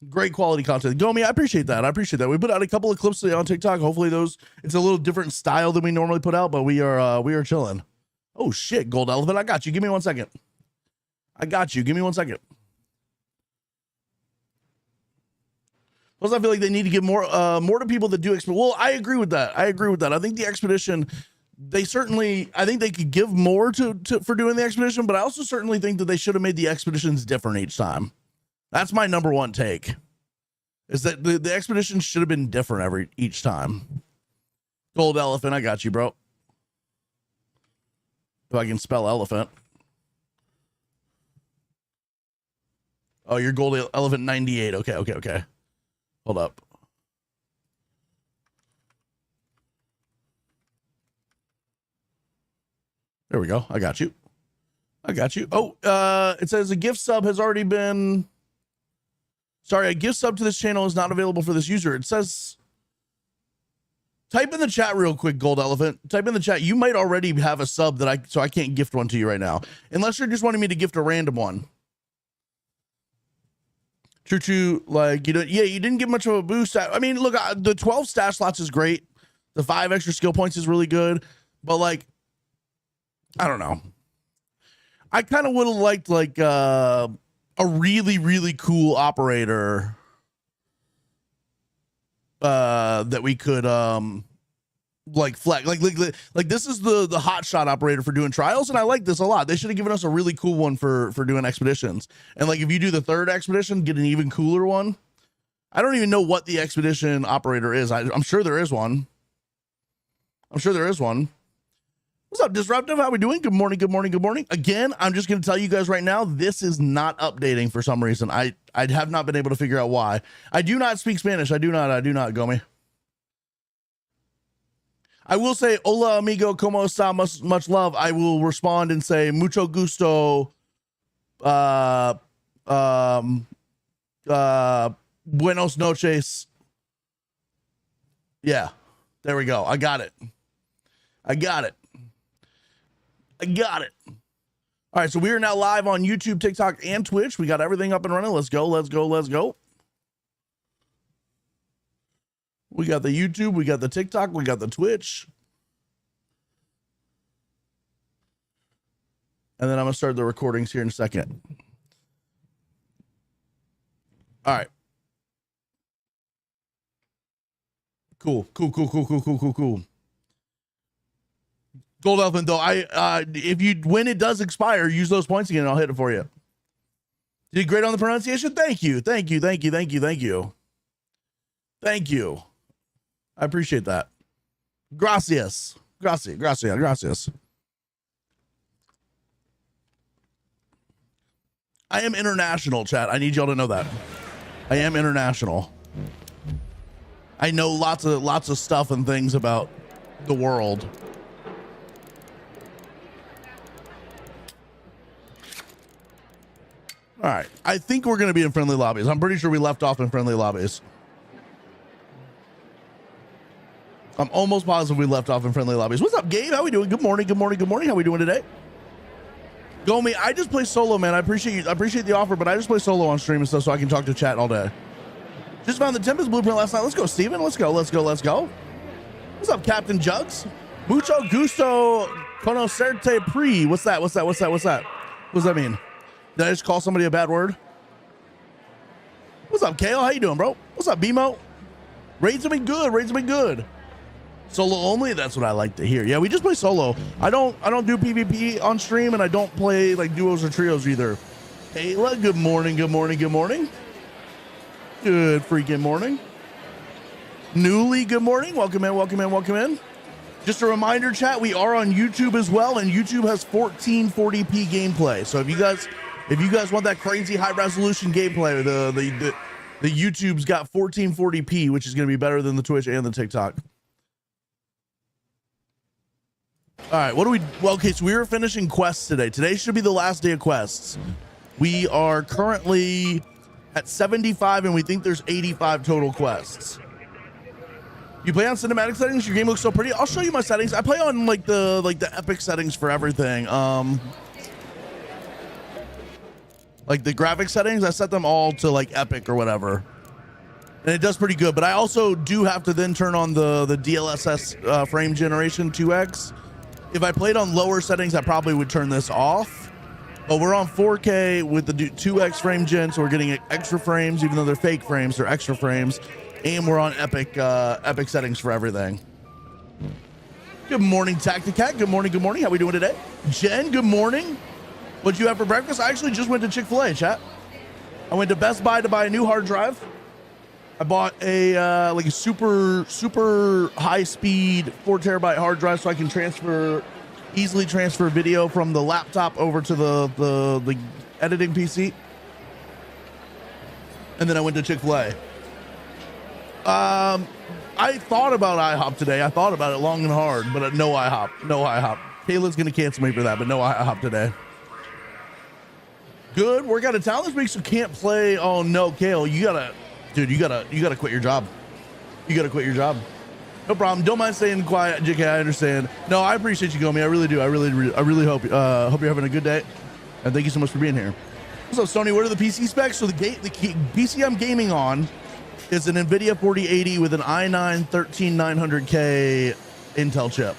Great quality content. Gomi, I appreciate that. I appreciate that. We put out a couple of clips today on TikTok. Hopefully those, it's a little different style than we normally put out, but we are chilling. Oh shit, Gold Elephant. I got you. Give me 1 second. I got you. Give me 1 second. Plus, I feel like they need to give more to people that do expedition. Well, I agree with that. I think the expedition, I think they could give more for doing the expedition, but I also certainly think that they should have made the expeditions different each time. That's my number one take, is that the expedition should have been different each time. Gold Elephant, I got you, bro. If I can spell elephant. Oh, you're Gold Elephant 98. Okay. Hold up. There we go. I got you. Oh, it says a gift sub has already been... Sorry, a gift sub to this channel is not available for this user. It says... Type in the chat real quick, Gold Elephant. Type in the chat. You might already have a sub so I can't gift one to you right now. Unless you're just wanting me to gift a random one. True, like, you didn't get much of a boost. I mean, look, the 12 stash slots is great. The 5 extra skill points is really good. But, like, I don't know. I kind of would have liked, like, a really, really cool operator that we could, like, flex. Like this is the hotshot operator for doing trials, and I like this a lot. They should have given us a really cool one for doing expeditions. And like, if you do the 3rd expedition, get an even cooler one. I don't even know what the expedition operator is. I'm sure there is one. What's up, Disruptive? How we doing? Good morning. Again, I'm just going to tell you guys right now, this is not updating for some reason. I have not been able to figure out why. I do not speak Spanish. I do not, Gomi. I will say, hola, amigo, como está? Much love. I will respond and say, mucho gusto. Buenos noches. Yeah, there we go. I got it. All right, so we are now live on YouTube, TikTok, and Twitch. We got everything up and running. Let's go. We got the YouTube, we got the TikTok, we got the Twitch. And then I'm going to start the recordings here in a second. All right. Cool. Gold Elephant, though, when it does expire, use those points again and I'll hit it for you. You did great on the pronunciation? Thank you. I appreciate that. Gracias. I am international, chat. I need y'all to know that. I am international. I know lots of stuff and things about the world. All right. I think we're going to be in friendly lobbies. I'm pretty sure we left off in friendly lobbies. I'm almost positive we left off in friendly lobbies. What's up, Gabe? How we doing? Good morning. How we doing today? Gomi, I just play solo, man. I appreciate the offer, but I just play solo on stream and stuff so I can talk to chat all day. Just found the Tempest blueprint last night. Let's go, Steven. Let's go. What's up, Captain Jugs? Mucho gusto conocerte pre. What's that? What does that mean? Did I just call somebody a bad word? What's up, Kale? How you doing, bro? What's up, BMO? Raids have been good. Solo only? That's what I like to hear. Yeah, we just play solo. I don't do PvP on stream, and I don't play like duos or trios either. Kayla, good morning. Good freaking morning. Newly, good morning. Welcome in. Just a reminder, chat, we are on YouTube as well, and YouTube has 1440p gameplay. So if you guys want that crazy high resolution gameplay, the YouTube's got 1440p, which is going to be better than the Twitch and the TikTok. All right, okay, so we were finishing quests today. Today should be the last day of quests. We are currently at 75, and we think there's 85 total quests. You play on cinematic settings? Your game looks so pretty. I'll show you my settings. I play on like the epic settings for everything. Like the graphic settings, I set them all to like epic or whatever. And it does pretty good, but I also do have to then turn on the DLSS frame generation 2x. If I played on lower settings, I probably would turn this off. But we're on 4K with the 2x frame gen, so we're getting extra frames, even though they're fake frames, they're extra frames. And we're on epic settings for everything. Good morning, Tacticat. Good morning, good morning. How we doing today? Jen, good morning. What'd you have for breakfast? I actually just went to Chick-fil-A, chat. I went to Best Buy to buy a new hard drive. I bought a like a super high speed 4 terabyte hard drive so I can easily transfer video from the laptop over to the editing PC. And then I went to Chick-fil-A. I thought about IHOP today. I thought about it long and hard, but no IHOP. No IHOP. Kayla's gonna cancel me for that, but no IHOP today. Good work out of town this week, so can't play. Oh no, Kale, you gotta quit your job. You gotta quit your job. No problem. Don't mind staying quiet, JK. I understand. No, I appreciate you, Gomi. I really do. I really hope you're having a good day, and thank you so much for being here. So, Sony, what are the PC specs? So the PC I'm gaming on is an NVIDIA 4080 with an i9 13900K Intel chip.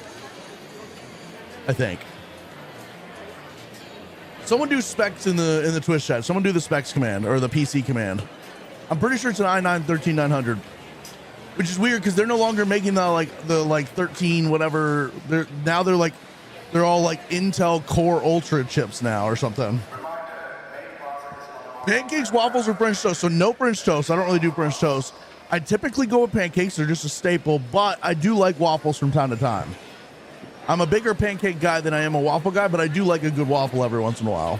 I think. Someone do specs in the Twitch chat. Someone do the specs command or the PC command. I'm pretty sure it's an i9 13900, which is weird because they're no longer making the 13 whatever. They're all like Intel Core Ultra chips now or something. Pancakes, waffles, or French toast. So no French toast. I don't really do French toast. I typically go with pancakes. They're just a staple, but I do like waffles from time to time. I'm a bigger pancake guy than I am a waffle guy, but I do like a good waffle every once in a while.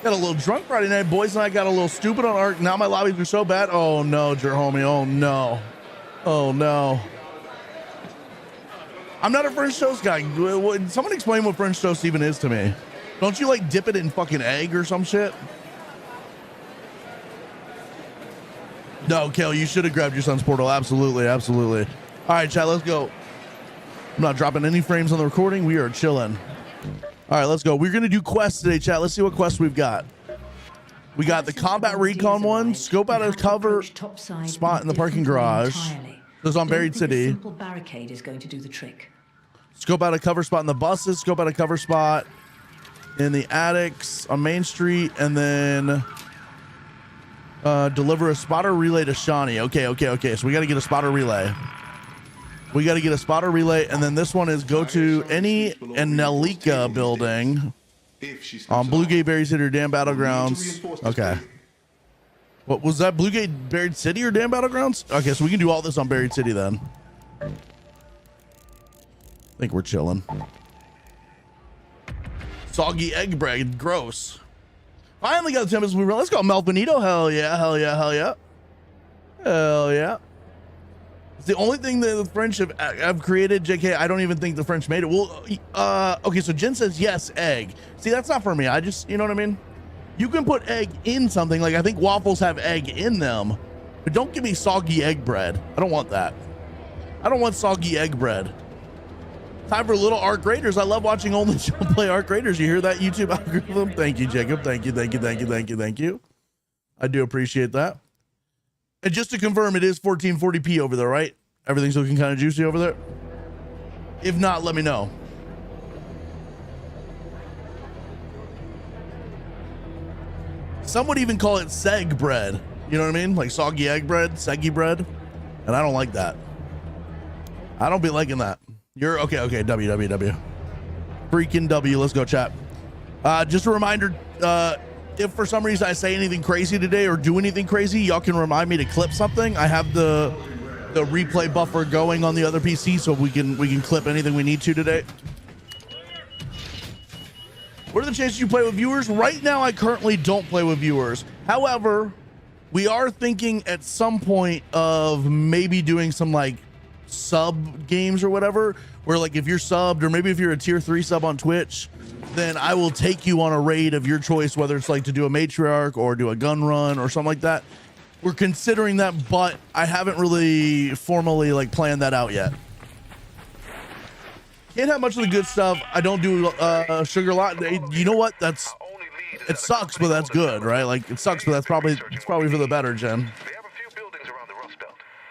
Got a little drunk Friday night. Boys and I got a little stupid on Arc. Now my lobbies are so bad. Oh no, homie. Oh no. Oh no. I'm not a French toast guy. Someone explain what French toast even is to me. Don't you like dip it in fucking egg or some shit? No, Kel, you should have grabbed your son's portal. Absolutely, absolutely. All right, chat, let's go. I'm not dropping any frames on the recording. We are chilling. All right, let's go. We're going to do quests today, chat. Let's see what quests we've got. We got the combat recon one. Scope out a cover spot in the parking garage. This is on Buried City. Simple barricade is going to do the trick. Scope out a cover spot in the buses. Scope out a cover spot in the attics on Main Street. And then deliver a spotter relay to Shawnee. Okay. So we got to get a spotter relay. And then this one is go to any Anelika building on Bluegate Buried City or Dam Battlegrounds. Okay. What was that? Bluegate Buried City or Dam Battlegrounds? Okay, so we can do all this on Buried City then. I think we're chilling. Soggy egg bread, gross. Finally got the Tempest Blue. Let's go, Melvinito. Hell yeah. It's the only thing that the French have created, JK. I don't even think the French made it. Well, okay, so Jen says yes, egg. See, that's not for me. I just, you know what I mean? You can put egg in something. Like, I think waffles have egg in them, but don't give me soggy egg bread. I don't want that. I don't want soggy egg bread. Time for a little Arc Raiders. I love watching Only Joe play Arc Raiders. You hear that, YouTube algorithm? Thank you, Jacob. Thank you. I do appreciate that. And just to confirm, it is 1440p over there, right? Everything's looking kind of juicy over there. If not, let me know. Some would even call it seg bread. You know what I mean? Like soggy egg bread, seggy bread. And I don't like that. I don't be liking that. You're okay. W. Freaking W. Let's go, chat. Just a reminder, if for some reason I say anything crazy today or do anything crazy, y'all can remind me to clip something. I have the replay buffer going on the other PC, so we can clip anything we need to today. What are the chances you play with viewers? Right now, I currently don't play with viewers. However, we are thinking at some point of maybe doing some like sub games or whatever, where like if you're subbed or maybe if you're a tier 3 sub on Twitch, then I will take you on a raid of your choice, whether it's like to do a matriarch or do a gun run or something like that. We're considering that, but I haven't really formally like planned that out yet. Can't have much of the good stuff. I don't do sugar a lot. You know what? That's It sucks, but that's good, right? Like, it sucks, but it's probably for the better, Jen.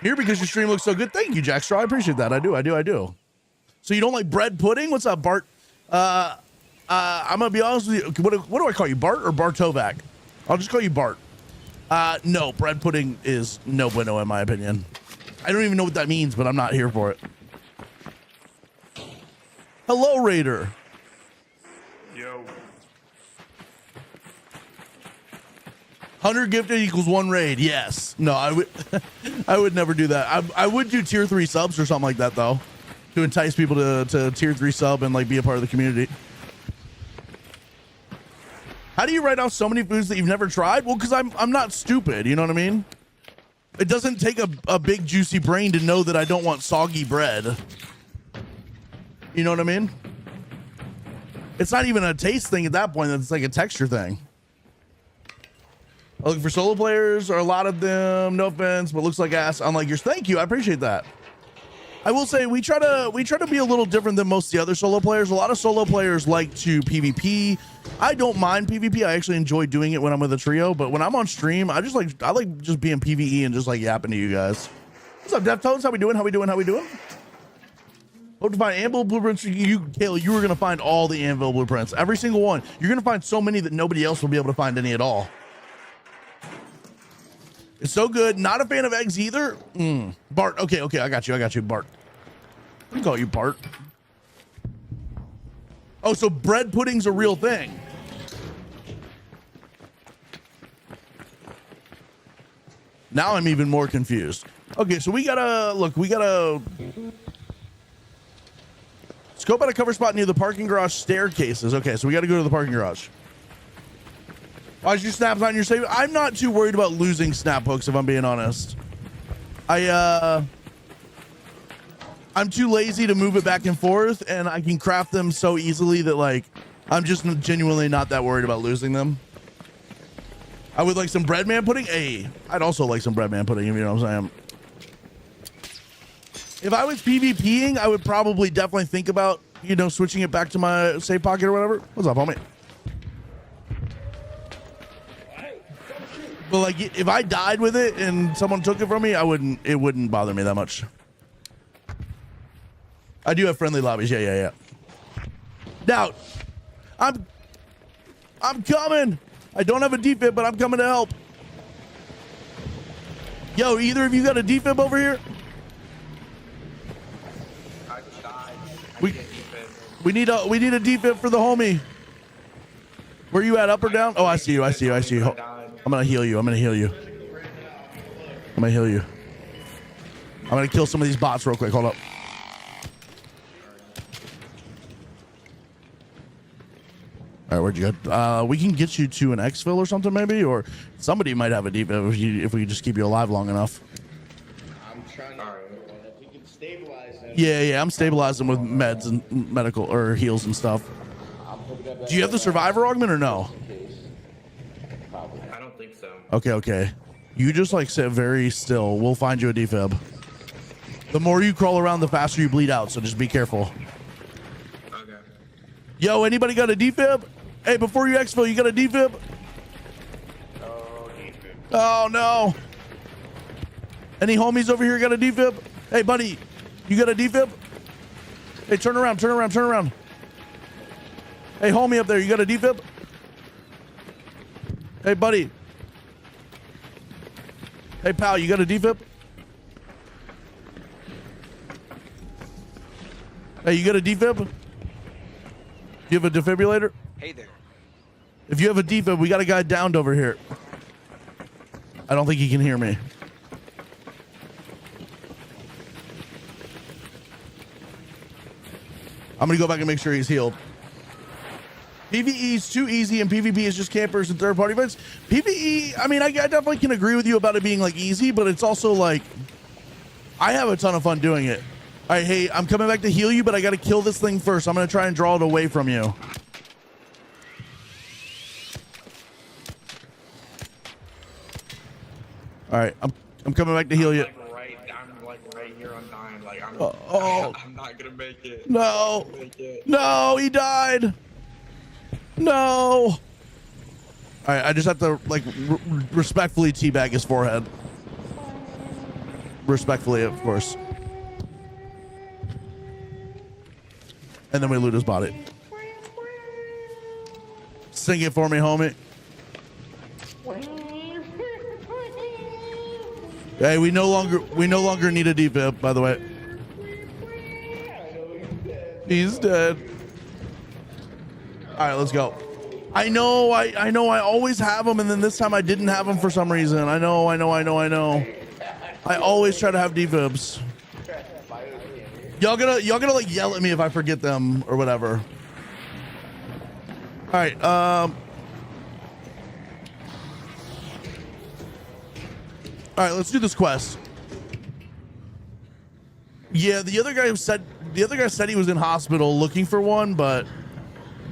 Here because your stream looks so good. Thank you, Jack Straw. I appreciate that. I do. So you don't like bread pudding? What's up, Bart? I'm gonna be honest with you. What do I call you, Bart or Bartovac? I'll just call you Bart. No, bread pudding is no bueno in my opinion. I don't even know what that means, but I'm not here for it. Hello, Raider. Yo. 100 gifted equals 1 raid. Yes. No, I would I would never do that. I would do tier 3 subs or something like that though, to entice people to tier 3 sub and like be a part of the community. How do you write off so many foods that you've never tried? Well, because I'm not stupid, you know what I mean? It doesn't take a big juicy brain to know that I don't want soggy bread. You know what I mean? It's not even a taste thing at that point. It's like a texture thing. I'm looking for solo players, or a lot of them, no offense, but looks like ass. Unlike yours. Thank you. I appreciate that. I will say we try to be a little different than most of the other solo players. A lot of solo players like to PvP. I don't mind PvP. I actually enjoy doing it when I'm with a trio, but when I'm on stream, I like just being PvE and just like yapping to you guys. What's up, Deftones? How we doing? Hope to find Anvil blueprints for you, Kayla. You are gonna find all the Anvil blueprints, every single one. You're gonna find so many that nobody else will be able to find any at all. It's so good. Not a fan of eggs either. Bart. Okay. I got you, Bart. I can call you Bart. Oh, so bread pudding's a real thing. Now I'm even more confused. Okay, so we gotta scope out a cover spot near the parking garage staircases. Okay, so we gotta go to the parking garage. Why is your snaps on your save? I'm not too worried about losing snap hooks, if I'm being honest. I'm too lazy to move it back and forth, and I can craft them so easily that like I'm just genuinely not that worried about losing them. I would like some bread man pudding. Hey, I'd also like some bread man pudding, if you know what I'm saying. If I was PvPing, I would probably definitely think about, you know, switching it back to my save pocket or whatever. What's up, homie? But like, if I died with it and someone took it from me, it wouldn't bother me that much. I do have friendly lobbies. Yeah. Now, I'm coming. I don't have a defib, but I'm coming to help. Yo, either of you got a defib over here? We need a defib for the homie. Where you at, up or down? Oh, I see you. I'm gonna heal you. I'm gonna kill some of these bots real quick. Hold up. All right, where'd you go? We can get you to an exfil or something maybe, or somebody might have a defib if we just keep you alive long enough. I'm trying to. If we can stabilize them. Yeah. I'm stabilizing with meds and medical or heals and stuff. Do you have the survivor augment or no? I don't think so. Okay. You just like sit very still. We'll find you a defib. The more you crawl around, the faster you bleed out. So just be careful. Okay. Yo, anybody got a defib? Hey, before you exfil, you got a defib? Oh, defib. Oh no. Any homies over here got a defib? Hey, buddy, you got a defib? Hey, turn around. Hey, homie up there, you got a defib? Hey, buddy. Hey, pal, you got a defib? Hey, you got a defib? You have a defibrillator? Hey there. If you have a defib, we got a guy downed over here. I don't think he can hear me. I'm gonna go back and make sure he's healed. PvE is too easy and PvP is just campers and third party fights. PvE, I mean, I definitely can agree with you about it being like easy, but it's also like, I have a ton of fun doing it. All right, hey, I'm coming back to heal you, but I got to kill this thing first. I'm going to try and draw it away from you. All right, I'm coming back to heal you. I'm like right here on dying. Like I'm not gonna make it. No, no, he died. No. All right, I just have to like respectfully teabag his forehead. Respectfully, of course. And then we loot his body. Sing it for me, homie. Hey, we no longer need a defib, by the way. He's dead. All right, let's go. I know I always have them, and then this time I didn't have them for some reason. I know. I always try to have defibs. Y'all gonna like yell at me if I forget them or whatever. All right, all right, let's do this quest. Yeah, the other guy said he was in hospital looking for one, but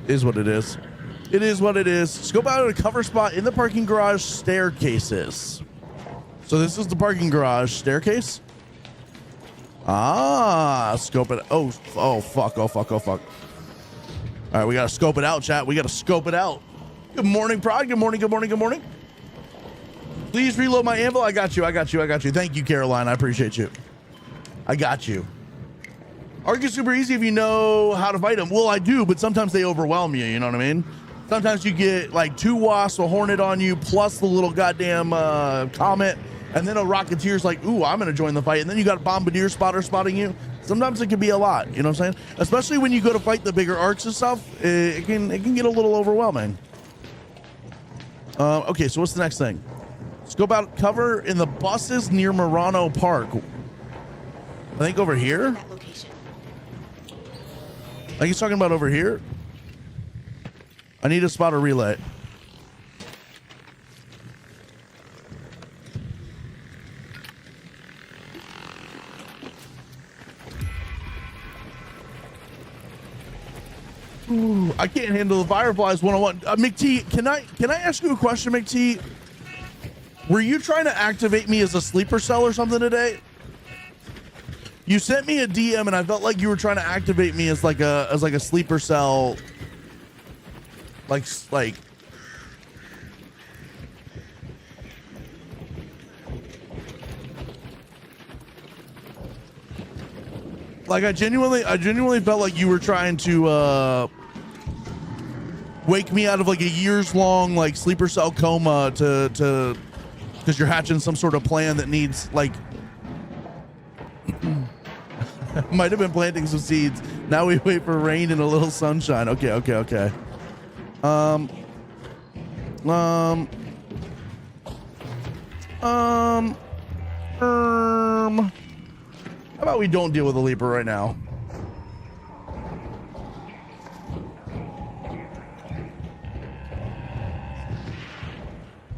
is what it is. It is what it is. Scope out at a cover spot in the parking garage staircases. So this is the parking garage staircase. Ah, scope it. Oh fuck. All right, we gotta scope it out, chat. We gotta scope it out. Good morning, Prod. Good morning. Please reload my anvil. I got you. Thank you, Caroline. I appreciate you. I got you. Arc is super easy if you know how to fight them. Well, I do, but sometimes they overwhelm you. You know what I mean? Sometimes you get like 2 wasps, a hornet on you, plus the little goddamn comet, and then a rocketeer's like, ooh, I'm gonna join the fight, and then you got a bombardier spotter spotting you. Sometimes it can be a lot. You know what I'm saying? Especially when you go to fight the bigger arcs and stuff, it can get a little overwhelming. Okay, so what's the next thing? Scope out cover in the buses near Murano Park. I think over here. I think he's talking about over here. I need to spot a relay. Ooh, I can't handle the fireflies 101. McT, can I ask you a question, McT? Were you trying to activate me as a sleeper cell or something today? You sent me a DM and I felt like you were trying to activate me as like a sleeper cell. Like I genuinely felt like you were trying to wake me out of like a years long like sleeper cell coma to because you're hatching some sort of plan that needs like might have been planting some seeds. Now we wait for rain and a little sunshine. Okay. How about we don't deal with a leaper right now?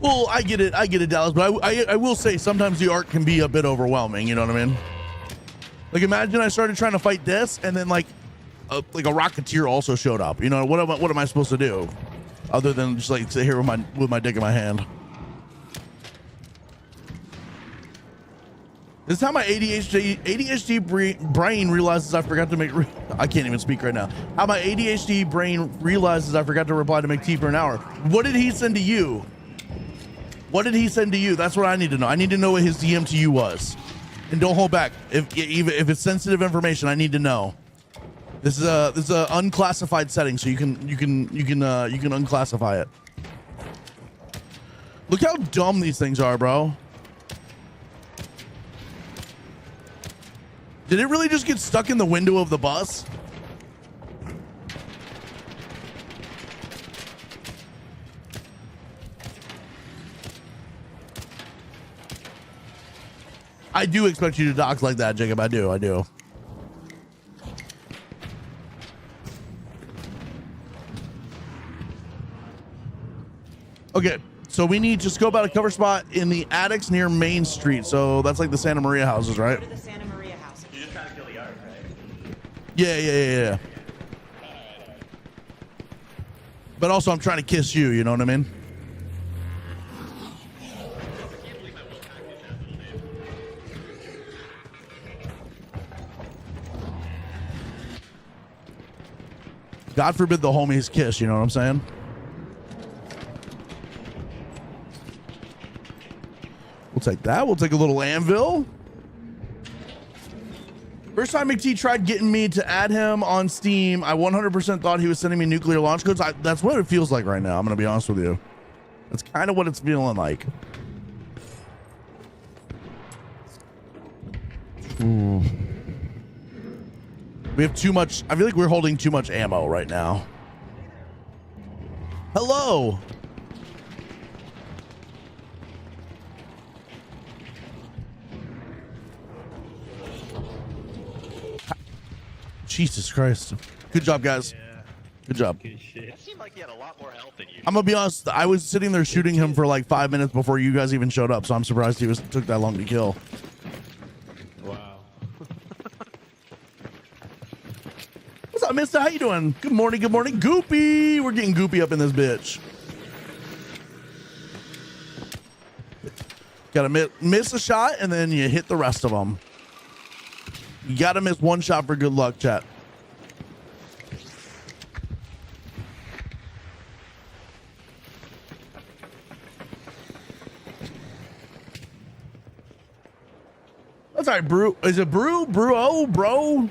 Well, I get it, Dallas, but I will say sometimes the arc can be a bit overwhelming, you know what I mean? Like imagine I started trying to fight this and then like a rocketeer also showed up. You know, what am I supposed to do? Other than just like sit here with my dick in my hand. This is how my ADHD brain realizes I forgot to make. I can't even speak right now. How my ADHD brain realizes I forgot to reply to McT for an hour. What did he send to you? That's what I need to know. I need to know what his DM to you was, and don't hold back. If it's sensitive information, I need to know. This is a unclassified setting, so you can unclassify it. Look how dumb these things are, bro. Did it really just get stuck in the window of the bus? I do expect you to dox like that, Jacob. I do. Okay, so we need to scope out a cover spot in the attics near Main Street. So that's like the Santa Maria houses, right? Go to the Santa Maria house. You just gotta kill the arc, right? Yeah. But also, I'm trying to kiss you. You know what I mean? God forbid the homies kiss. You know what I'm saying? take that. We'll take a little anvil. First time McT tried getting me to add him on Steam, I 100% thought he was sending me nuclear launch codes. That's what it feels like right now. I'm going to be honest with you. That's kind of what it's feeling like. Ooh. We have too much. I feel like we're holding too much ammo right now. Hello. Jesus Christ. Good job, guys. Yeah. Good job. Good shit. It seemed like he had a lot more health than you. I'm gonna be honest, I was sitting there shooting him for like 5 minutes before you guys even showed up, so I'm surprised he took that long to kill. Wow. What's up, mister? How you doing? Good morning, good morning. Goopy! We're getting goopy up in this bitch. Gotta miss a shot, and then you hit the rest of them. You gotta miss one shot for good luck, chat. That's all right, Brew. Is it Brew? Brew? Bro?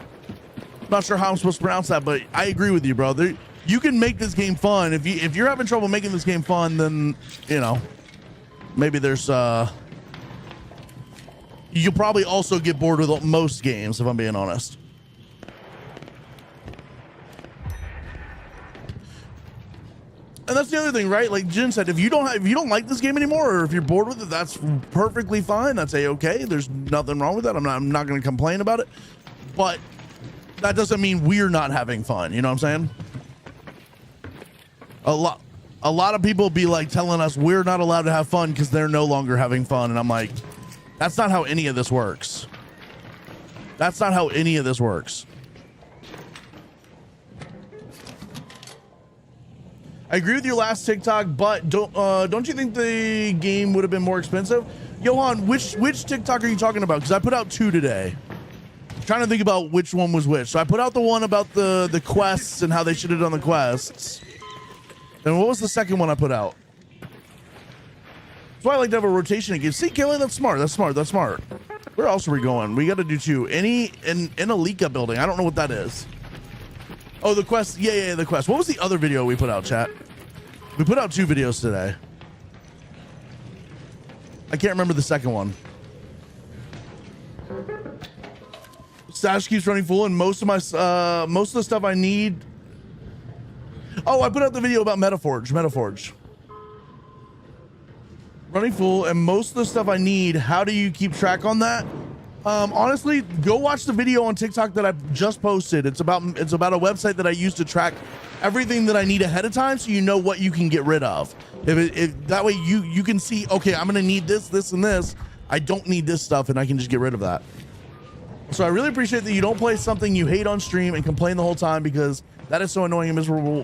Not sure how I'm supposed to pronounce that, but I agree with you, bro. You can make this game fun. If you're having trouble making this game fun, then, you know, maybe there's you'll probably also get bored with most games, if I'm being honest. And that's the other thing, right? Like Jin said, if you don't like this game anymore, or if you're bored with it, that's perfectly fine. That's okay. There's nothing wrong with that. I'm not going to complain about it. But that doesn't mean we're not having fun. You know what I'm saying? A lot of people be like telling us we're not allowed to have fun because they're no longer having fun, and I'm like, that's not how any of this works. That's not how any of this works. I agree with your last TikTok, but don't you think the game would have been more expensive? Johan, which TikTok are you talking about? Because I put out 2 today. I'm trying to think about which one was which. So I put out the one about the quests and how they should have done the quests. And what was the second one I put out? That's why I like to have a rotation again. See, Kelly, that's smart. That's smart. That's smart. Where else are we going? We got to do 2. In a Lika building. I don't know what that is. Oh, the quest. Yeah, the quest. What was the other video we put out, chat? We put out 2 videos today. I can't remember the second one. Stash keeps running full, and most of the stuff I need. Oh, I put out the video about Metaforge. Running full, and most of the stuff I need. How do you keep track on that? Honestly, go watch the video on TikTok that I just posted. It's about a website that I use to track everything that I need ahead of time, so you know what you can get rid of. If that way you can see, okay, I'm gonna need this, and this. I don't need this stuff, and I can just get rid of that. So I really appreciate that you don't play something you hate on stream and complain the whole time, because that is so annoying and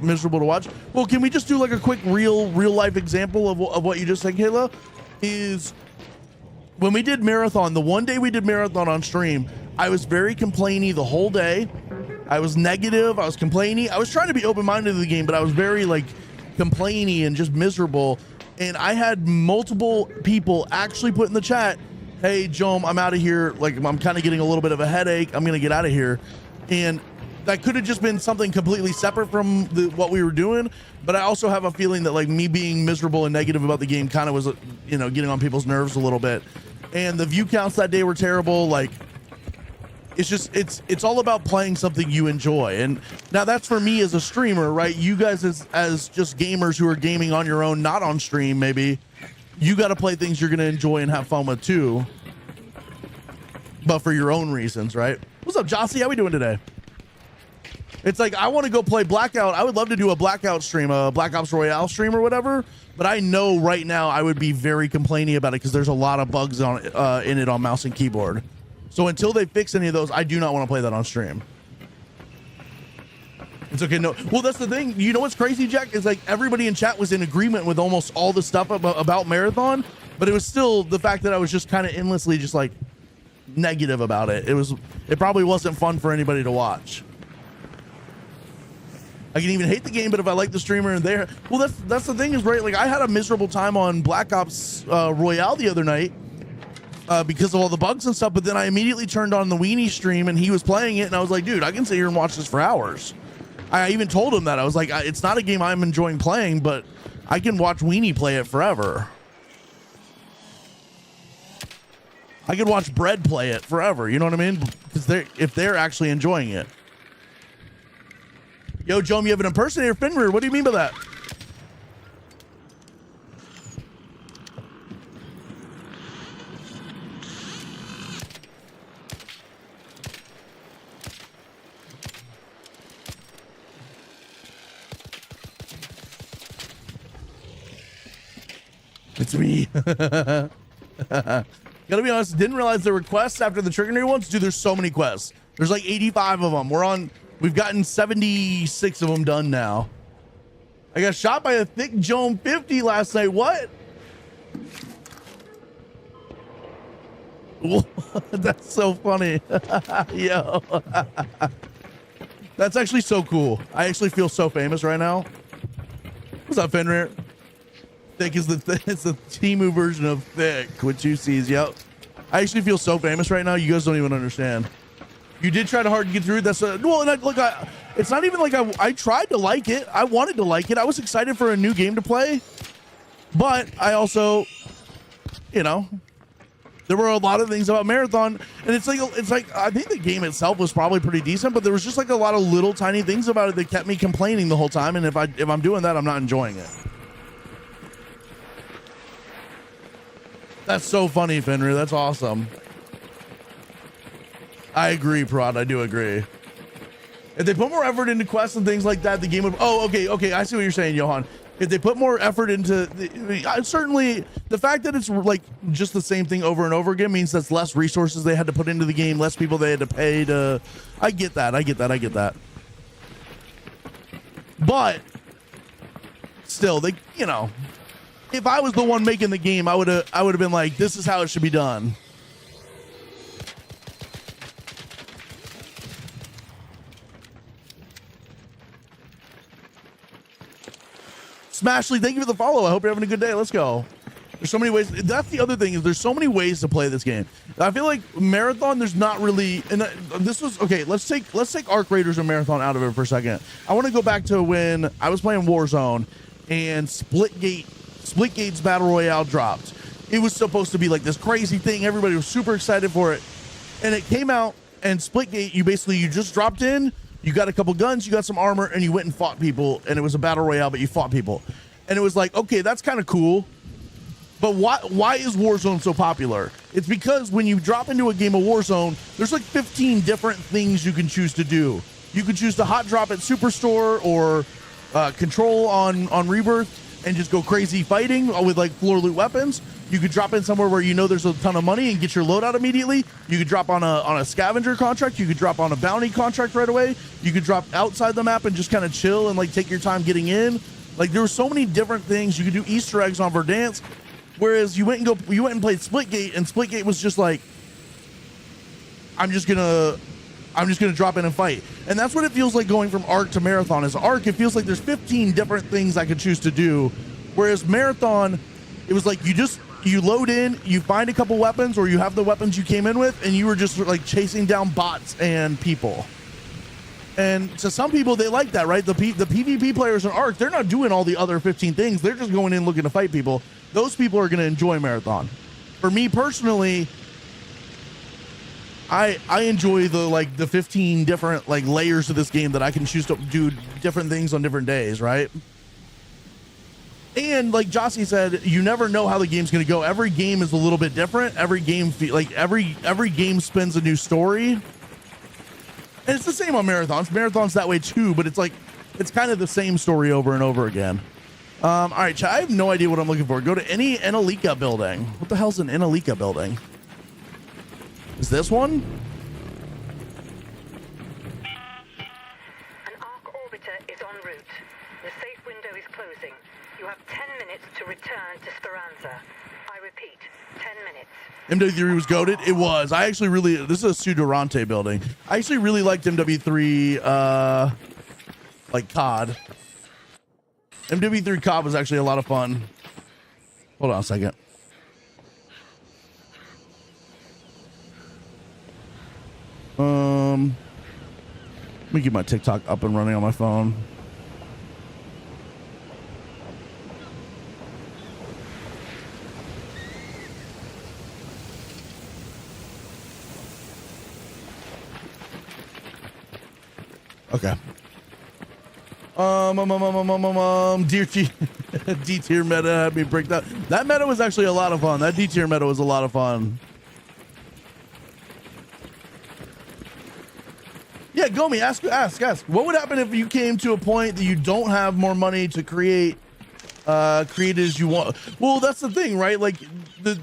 miserable to watch. Well, can we just do like a quick real life example of what you just said, Kayla? Is when we did Marathon, the one day we did Marathon on stream, I was very complainy the whole day. I was negative. I was complaining. I was trying to be open-minded to the game, but I was very like complainy and just miserable. And I had multiple people actually put in the chat, hey, Jom, I'm out of here. Like, I'm kind of getting a little bit of a headache. I'm going to get out of here. And that could have just been something completely separate from what we were doing. But I also have a feeling that like me being miserable and negative about the game kind of was, you know, getting on people's nerves a little bit. And the view counts that day were terrible. Like, it's just, it's all about playing something you enjoy. And now that's for me as a streamer, right? You guys as just gamers who are gaming on your own, not on stream, maybe you got to play things you're going to enjoy and have fun with too, but for your own reasons, right? What's up, Jossie? How we doing today? It's like, I want to go play Blackout. I would love to do a Blackout stream, a Black Ops Royale stream or whatever, but I know right now I would be very complaining about it because there's a lot of bugs on in it on mouse and keyboard. So until they fix any of those, I do not want to play that on stream. It's okay. No, well, that's the thing. You know what's crazy, Jack? Is like everybody in chat was in agreement with almost all the stuff about Marathon, but it was still the fact that I was just kind of endlessly just like negative about it. It probably wasn't fun for anybody to watch. I can even hate the game, but if I like the streamer and they're, well, that's the thing is, right? Like I had a miserable time on Black Ops Royale the other night, because of all the bugs and stuff. But then I immediately turned on the Weenie stream and he was playing it, and I was like, dude, I can sit here and watch this for hours. I even told him that. I was like, it's not a game I'm enjoying playing, but I can watch Weenie play it forever. I could watch Bread play it forever. You know what I mean? Because if they're actually enjoying it. Yo, Jome, you have an impersonator, Fenrir. What do you mean by that? It's me. Gotta be honest, didn't realize there were quests after the Trigger ones. Dude, there's so many quests. There's like 85 of them. We've gotten 76 of them done now. I got shot by a thick Jome 50 last night. What? That's so funny. Yo. That's actually so cool. I actually feel so famous right now. What's up, Fenrir? Thick is it's the Temu version of thick with 2 C's. Yep. I actually feel so famous right now. You guys don't even understand. You did try to hard to get through. That's it's not even like I tried to like it. I wanted to like it. I was excited for a new game to play, but I also, you know, there were a lot of things about Marathon, and it's like I think the game itself was probably pretty decent, but there was just like a lot of little tiny things about it that kept me complaining the whole time. And if I'm doing that, I'm not enjoying it. That's so funny, Fenrir. That's awesome. I agree, Prod. I do agree. If they put more effort into quests and things like that, the game would... Oh, okay. I see what you're saying, Johan. If they put more effort into... certainly, the fact that it's like just the same thing over and over again means that's less resources they had to put into the game, less people they had to pay to... I get that. But still, they, you know... If I was the one making the game, I would have been like, this is how it should be done. Smashly, thank you for the follow. I hope you're having a good day. Let's go. There's so many ways. That's the other thing, is there's so many ways to play this game. I feel like Marathon, there's not really, and this was okay. Let's take Arc Raiders and Marathon out of it for a second. I want to go back to when I was playing Warzone and Splitgate's Battle Royale dropped. It was supposed to be like this crazy thing. Everybody was super excited for it. And it came out, and Splitgate, you just dropped in, you got a couple guns, you got some armor, and you went and fought people, and it was a Battle Royale, but you fought people. And it was like, okay, that's kind of cool. But why is Warzone so popular? It's because when you drop into a game of Warzone, there's like 15 different things you can choose to do. You can choose to hot drop at Superstore or Control on Rebirth and just go crazy fighting with like floor loot weapons. You could drop in somewhere where you know there's a ton of money and get your loadout immediately. You could drop on a scavenger contract. You could drop on a bounty contract right away. You could drop outside the map and just kind of chill and like take your time getting in. Like there were so many different things. You could do Easter eggs on Verdansk. Whereas you went and played Splitgate, and Splitgate was just like, I'm just gonna drop in and fight. And that's what it feels like going from Arc to Marathon. As Arc, it feels like there's 15 different things I could choose to do. Whereas Marathon, it was like you load in, you find a couple weapons, or you have the weapons you came in with, and you were just like chasing down bots and people. And to some people, they like that, right? The PvP players in Arc, they're not doing all the other 15 things. They're just going in looking to fight people. Those people are going to enjoy Marathon. For me personally, I enjoy the 15 different like layers of this game that I can choose to do different things on different days, right? And like Jossie said, you never know how the game's going to go. Every game is a little bit different. Every game every game spins a new story. And it's the same on Marathons. Marathon's that way too, but it's kind of the same story over and over again. All right, chat, I have no idea what I'm looking for. Go to any Enelika building. What the hell's an Enelika building? Is this one? An Arc orbiter is en route. The safe window is closing. You have 10 minutes to return to Speranza. I repeat, 10 minutes. MW3 was goated. It was. I actually really. This is a Sudorante building. I actually really liked MW3. Like COD. MW3 COD was actually a lot of fun. Hold on a second. Let me get my TikTok up and running on my phone. Okay. D tier meta had me break that. That meta was actually a lot of fun. That D tier meta was a lot of fun. Yeah, Gomi, ask. What would happen if you came to a point that you don't have more money to create as you want? Well, that's the thing, right? Like the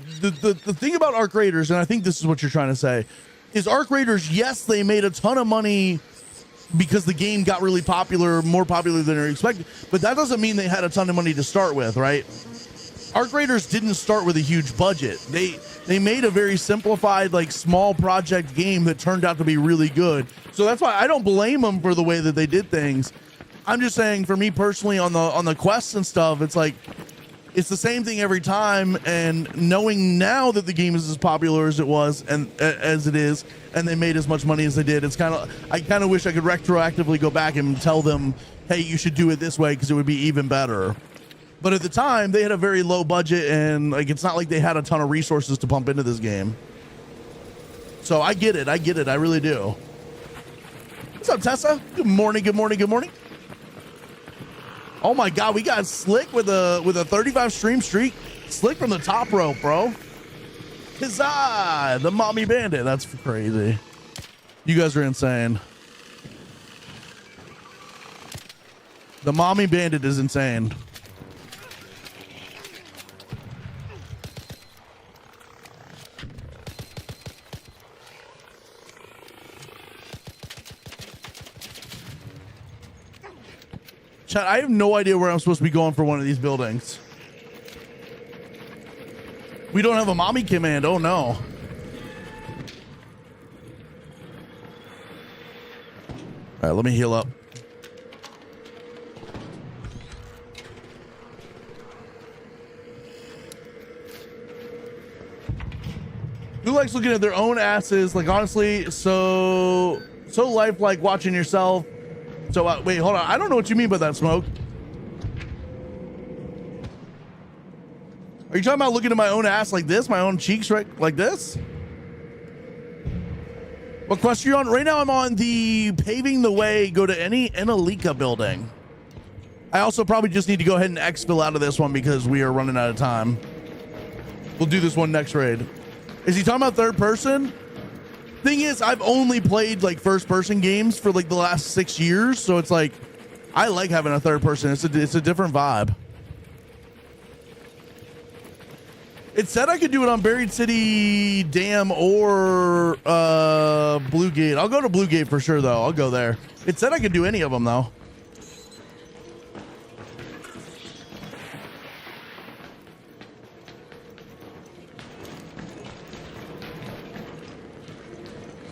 thing about Arc Raiders, and I think this is what you're trying to say, is Arc Raiders, yes, they made a ton of money because the game got really popular, more popular than they expected, but that doesn't mean they had a ton of money to start with, right? Arc Raiders didn't start with a huge budget. They made a very simplified, like, small project game that turned out to be really good. So that's why I don't blame them for the way that they did things. I'm just saying, for me personally, on the quests and stuff, it's like, it's the same thing every time. And knowing now that the game is as popular as it was and as it is, and they made as much money as they did, it's I kind of wish I could retroactively go back and tell them, hey, you should do it this way because it would be even better. But at the time, they had a very low budget, and like, it's not like they had a ton of resources to pump into this game. So I get it. I really do. What's up, Tessa? Good morning. Oh my God, we got Slick with a 35 stream streak. Slick from the top rope, bro. Huzzah! The mommy bandit. That's crazy. You guys are insane. The mommy bandit is insane. Chat, I have no idea where I'm supposed to be going for one of these buildings. We don't have a mommy command. Oh no. All right, let me heal up. Who likes looking at their own asses? Like, honestly, so lifelike watching yourself. So wait, hold on. I don't know what you mean by that, Smoke. Are you talking about looking at my own ass like this? My own cheeks right like this? What quest are you on? Right now I'm on the paving the way, go to any Enalika building. I also probably just need to go ahead and exfil out of this one because we are running out of time. We'll do this one next raid. Is he talking about third person? Thing is, I've only played like first person games for like the last 6 years, so it's like I like having a third person. It's a different vibe. It said I could do it on Buried City Dam or Blue Gate. I'll go to Blue Gate for sure though. I'll go there. It said I could do any of them though.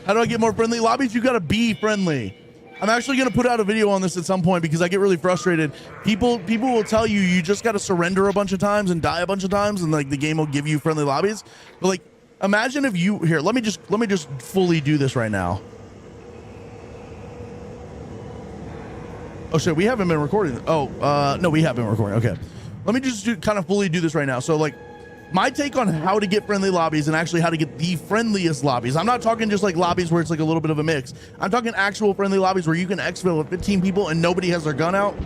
How do I get more friendly lobbies? You gotta be friendly. I'm actually gonna put out a video on this at some point because I get really frustrated. People will tell you you just gotta surrender a bunch of times and die a bunch of times, and like the game will give you friendly lobbies. But like, imagine if you here. Let me just fully do this right now. Oh shit, we haven't been recording. Oh, no, we have been recording. Okay, let me just kind of fully do this right now. So like, my take on how to get friendly lobbies and actually how to get the friendliest lobbies. I'm not talking just like lobbies where it's like a little bit of a mix. I'm talking actual friendly lobbies where you can exfil with 15 people and nobody has their gun out.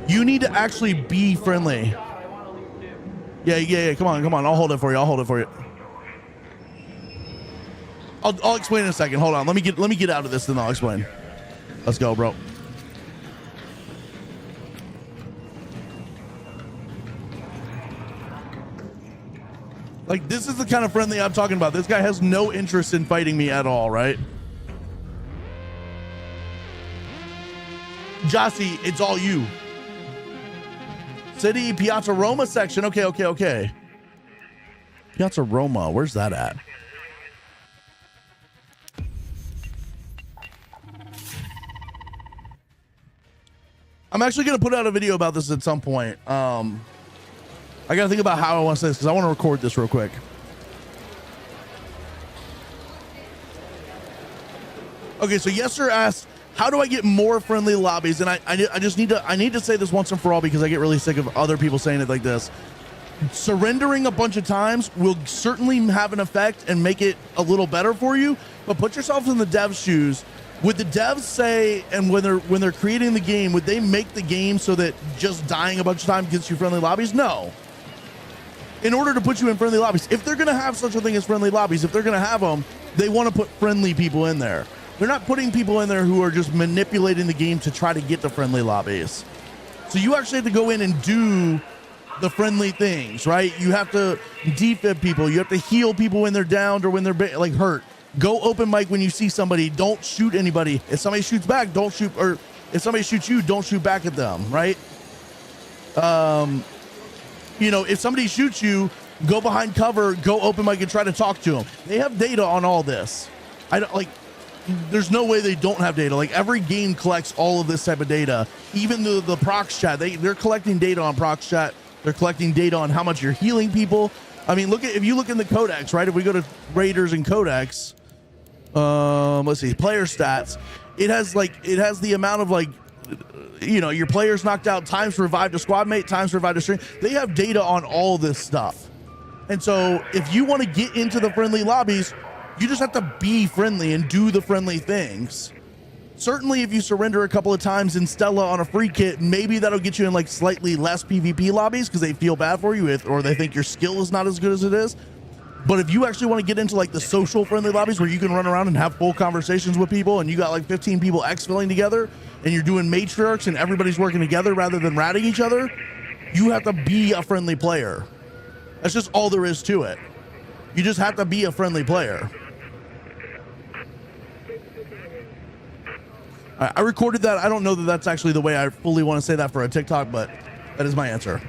You need to actually be friendly. Yeah. Come on. I'll hold it for you. I'll explain in a second. Hold on. Let me get out of this, then I'll explain. Let's go, bro. Like, this is the kind of friendly I'm talking about. This guy has no interest in fighting me at all, right? Jossie, it's all you. City Piazza Roma section. Okay. Piazza Roma, where's that at? I'm actually going to put out a video about this at some point. I gotta think about how I want to say this because I want to record this real quick. Okay, so Yesser asked, how do I get more friendly lobbies? And I just need to say this once and for all because I get really sick of other people saying it like this. Surrendering a bunch of times will certainly have an effect and make it a little better for you, but put yourself in the dev's shoes. Would the devs say, and when they're creating the game, would they make the game so that just dying a bunch of times gets you friendly lobbies? No. In order to put you in friendly lobbies, if they're going to have such a thing as friendly lobbies, if they're going to have them, they want to put friendly people in there. They're not putting people in there who are just manipulating the game to try to get to friendly lobbies. So you actually have to go in and do the friendly things, right? You have to defib people. You have to heal people when they're downed or when they're like hurt. Go open mic when you see somebody. Don't shoot anybody. If somebody shoots back, don't shoot. Or if somebody shoots you, don't shoot back at them, right? You know, if somebody shoots you, go behind cover, go open mic and try to talk to them. They have data on all this. I don't like. There's no way they don't have data. Like every game collects all of this type of data. Even the prox chat, they're collecting data on prox chat. They're collecting data on how much you're healing people. I mean, if you look in the codex, right? If we go to Raiders and codex, let's see, player stats. It has the amount of like, you know, your players knocked out, times revived a squad mate, times revived a string. They have data on all this stuff. And so if you want to get into the friendly lobbies, you just have to be friendly and do the friendly things. Certainly if you surrender a couple of times in Stella on a free kit, maybe that'll get you in like slightly less PvP lobbies because they feel bad for you or they think your skill is not as good as it is. But if you actually want to get into like the social friendly lobbies where you can run around and have full conversations with people and you got like 15 people exfilling together and you're doing matriarchs and everybody's working together rather than ratting each other, you have to be a friendly player. That's just all there is to it. You just have to be a friendly player. I recorded that. I don't know that that's actually the way I fully want to say that for a TikTok, but that is my answer.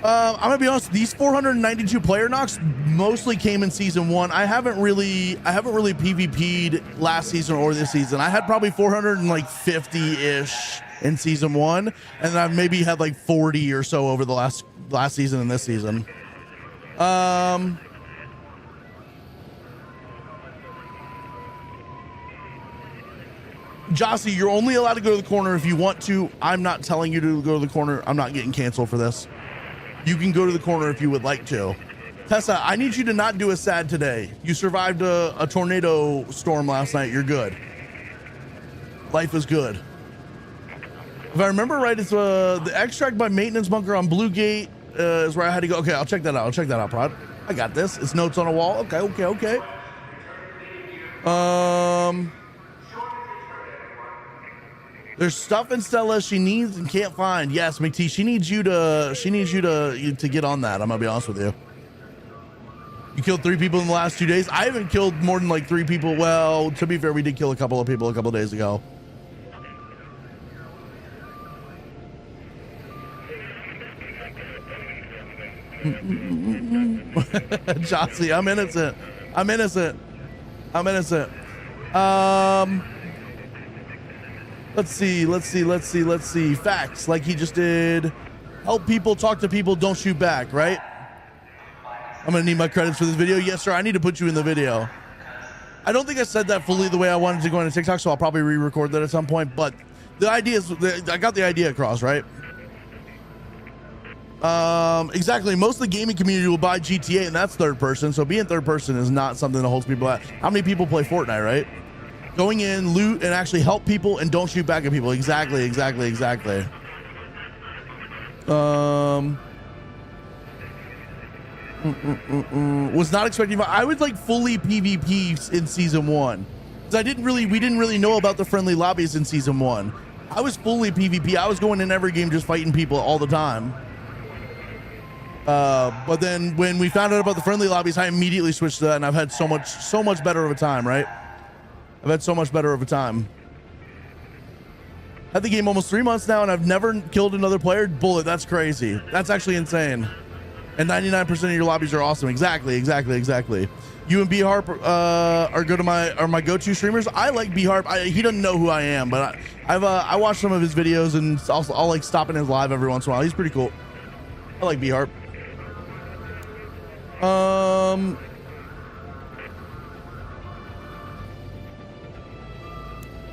I'm gonna be honest. These 492 player knocks mostly came in season 1. I haven't really PvP'd last season or this season. I had probably 450-ish in season 1, and then I've maybe had like 40 or so over the last season and this season. Jossie, you're only allowed to go to the corner if you want to. I'm not telling you to go to the corner. I'm not getting canceled for this. You can go to the corner if you would like to. Tessa, I need you to not do a sad today. You survived a tornado storm last night. You're good. Life is good. If I remember right, it's the extract by maintenance bunker on Blue Gate is where I had to go. Okay, I'll check that out. Prod. I got this. It's notes on a wall. Okay. There's stuff in Stella she needs and can't find. Yes, McT, she needs you to get on that. I'm gonna be honest with you. You killed 3 people in the last 2 days. I haven't killed more than like 3 people. Well, to be fair, we did kill a couple of people a couple of days ago. Jossie, I'm innocent. Let's see. Facts, like he just did. Help people, talk to people, don't shoot back, right? I'm gonna need my credits for this video. Yes, sir, I need to put you in the video. I don't think I said that fully the way I wanted to go into TikTok, so I'll probably re-record that at some point, but the idea is, I got the idea across, right? Exactly, most of the gaming community will buy GTA, and that's third person, so being third person is not something that holds people out. How many people play Fortnite, right? Going in, loot, and actually help people and don't shoot back at people. Exactly. Was not expecting. I was like fully PvP in season 1 because we didn't really know about the friendly lobbies in season 1. I was fully PvP. I was going in every game just fighting people all the time. But then when we found out about the friendly lobbies, I immediately switched to that, and I've had so much better of a time, right? I've had so much better of a time. Had the game almost 3 months now, and I've never killed another player. Bullet, that's crazy. That's actually insane. And 99% of your lobbies are awesome. Exactly. You and B Harp are my go-to streamers. I like B Harp. He doesn't know who I am, but I watched some of his videos, and I'll like stop in his live every once in a while. He's pretty cool. I like B Harp.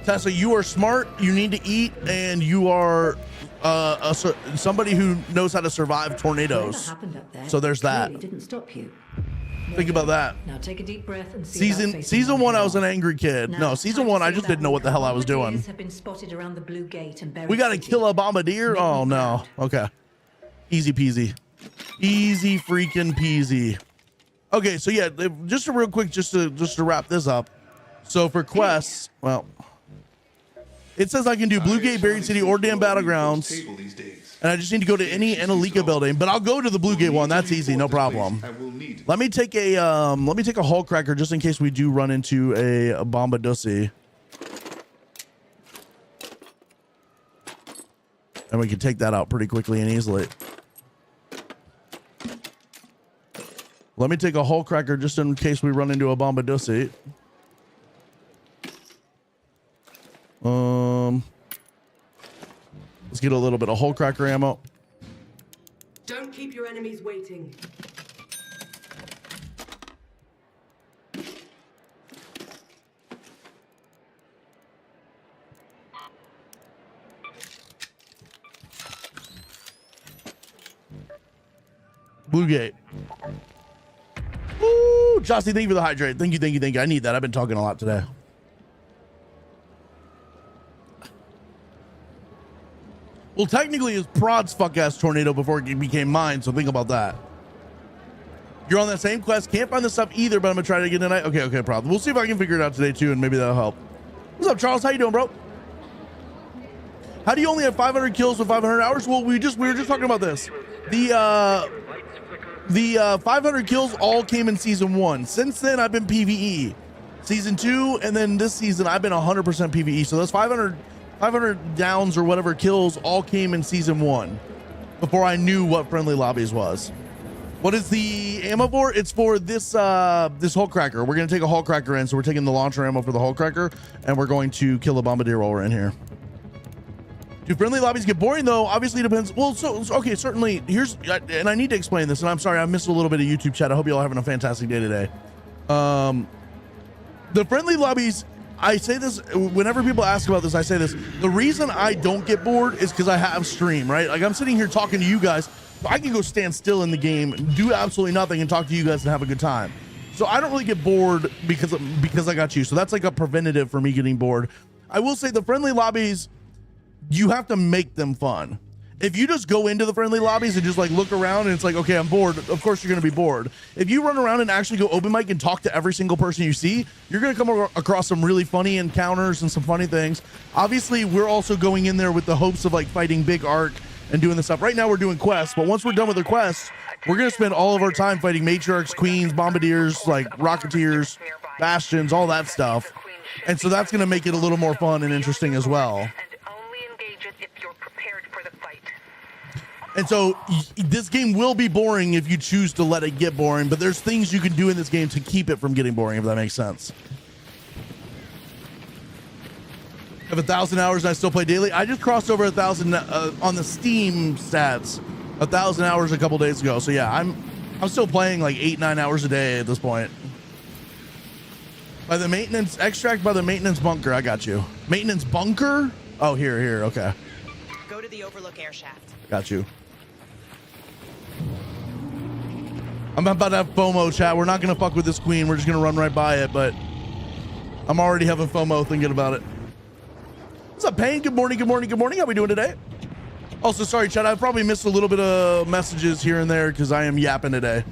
Tessa, you are smart, you need to eat, and you are somebody who knows how to survive tornadoes. Happened up there So there's that. didn't stop you. Think about that. Now take a deep breath and see Season 1, I was an angry kid. Now, No, season 1, I just didn't know what the hell I was doing. Have been spotted around the Blue Gate and We gotta kill a bombardier? Oh no. Okay. Easy peasy. Easy freaking peasy. Okay, so yeah, just a real quick, just to wrap this up. So for quests, well, it says I can do Blue Gate, Buried City, or Damn Battlegrounds, and I just need to go to any Analika building. But I'll go to the Blue Gate one. That's easy, no problem. Let me take a hull cracker just in case we do run into a Bombadussi. And we can take that out pretty quickly and easily. Let me take a hull cracker just in case we run into a Bombadussi. Let's get a little bit of hull cracker ammo. Don't keep your enemies waiting. Blue Gate. Ooh, Jossie, thank you for the hydrate. Thank you. I need that. I've been talking a lot today. Well, technically, it's Prod's fuck-ass tornado before it became mine, so think about that. You're on that same quest. Can't find the stuff either, but I'm going to try to get tonight. Okay, Prod. We'll see if I can figure it out today, too, and maybe that'll help. What's up, Charles? How you doing, bro? How do you only have 500 kills with 500 hours? Well, we were just talking about this. The 500 kills all came in season 1. Since then, I've been PvE. Season 2, and then this season, I've been 100% PvE. So those 500 downs or whatever kills all came in season 1 before I knew what Friendly Lobbies was. What is the ammo for? It's for this this hull cracker. We're gonna take a hull cracker in, so we're taking the launcher ammo for the hull cracker, and we're going to kill a bombardier while we're in here. Do Friendly Lobbies get boring though? Obviously it depends. Well, so okay, certainly here's, and I need to explain this, and I'm sorry I missed a little bit of YouTube chat. I hope you all having a fantastic day today. The Friendly Lobbies, I say this whenever people ask about this, I say this. The reason I don't get bored is because I have stream, right? Like I'm sitting here talking to you guys. I can go stand still in the game, do absolutely nothing, and talk to you guys and have a good time. So I don't really get bored because I got you. So that's like a preventative for me getting bored. I will say the Friendly Lobbies, you have to make them fun. If you just go into the Friendly Lobbies and just like look around and it's like, okay, I'm bored, of course you're going to be bored. If you run around and actually go open mic and talk to every single person you see, you're going to come across some really funny encounters and some funny things. Obviously, we're also going in there with the hopes of like fighting big arc and doing this stuff. Right now we're doing quests, but once we're done with the quests, we're going to spend all of our time fighting matriarchs, queens, bombardiers, like rocketeers, bastions, all that stuff. And so that's going to make it a little more fun and interesting as well. And so this game will be boring if you choose to let it get boring, but there's things you can do in this game to keep it from getting boring, if that makes sense. I have 1,000 hours and I still play daily. I just crossed over 1,000 on the Steam stats, 1,000 hours a couple days ago. So yeah, I'm still playing like 8-9 hours a day at this point. By the maintenance extract by the maintenance bunker. I got you. Maintenance bunker? Oh, here. Okay. Go to the Overlook air shaft. Got you. I'm about to have FOMO, chat. We're not going to fuck with this queen. We're just going to run right by it, but I'm already having FOMO thinking about it. What's up, Payne? Good morning. How we doing today? Also, sorry, chat. I probably missed a little bit of messages here and there because I am yapping today.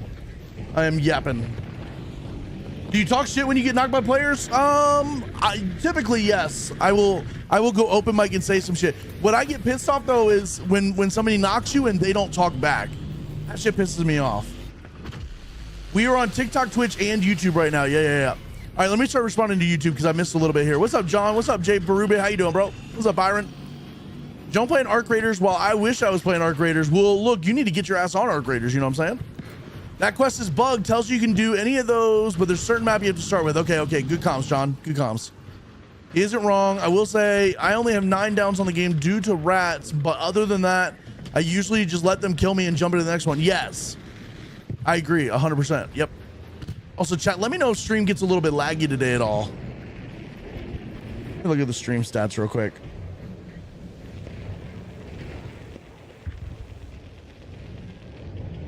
I am yapping. Do you talk shit when you get knocked by players? Typically, yes. I will go open mic and say some shit. What I get pissed off though is when somebody knocks you and they don't talk back. That shit pisses me off. We are on TikTok, Twitch, and YouTube right now. Yeah. All right, let me start responding to YouTube because I missed a little bit here. What's up, John? What's up, Jay Barube? How you doing, bro? What's up, Byron? John playing Arc Raiders. While I wish I was playing Arc Raiders. Well, look, you need to get your ass on Arc Raiders. You know what I'm saying? That quest is bugged. Tells you can do any of those, but there's a certain map you have to start with. Okay. Good comms, John. Good comms. He isn't wrong. I will say I only have 9 downs on the game due to rats, but other than that, I usually just let them kill me and jump into the next one. Yes. I agree. 100%. Yep. Also, chat, let me know if stream gets a little bit laggy today at all. me look at the stream stats real quick.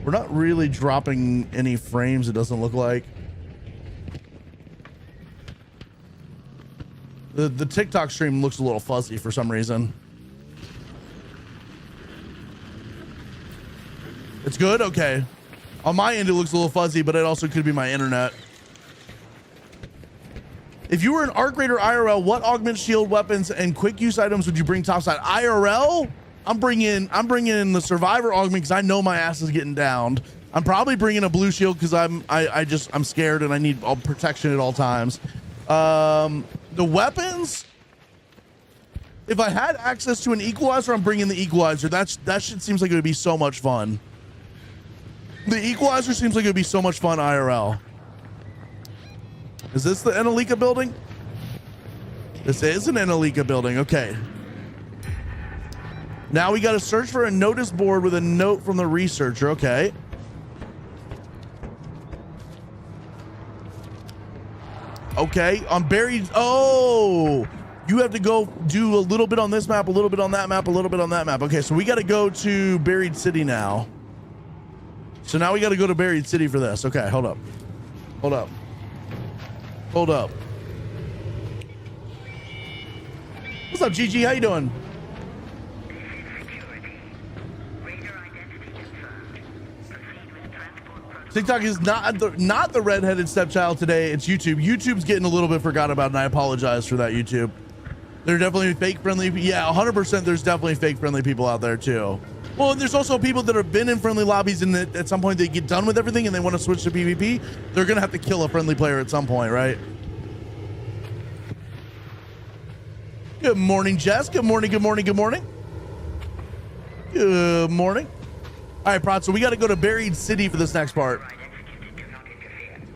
We're not really dropping any frames, it doesn't look like. The TikTok stream looks a little fuzzy for some reason. It's good? Okay. On my end, it looks a little fuzzy, but it also could be my internet. If you were an Arc Raider IRL, what augment shield weapons and quick use items would you bring topside? IRL? I'm bringing the survivor augment because I know my ass is getting downed. I'm probably bringing a blue shield because I'm scared and I need all protection at all times. The weapons, if I had access to an equalizer, I'm bringing the equalizer. That shit seems like it would be so much fun. The equalizer seems like it would be so much fun IRL. Is this the Enelika building? This is an Enelika building. Okay. Now we got to search for a notice board with a note from the researcher. Okay. Okay. I'm buried. Oh, you have to go do a little bit on this map, a little bit on that map, a little bit on that map. Okay. So we got to go to Buried City now. So now we got to go to Buried City for this. Okay. Hold up. Hold up. Hold up. What's up, GG? How you doing? TikTok is not the redheaded stepchild today. It's YouTube. YouTube's getting a little bit forgot about, and I apologize for that, YouTube. There are definitely fake friendly. Yeah, 100%. There's definitely fake friendly people out there too. Well, and there's also people that have been in friendly lobbies and that at some point they get done with everything and they want to switch to PvP. They're going to have to kill a friendly player at some point, right? Good morning, Jess. Good morning, good morning, good morning. Good morning. All right, Prot, so we got to go to Buried City for this next part.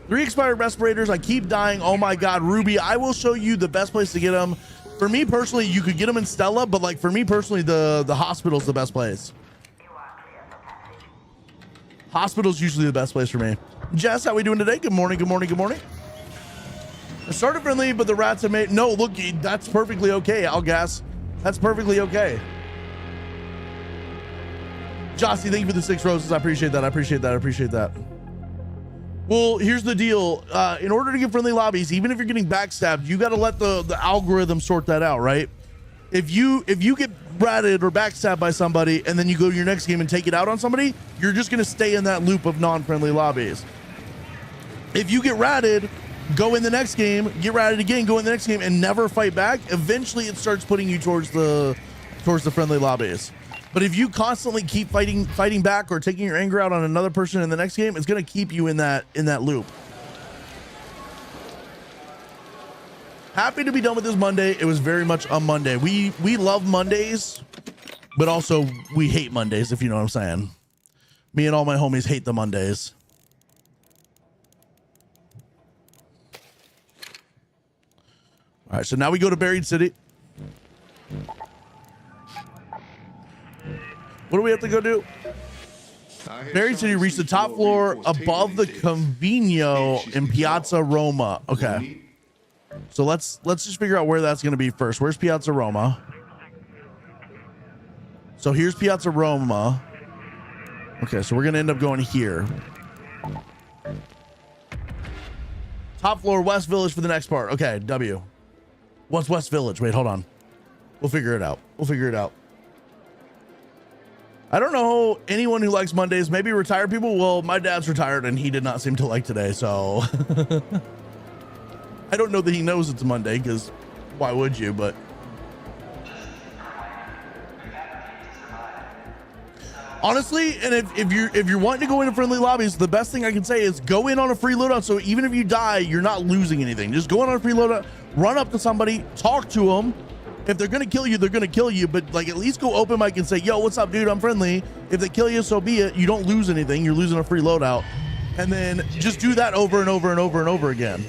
3 expired respirators. I keep dying. Oh my God, Ruby, I will show you the best place to get them. For me personally, you could get them in Stella, but like for me personally, the hospital's the best place. Hospital's usually the best place for me. Jess, how we doing today? Good morning, good morning, good morning. I started friendly, but the rats have made... No, look, that's perfectly okay, Algas. That's perfectly okay. Jossie, thank you for the 6 roses. I appreciate that. I appreciate that. I appreciate that. Well, here's the deal. In order to get friendly lobbies, even if you're getting backstabbed, you got to let the algorithm sort that out, right? If you get ratted or backstabbed by somebody and then you go to your next game and take it out on somebody, you're just going to stay in that loop of non-friendly lobbies. If you get ratted, go in the next game, get ratted again, go in the next game, and never fight back, eventually it starts putting you towards the friendly lobbies. But if you constantly keep fighting back or taking your anger out on another person in the next game, it's going to keep you in that loop. Happy to be done with this Monday. It was very much a Monday. We love Mondays, but also we hate Mondays, if you know what I'm saying. Me and all my homies hate the Mondays. All right, so now we go to Buried City. What do we have to go do? Buried City, reach the top floor above the Convegno in Piazza Roma. Okay. So let's just figure out where that's going to be first. Where's Piazza Roma? So here's Piazza Roma. Okay, so we're going to end up going here. Top floor, West Village for the next part. Okay, W. What's West Village? Wait, hold on. We'll figure it out. We'll figure it out. I don't know anyone who likes Mondays. Maybe retired people. Well, my dad's retired and he did not seem to like today, so I don't know that he knows it's Monday, because why would you? But honestly, and if you're wanting to go into friendly lobbies, the best thing I can say is go in on a free loadout. So even if you die, you're not losing anything. Just go in on a free loadout, run up to somebody, talk to them. If they're gonna kill you, they're gonna kill you. But like, at least go open mic and say, "Yo, what's up, dude? I'm friendly." If they kill you, so be it. You don't lose anything. You're losing a free loadout, and then just do that over and over and over and over again.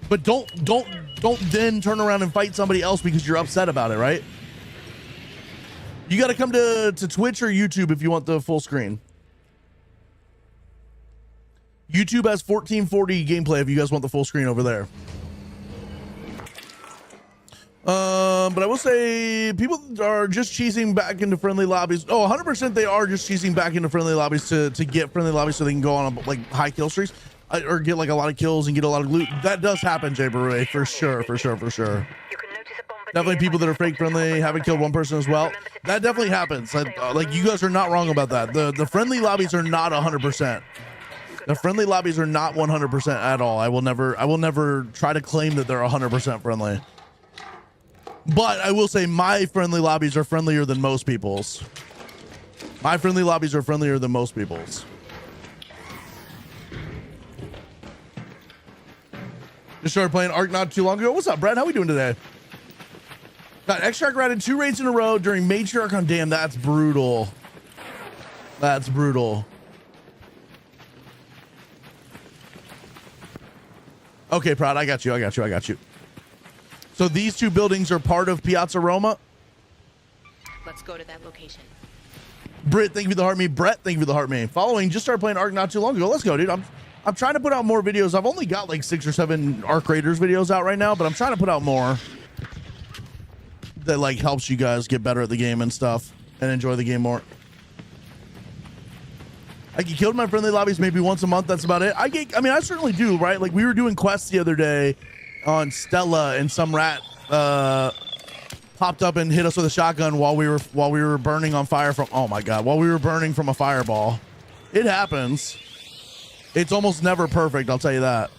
But don't then turn around and fight somebody else because you're upset about it, right? You got to come to Twitch or YouTube if you want the full screen. YouTube has 1440 gameplay if you guys want the full screen over there. But I will say people are just cheesing back into friendly lobbies. Oh, 100% they are just cheesing back into friendly lobbies to get friendly lobbies so they can go on like high kill streaks or get like a lot of kills and get a lot of loot. That does happen, Jay Barue, for sure. You can notice a bombardier Definitely people that are fake friendly haven't killed one person as well. That definitely happens. Like you guys are not wrong about that. The friendly lobbies are not 100%. The friendly lobbies are not 100% at all. I will never try to claim that they're 100% friendly. But I will say my friendly lobbies are friendlier than most people's. My friendly lobbies are friendlier than most people's. Just started playing Ark not too long ago. What's up, Brad? How we doing today? Got Extract routed 2 raids in a row during Matriarch on. Damn, that's brutal. That's brutal. Okay, Prod, I got you. So these 2 buildings are part of Piazza Roma? Let's go to that location. Britt, thank you for the heart me. Brett, thank you for the heart me. Following, just started playing Ark not too long ago. Let's go, dude. I'm trying to put out more videos. I've only got like 6 or 7 Ark Raiders videos out right now, but I'm trying to put out more that like helps you guys get better at the game and stuff and enjoy the game more. I get killed in my friendly lobbies maybe once a month. That's about it. I mean, I certainly do, right? Like we were doing quests the other day on Stella and some rat popped up and hit us with a shotgun while we were burning on fire from, oh my God, while we were burning from a fireball. It happens. It's almost never perfect, I'll tell you that.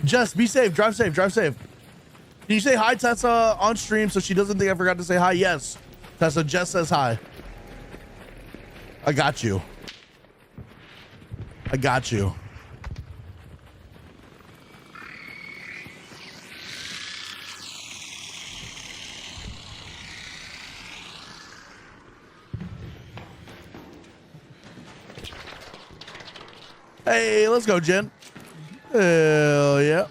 Jess, be safe. Drive safe. Drive safe. Can you say hi, Tessa, on stream so she doesn't think I forgot to say hi? Yes. Tessa, Jess says hi. I got you. I got you. Hey, let's go, Jen. Hell yeah.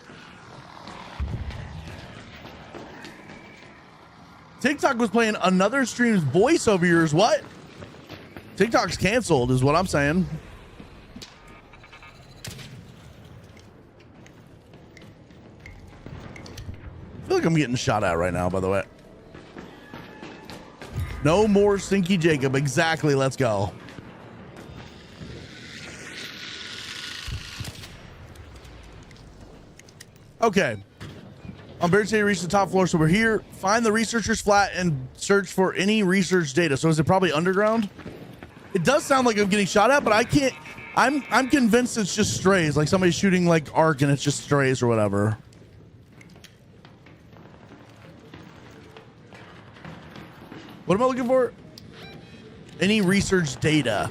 TikTok was playing another stream's voice over yours. What? TikTok's canceled is what I'm saying. I feel like I'm getting shot at right now, by the way. No more Stinky Jacob. Exactly. Let's go. Okay. I'm very excited to reach the top floor, so we're here. Find the researcher's flat and search for any research data. So is it probably underground? It does sound like I'm getting shot at, but I can't. I'm convinced it's just strays, like somebody's shooting like arc and it's just strays or whatever. What am I looking for? Any research data.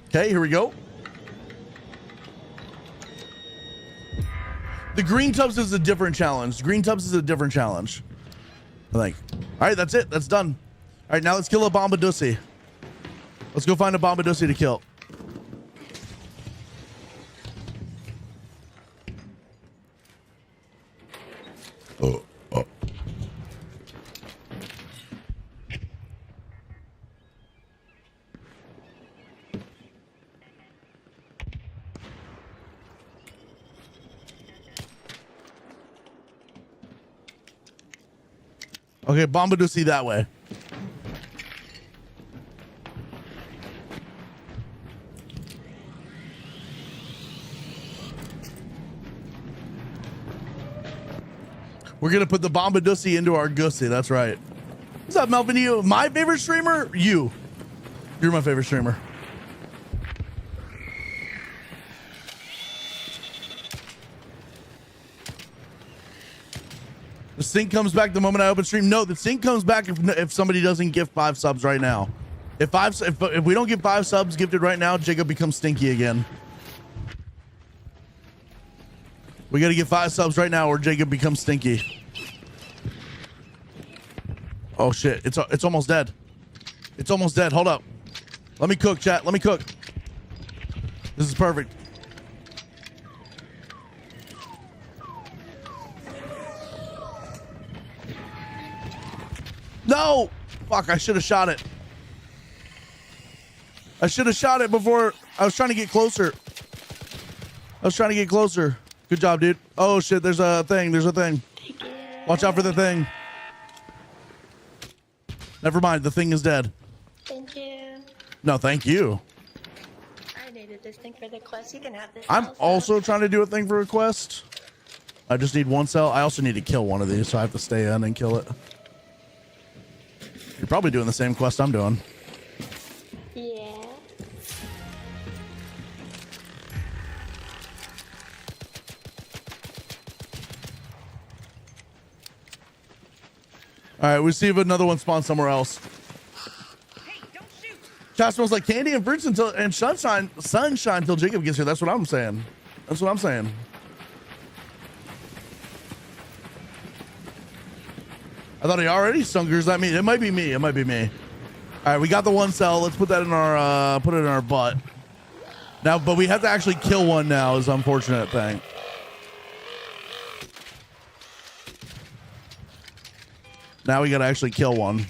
Okay, here we go. The green tubs is a different challenge. Green tubs is a different challenge, I think. All right, that's it. That's done. All right, now let's kill a Bombadussi. Let's go find a Bombadussi to kill. Oh. Okay, Bombadussi that way. We're gonna put the Bombadussi into our Gussie. That's right. What's up, Melvin? You, my favorite streamer? You're my favorite streamer. The sync comes back the moment I open stream. No, the sync comes back if somebody doesn't give 5 subs right now. If we don't get 5 subs gifted right now, Jacob becomes stinky again. We got to get 5 subs right now or Jacob becomes stinky. Oh shit, it's almost dead. It's almost dead. Hold up. Let me cook, chat. Let me cook. This is perfect. No! Fuck, I should have shot it. I should have shot it before. I was trying to get closer. Good job, dude. Oh, shit, there's a thing. Watch out for the thing. Never mind, the thing is dead. Thank you. No, thank you. I needed this thing for the quest. You can have this. I'm also trying to do a thing for a quest. I just need one cell. I also need to kill one of these, so I have to stay in and kill it. You're probably doing the same quest I'm doing. Yeah. All right, we'll see if another one spawns somewhere else. Hey, don't shoot! Chat smells like candy and fruits and sunshine until Jacob gets here. That's what I'm saying. I thought he already stunk. Or is that me? It might be me. All right, we got the one cell. Let's put that in our butt. Now, but we have to actually kill one now is the unfortunate thing. Now we got to actually kill one.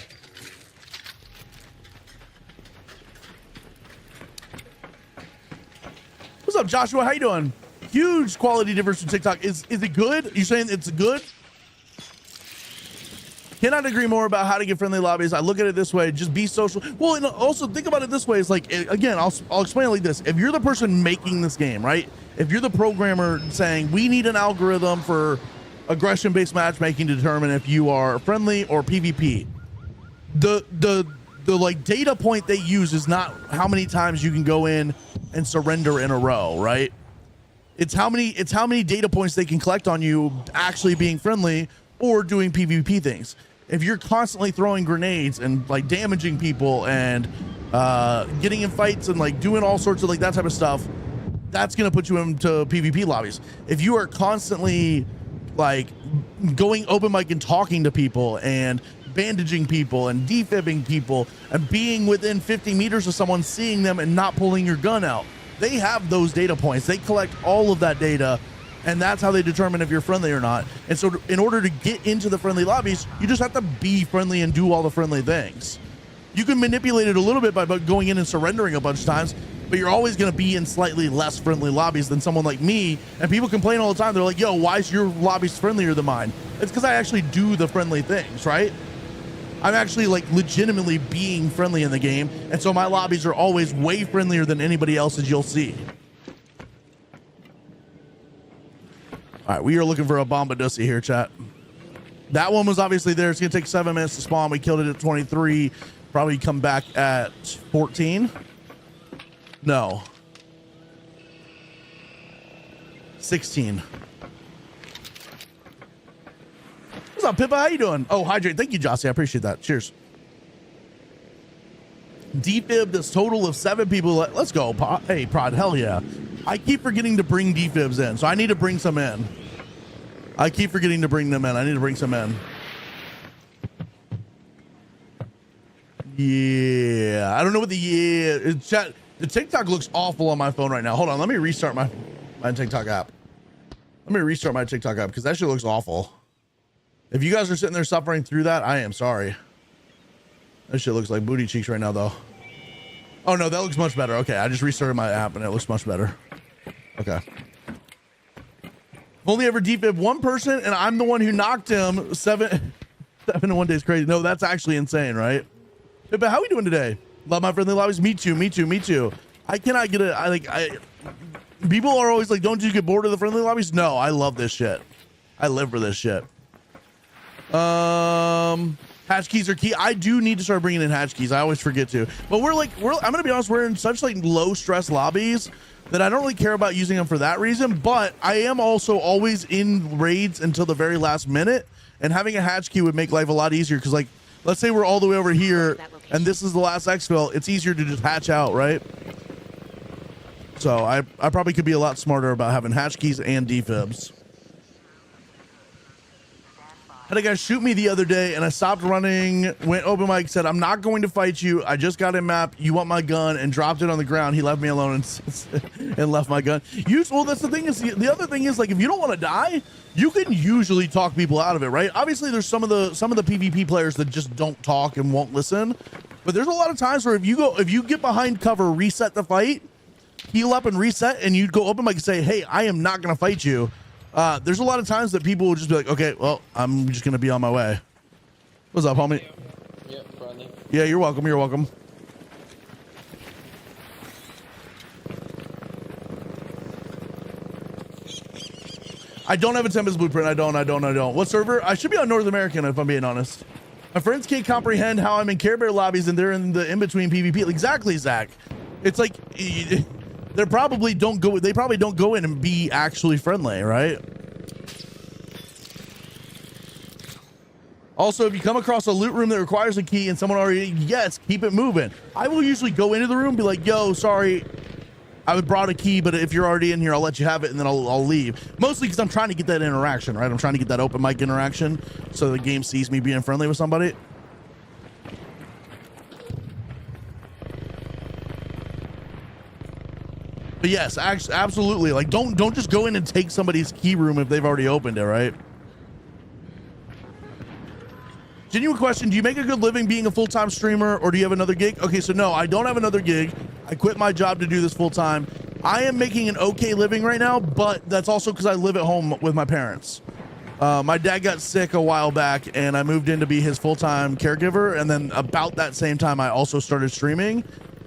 What's up, Joshua? How you doing? Huge quality difference from TikTok. Is it good? You saying it's good? Cannot agree more about how to get friendly lobbies. I look at it this way: just be social. Well, and also think about it this way: it's like, again, I'll explain it like this. If you're the person making this game, right? If you're the programmer saying we need an algorithm for aggression-based matchmaking to determine if you are friendly or PvP, the like data point they use is not how many times you can go in and surrender in a row, right? It's how many data points they can collect on you actually being friendly or doing PvP things. If you're constantly throwing grenades and like damaging people and getting in fights and like doing all sorts of like that type of stuff, that's gonna put you into PvP lobbies. If you are constantly like going open mic and talking to people and bandaging people and defibbing people and being within 50 meters of someone, seeing them and not pulling your gun out, they have those data points. They collect all of that data, and that's how they determine if you're friendly or not. And so in order to get into the friendly lobbies, you just have to be friendly and do all the friendly things. You can manipulate it a little bit by going in and surrendering a bunch of times, but you're always going to be in slightly less friendly lobbies than someone like me. And people complain all the time. They're like, yo, why is your lobbies friendlier than mine? It's because I actually do the friendly things, right? I'm actually like legitimately being friendly in the game. And so my lobbies are always way friendlier than anybody else's you'll see. All right, we are looking for a Bombadussi here, chat. That one was obviously there. It's going to take 7 minutes to spawn. We killed it at 23. Probably come back at 14. No. 16. What's up, Pippa? How you doing? Oh, hydrate. Thank you, Jossie. I appreciate that. Cheers. Defib this total of 7 people. Let's go. Hey, Prod. Hell yeah. I keep forgetting to bring defibs in, so I need to bring some in. I keep forgetting to bring them in. I need to bring some in. Yeah. I don't know what chat. The TikTok looks awful on my phone right now. Hold on. Let me restart my TikTok app. Let me restart my TikTok app because that shit looks awful. If you guys are sitting there suffering through that, I am sorry. That shit looks like booty cheeks right now, though. Oh, no, that looks much better. Okay, I just restarted my app, and it looks much better. Okay. I've only ever defib one person, and I'm the one who knocked him 7 in 1 day is crazy. No, that's actually insane, right? But how are we doing today? Love my friendly lobbies. Me too. I cannot get it. People are always like, don't you get bored of the friendly lobbies? No, I love this shit. I live for this shit. Hatch keys are key. I do need to start bringing in hatch keys. I always forget to. But I'm gonna be honest, we're in such like low stress lobbies that I don't really care about using them for that reason. But I am also always in raids until the very last minute, and having a hatch key would make life a lot easier. Because like, let's say we're all the way over here, and this is the last exfil. It's easier to just hatch out, right? So I probably could be a lot smarter about having hatch keys and defibs. Had a guy shoot me the other day, and I stopped running, went open mic, said, I'm not going to fight you. I just got a map. You want my gun, and dropped it on the ground. He left me alone and left my gun. Well, that's the thing is, the other thing is, like, if you don't want to die, you can usually talk people out of it, right? Obviously, there's some of the PvP players that just don't talk and won't listen. But there's a lot of times where if you get behind cover, reset the fight, heal up and reset, and you go open mic and say, hey, I am not going to fight you. There's a lot of times that people will just be like, okay, well, I'm just going to be on my way. What's up, homie? Yep, friendly. Yeah, you're welcome. You're welcome. I don't have a Tempest blueprint. I don't. What server? I should be on North American if I'm being honest. My friends can't comprehend how I'm in Care Bear lobbies and they're in the in-between PvP. Exactly, Zach. It's like they probably don't go in and be actually friendly, right? Also, if you come across a loot room that requires a key and someone already, yes, keep it moving. I will usually go into the room and be like, yo, sorry, I brought a key, but if you're already in here, I'll let you have it and then I'll leave. Mostly because I'm trying to get that interaction, right? I'm trying to get that open mic interaction so the game sees me being friendly with somebody. But yes, absolutely. Like, don't just go in and take somebody's key room if they've already opened it, right? Genuine question, do you make a good living being a full-time streamer or do you have another gig? Okay, so no, I don't have another gig. I quit my job to do this full-time. I am making an okay living right now, but that's also because I live at home with my parents. My dad got sick a while back and I moved in to be his full-time caregiver. And then about that same time, I also started streaming.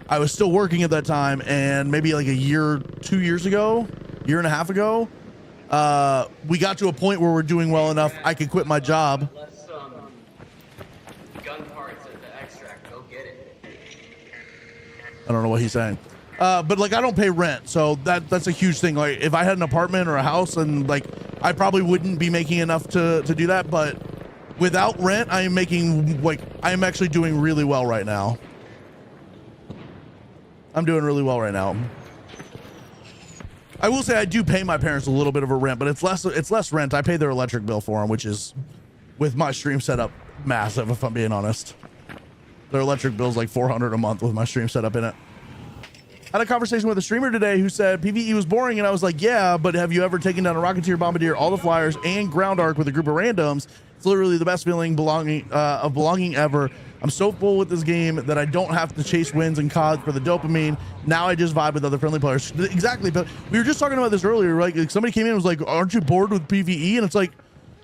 I was still working at that time, and maybe like a year, 2 years ago, year and a half ago, we got to a point where we're doing well enough I could quit my job. Gun parts at the extract. Go get it. I don't know what he's saying. But like, I don't pay rent, so that's a huge thing. Like, if I had an apartment or a house, and like, I probably wouldn't be making enough to do that. But without rent, I am making, like, I am actually doing really well right now. I'm doing really well right now. I will say I do pay my parents a little bit of a rent, but it's less rent. I pay their electric bill for them, which is, with my stream setup, massive, if I'm being honest. Their electric bill's like $400 a month with my stream setup in it. I had a conversation with a streamer today who said PvE was boring, and I was like, yeah, but have you ever taken down a Rocketeer, Bombardier, all the flyers, and Ground Arc with a group of randoms? It's literally the best feeling of belonging ever. I'm so full with this game that I don't have to chase wins and COD for the dopamine. Now I just vibe with other friendly players. Exactly, but we were just talking about this earlier, right? Like, somebody came in and was like, aren't you bored with PvE? And it's like,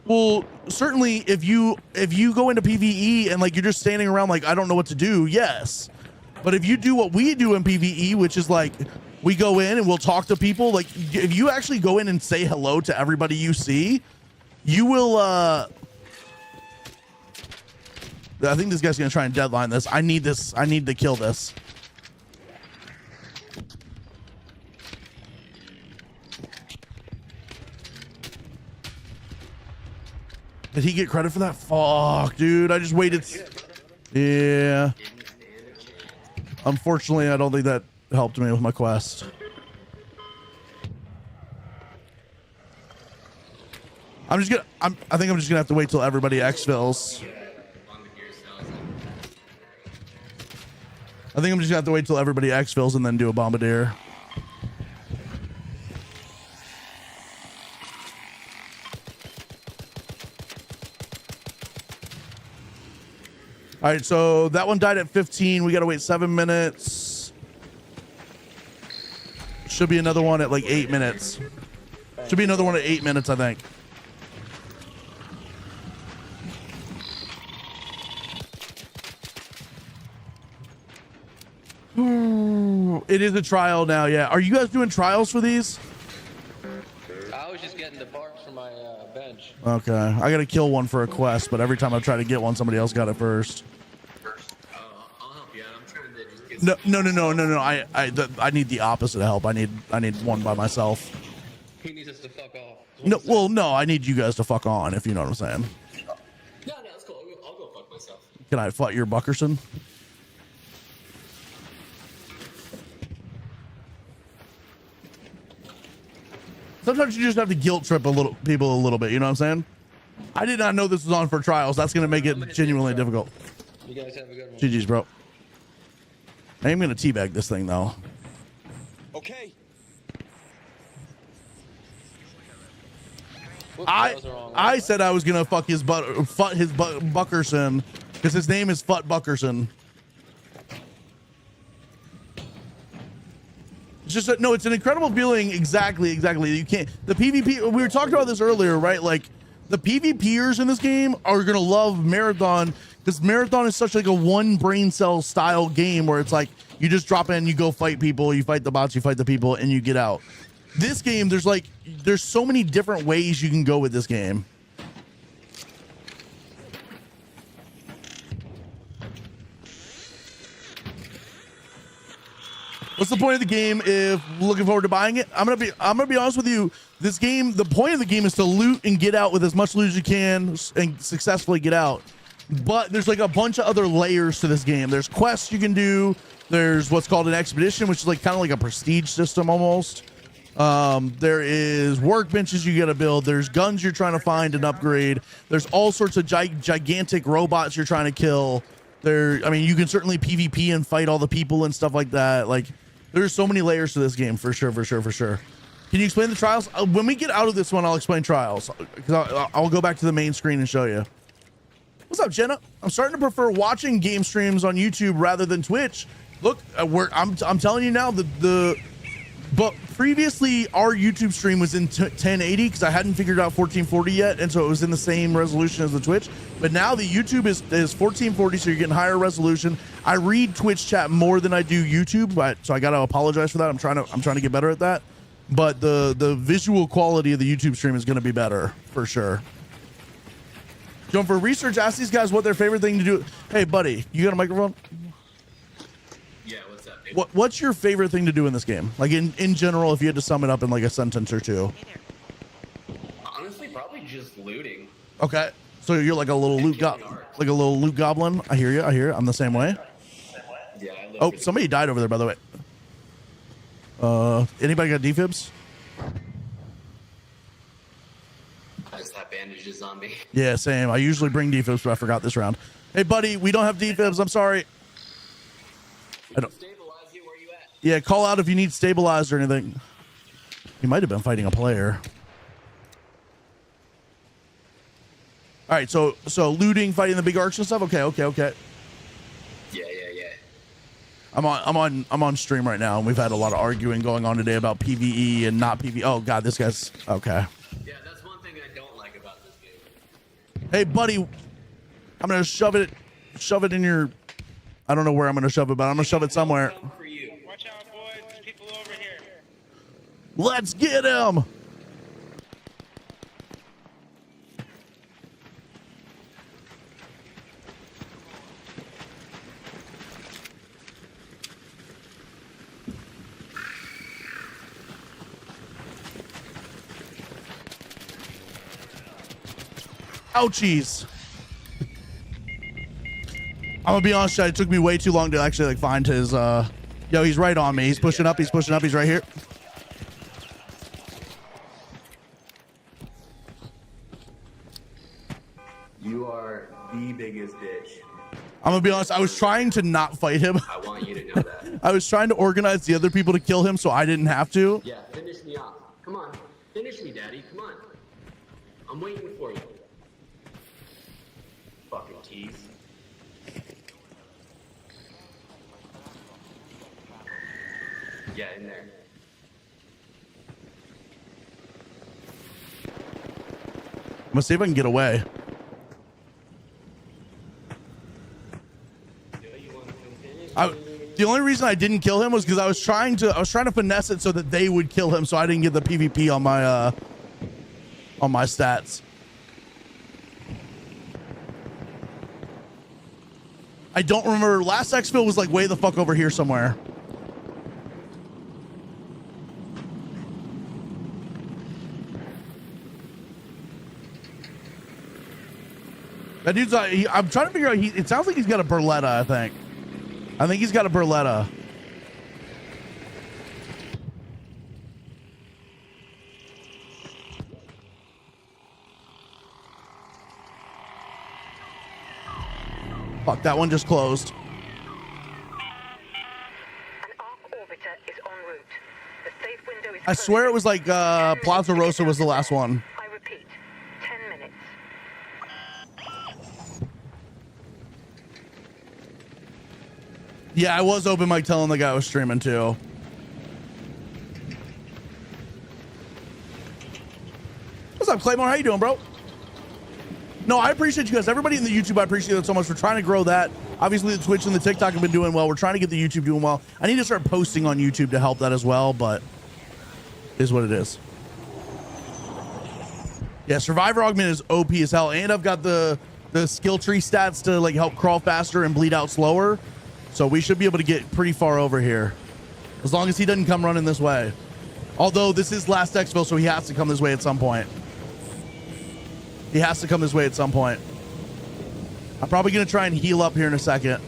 well, certainly if you go into PvE and like you're just standing around like, I don't know what to do, yes. But if you do what we do in PvE, which is like, we go in and we'll talk to people, like if you actually go in and say hello to everybody you see, you will, I think this guy's gonna try and deadline this. I need to kill this. Did he get credit for that? Fuck, dude. I just waited. Yeah. Unfortunately, I don't think that helped me with my quest. I think I'm just gonna have to wait till everybody exfils. I think I'm just gonna have to wait till everybody exfils and then do a bombardier. All right, so that one died at 15. We gotta wait 7 minutes. Should be another one at like 8 minutes. Should be another one at 8 minutes, I think. It is a trial now, yeah. Are you guys doing trials for these? I was just getting the parts for my bench. Okay, I gotta kill one for a quest, but every time I try to get one, somebody else got it first. I'll help you out. I'm trying to just get No. I need the opposite help. I need one by myself. He needs us to fuck off. No, well, no, I need you guys to fuck on, if you know what I'm saying. No, it's cool. I'll go fuck myself. Can I fight your Buckerson? Sometimes you just have to guilt trip people a little bit, you know what I'm saying? I did not know this was on for trials. That's going to make it genuinely difficult. You guys have a good one. GG's, bro. I am going to teabag this thing, though. Okay. I said I was going to fuck his Buckerson because his name is Fut Buckerson. It's just no, it's an incredible feeling. Exactly. You can't. The PvP. We were talking about this earlier, right? Like the PvPers in this game are gonna love Marathon because Marathon is such like a one brain cell style game where it's like you just drop in, you go fight people, you fight the bots, you fight the people, and you get out. This game, there's so many different ways you can go with this game. What's the point of the game if looking forward to buying it? I'm gonna be honest with you. This game, the point of the game is to loot and get out with as much loot as you can and successfully get out. But there's like a bunch of other layers to this game. There's quests you can do. There's what's called an expedition, which is like kind of like a prestige system almost. There is workbenches you gotta build. There's guns you're trying to find and upgrade. There's all sorts of gigantic robots you're trying to kill. I mean, you can certainly PvP and fight all the people and stuff like that. Like, there's so many layers to this game, for sure. Can you explain the trials? When we get out of this one, I'll explain trials. Because I'll go back to the main screen and show you. What's up, Jenna? I'm starting to prefer watching game streams on YouTube rather than Twitch. Look, I'm telling you now, but previously our YouTube stream was in 1080 because I hadn't figured out 1440 yet, and so it was in the same resolution as the Twitch. But now the YouTube is 1440, so you're getting higher resolution. I read Twitch chat more than I do YouTube, so I got to apologize for that. I'm trying to get better at that. But the visual quality of the YouTube stream is going to be better for sure. Going for research, ask these guys what their favorite thing to do. Hey, buddy, you got a microphone? Yeah, what's up, dude? What's your favorite thing to do in this game? Like in general, if you had to sum it up in like a sentence or two. Honestly, probably just looting. Okay, so you're like a little loot goblin. I hear you. I'm the same way. Yeah. Oh, somebody died over there, by the way. Anybody got defibs? I just have bandages on me. Yeah, same. I usually bring defibs, but I forgot this round. Hey, buddy, we don't have defibs. I'm sorry. I don't. Stabilize you. Where you at? Yeah, call out if you need stabilized or anything. He might have been fighting a player. All right, so looting, fighting the big arcs and stuff. Okay. Yeah. I'm on stream right now, and we've had a lot of arguing going on today about PvE and not PvE. Oh God, this guy's okay. Yeah, that's one thing I don't like about this game. Hey, buddy, I'm gonna shove it in your. I don't know where I'm gonna shove it, but I'm gonna shove it somewhere. For you. Watch out, boys. There's people over here. Let's get him. Ouchies. I'm gonna be honest, it took me way too long to actually like find his yo, he's right on me. He's pushing up, he's right here. You are the biggest bitch. I'm gonna be honest, I was trying to not fight him. I want you to know that. I was trying to organize the other people to kill him so I didn't have to. Yeah, finish me off. Come on. Finish me, Daddy. Come on. I'm waiting for you. Fucking tease. Yeah, in there. I'm gonna see if I can get away. The only reason I didn't kill him was because I was trying to finesse it so that they would kill him, so I didn't get the PvP on my stats. I don't remember. Last exfil was like way the fuck over here somewhere. That dude's I'm trying to figure out. It sounds like he's got a Berletta. I think he's got a Berletta. Fuck, that one just closed. An arc orbiter is en route. The safe window is I swear it was like Plaza Rosa was the last one. I repeat, 10 minutes. Yeah, I was open mic telling the guy I was streaming too. What's up, Claymore? How you doing, bro? No, I appreciate you guys. Everybody in the YouTube, I appreciate it so much. We're trying to grow that. Obviously, the Twitch and the TikTok have been doing well. We're trying to get the YouTube doing well. I need to start posting on YouTube to help that as well, but it is what it is. Yeah, Survivor Augment is OP as hell, and I've got the skill tree stats to like help crawl faster and bleed out slower. So we should be able to get pretty far over here, as long as he doesn't come running this way. Although this is last exfil, so he has to come this way at some point. He has to come this way at some point. I'm probably going to try and heal up here in a second.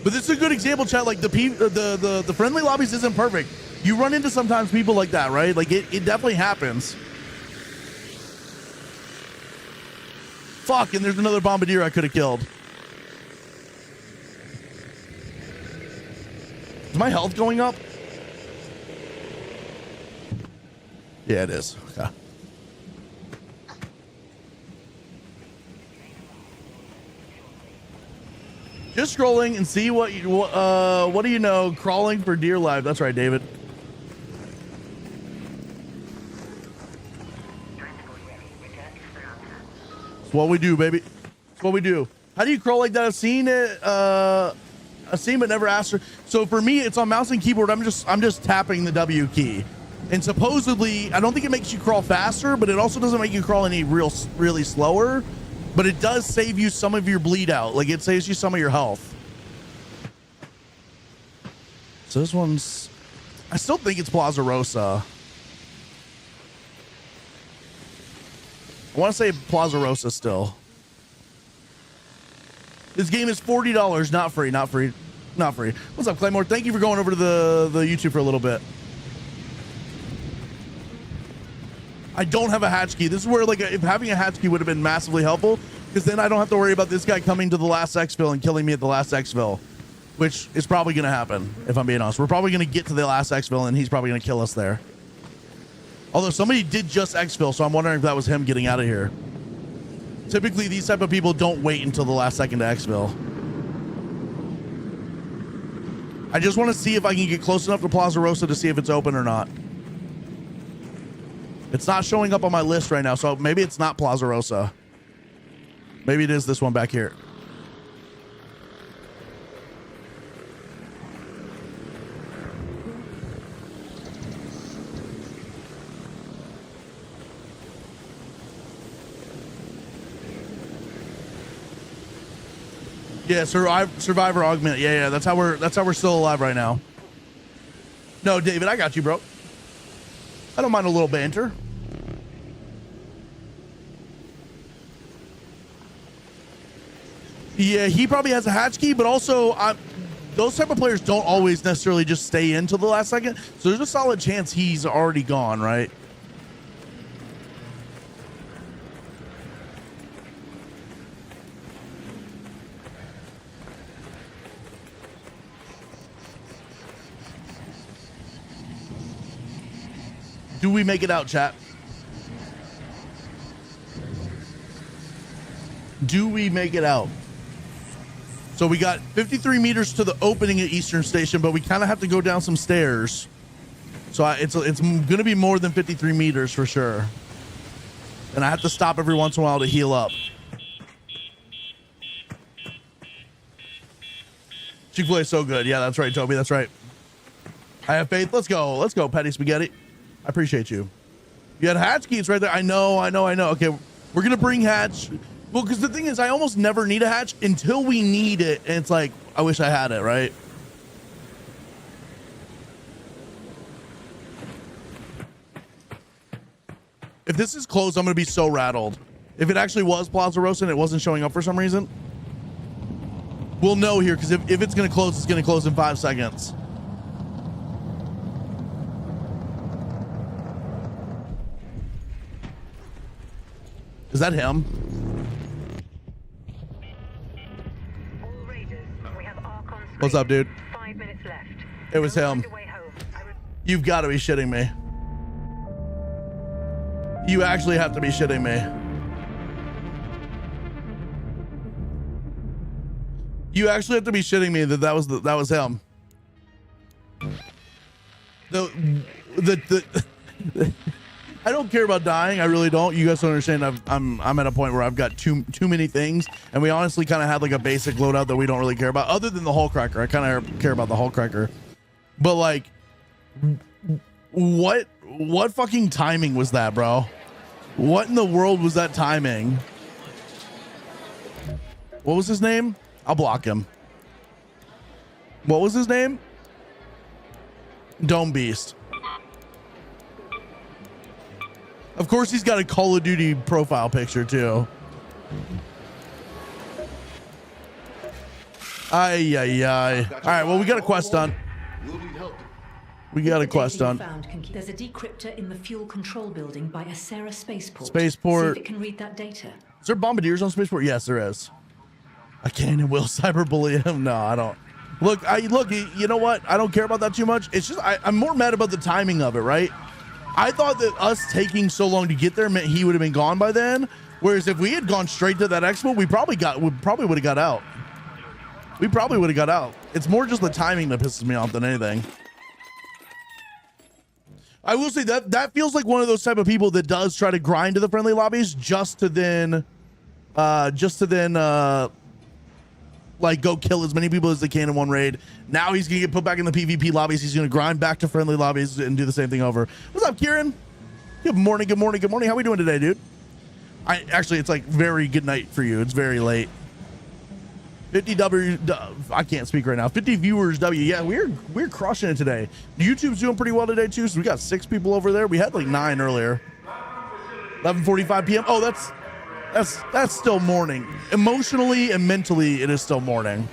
But this is a good example, chat. Like the friendly lobbies isn't perfect. You run into sometimes people like that, right? Like it definitely happens. Fuck, and there's another bombardier I could have killed. Is my health going up? Yeah, it is. Okay. Just scrolling and see what do you know? Crawling for deer life. That's right, David. It's what we do, baby. It's what we do. How do you crawl like that? I've seen it. I've seen but never asked her. So for me, it's on mouse and keyboard. I'm just tapping the W key. And supposedly, I don't think it makes you crawl faster, but it also doesn't make you crawl any really slower. But it does save you some of your bleed out. Like it saves you some of your health. So this one's, I still think it's Plaza Rosa. I want to say Plaza Rosa still. This game is $40, not free, not free, not free. What's up, Claymore? Thank you for going over to the YouTube for a little bit. I don't have a hatch key. This is where, like, if having a hatch key would have been massively helpful, because then I don't have to worry about this guy coming to the last exfil and killing me at the last exfil, which is probably going to happen, if I'm being honest. We're probably going to get to the last exfil, and he's probably going to kill us there. Although somebody did just exfil, so I'm wondering if that was him getting out of here. Typically, these type of people don't wait until the last second to exfil. I just want to see if I can get close enough to Plaza Rosa to see if it's open or not. It's not showing up on my list right now, so maybe it's not Plaza Rosa. Maybe it is this one back here. Yeah, Survivor Augment. Yeah, that's how we're still alive right now. No, David, I got you, bro. I don't mind a little banter. Yeah, he probably has a hatch key, but also those type of players don't always necessarily just stay in till the last second. So there's a solid chance he's already gone, right? Do we make it out, chat? Do we make it out? So we got 53 meters to the opening at Eastern Station, but we kind of have to go down some stairs. So it's going to be more than 53 meters for sure. And I have to stop every once in a while to heal up. Chick-fil-A is so good. Yeah, that's right, Toby. That's right. I have faith. Let's go. Let's go, Petty Spaghetti. I appreciate you. You had hatch keys right there. I know. Okay, we're going to bring hatch. Well, because the thing is, I almost never need a hatch until we need it. And it's like, I wish I had it, right? If this is closed, I'm going to be so rattled. If it actually was Plaza Rosa and it wasn't showing up for some reason, we'll know here, because if it's going to close, it's going to close in 5 seconds. Is that him? All raiders, we have Ark on screen. What's up, dude? 5 minutes left. It was Don't him. find a way home. You've got to be shitting me. You actually have to be shitting me. You actually have to be shitting me that that was him. I don't care about dying. I really don't. You guys don't understand. I'm at a point where I've got too many things, and we honestly kind of had like a basic loadout that we don't really care about, other than the hull cracker. I kind of care about the hull cracker, but like, what fucking timing was that, bro? What in the world was that timing? What was his name? I'll block him. What was his name? Dome Beast. Of course, he's got a Call of Duty profile picture too. Ay, ay, ay. All right, well, we got a quest done. We got a quest done. There's a decryptor in the fuel control building by Acera Spaceport. Spaceport. See if it can read that data. Is there bombardiers on Spaceport? Yes, there is. I can and will cyberbully him. No, I don't. Look, you know what? I don't care about that too much. It's just I'm more mad about the timing of it, right? I thought that us taking so long to get there meant he would have been gone by then. Whereas if we had gone straight to that expo, we probably would have got out. We probably would have got out. It's more just the timing that pisses me off than anything. I will say that feels like one of those type of people that does try to grind to the friendly lobbies just to then like go kill as many people as they can in one raid. Now he's gonna get put back in the PvP lobbies. He's gonna grind back to friendly lobbies and do the same thing over. What's up, Kieran? Good morning, good morning, good morning. How we doing today, dude? Actually, it's like very good night for you. It's very late. 50 W, I can't speak right now. 50 viewers W. Yeah, we're crushing it today. YouTube's doing pretty well today too. So we got 6 people over there. We had like 9 earlier. 11:45 p.m. Oh, that's still morning. Emotionally and mentally, it is still morning.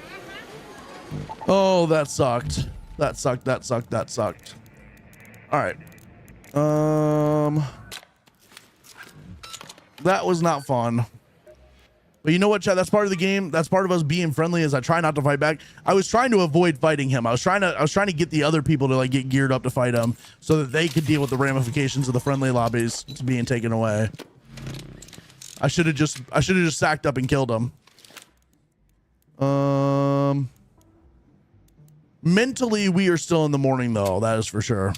Oh, that sucked. That sucked. All right. That was not fun. But you know what, Chad? That's part of the game. That's part of us being friendly. Is I try not to fight back. I was trying to avoid fighting him. I was trying to get the other people to like get geared up to fight him, so that they could deal with the ramifications of the friendly lobbies being taken away. I should have just sacked up and killed him. Mentally, we are still in the morning though. That is for sure.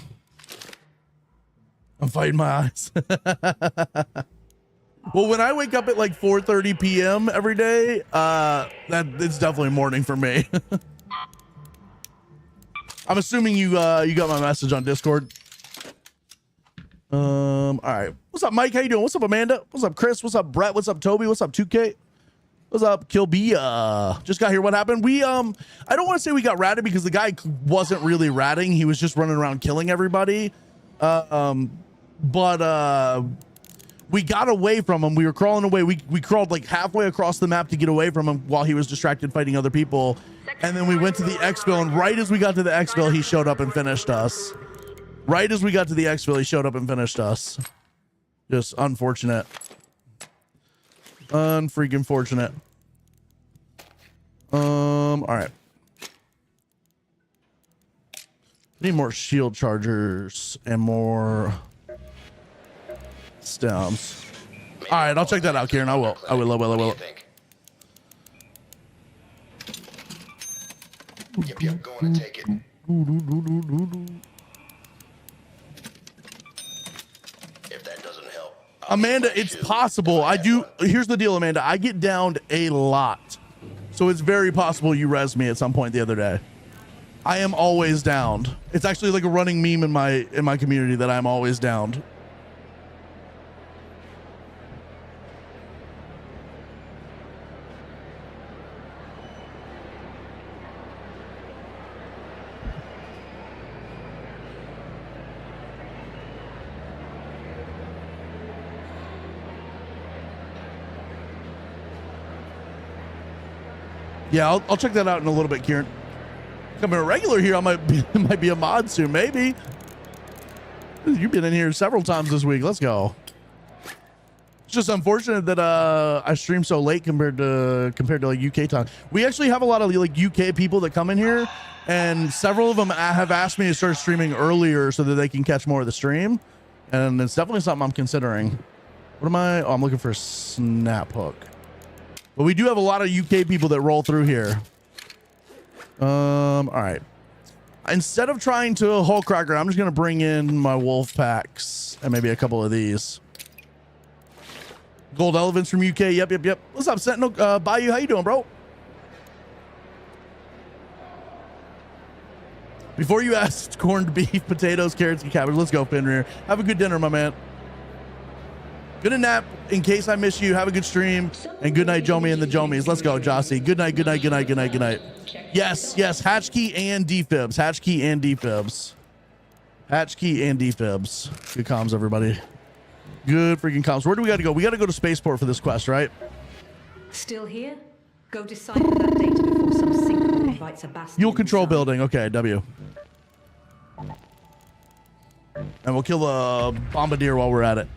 I'm fighting my eyes. Well, when I wake up at like 4:30 p.m. every day, it's definitely morning for me. I'm assuming you got my message on Discord. All right. What's up, Mike? How you doing? What's up, Amanda? What's up, Chris? What's up, Brett? What's up, Toby? What's up, 2K? What's up, Kilbia? Just got here. What happened? We I don't want to say we got ratted because the guy wasn't really ratting. He was just running around killing everybody. We got away from him. We were crawling away. We crawled like halfway across the map to get away from him while he was distracted fighting other people. And then we went to the exfil, and right as we got to the exfil, he showed up and finished us. Right as we got to the exfil, he showed up and finished us. Just unfortunate. Unfreaking fortunate. All right. Need more shield chargers and more stems. All right, I'll check that out, Kieran. I will. Yep, going to take it. If that doesn't help. Amanda, it's possible. I do. Here's the deal, Amanda. I get downed a lot. So it's very possible you res me at some point the other day. I am always downed. It's actually like a running meme in my community that I'm always downed. Yeah, I'll check that out in a little bit, Kieran. Becoming a regular here, I might be a mod soon, maybe. You've been in here several times this week. Let's go. just unfortunate that I stream so late compared to like UK time. We actually have a lot of like UK people that come in here, and several of them have asked me to start streaming earlier so that they can catch more of the stream, and it's definitely something I'm considering. What am I? Oh, I'm looking for a snap hook. But we do have a lot of UK people that roll through here. All right. Instead of trying to Hulk Cracker, I'm just gonna bring in my wolf packs and maybe a couple of these. Gold elephants from UK. Yep. What's up, Sentinel? Bayou, how you doing, bro? Before you ask, corned beef, potatoes, carrots, and cabbage. Let's go, Fenrir. Have a good dinner, my man. Good nap in case I miss you. Have a good stream. And good night, Jomi and the Jomies. Let's go, Jossie. Good night. Yes. Hatchkey and defibs. Hatchkey and defibs. Good comms, everybody. Good freaking comms. Where do we got to go? We got to go to Spaceport for this quest, right? Still here? Go decipher that data before some signal invites a bastion. Fuel control building. Okay, W. And we'll kill a bombardier while we're at it.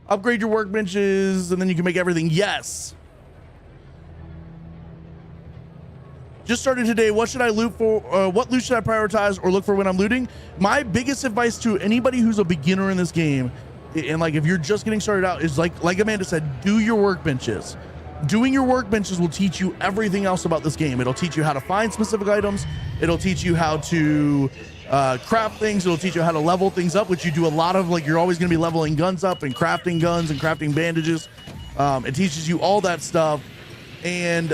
Upgrade your workbenches, and then you can make everything. Yes. Just started today. What should I loot for? What loot should I prioritize or look for when I'm looting? My biggest advice to anybody who's a beginner in this game, and like if you're just getting started out, is like Amanda said, do your workbenches. Doing your workbenches will teach you everything else about this game. It'll teach you how to find specific items. It'll teach you how to craft things. It'll teach you how to level things up, which you do a lot of. Like you're always going to be leveling guns up and crafting guns and crafting bandages. It teaches you all that stuff, and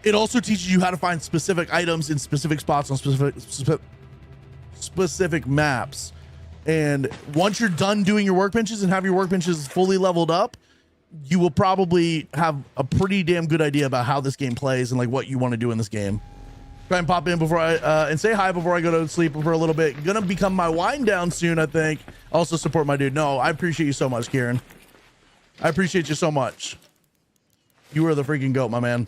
it also teaches you how to find specific items in specific spots on specific maps. And once you're done doing your workbenches and have your workbenches fully leveled up, you will probably have a pretty damn good idea about how this game plays and like what you want to do in this game. Try and pop in before I and say hi before I go to sleep for a little bit. Gonna become my wind down soon, I think. Also support my dude. No, I appreciate you so much, Kieran. I appreciate you so much. You are the freaking goat, my man.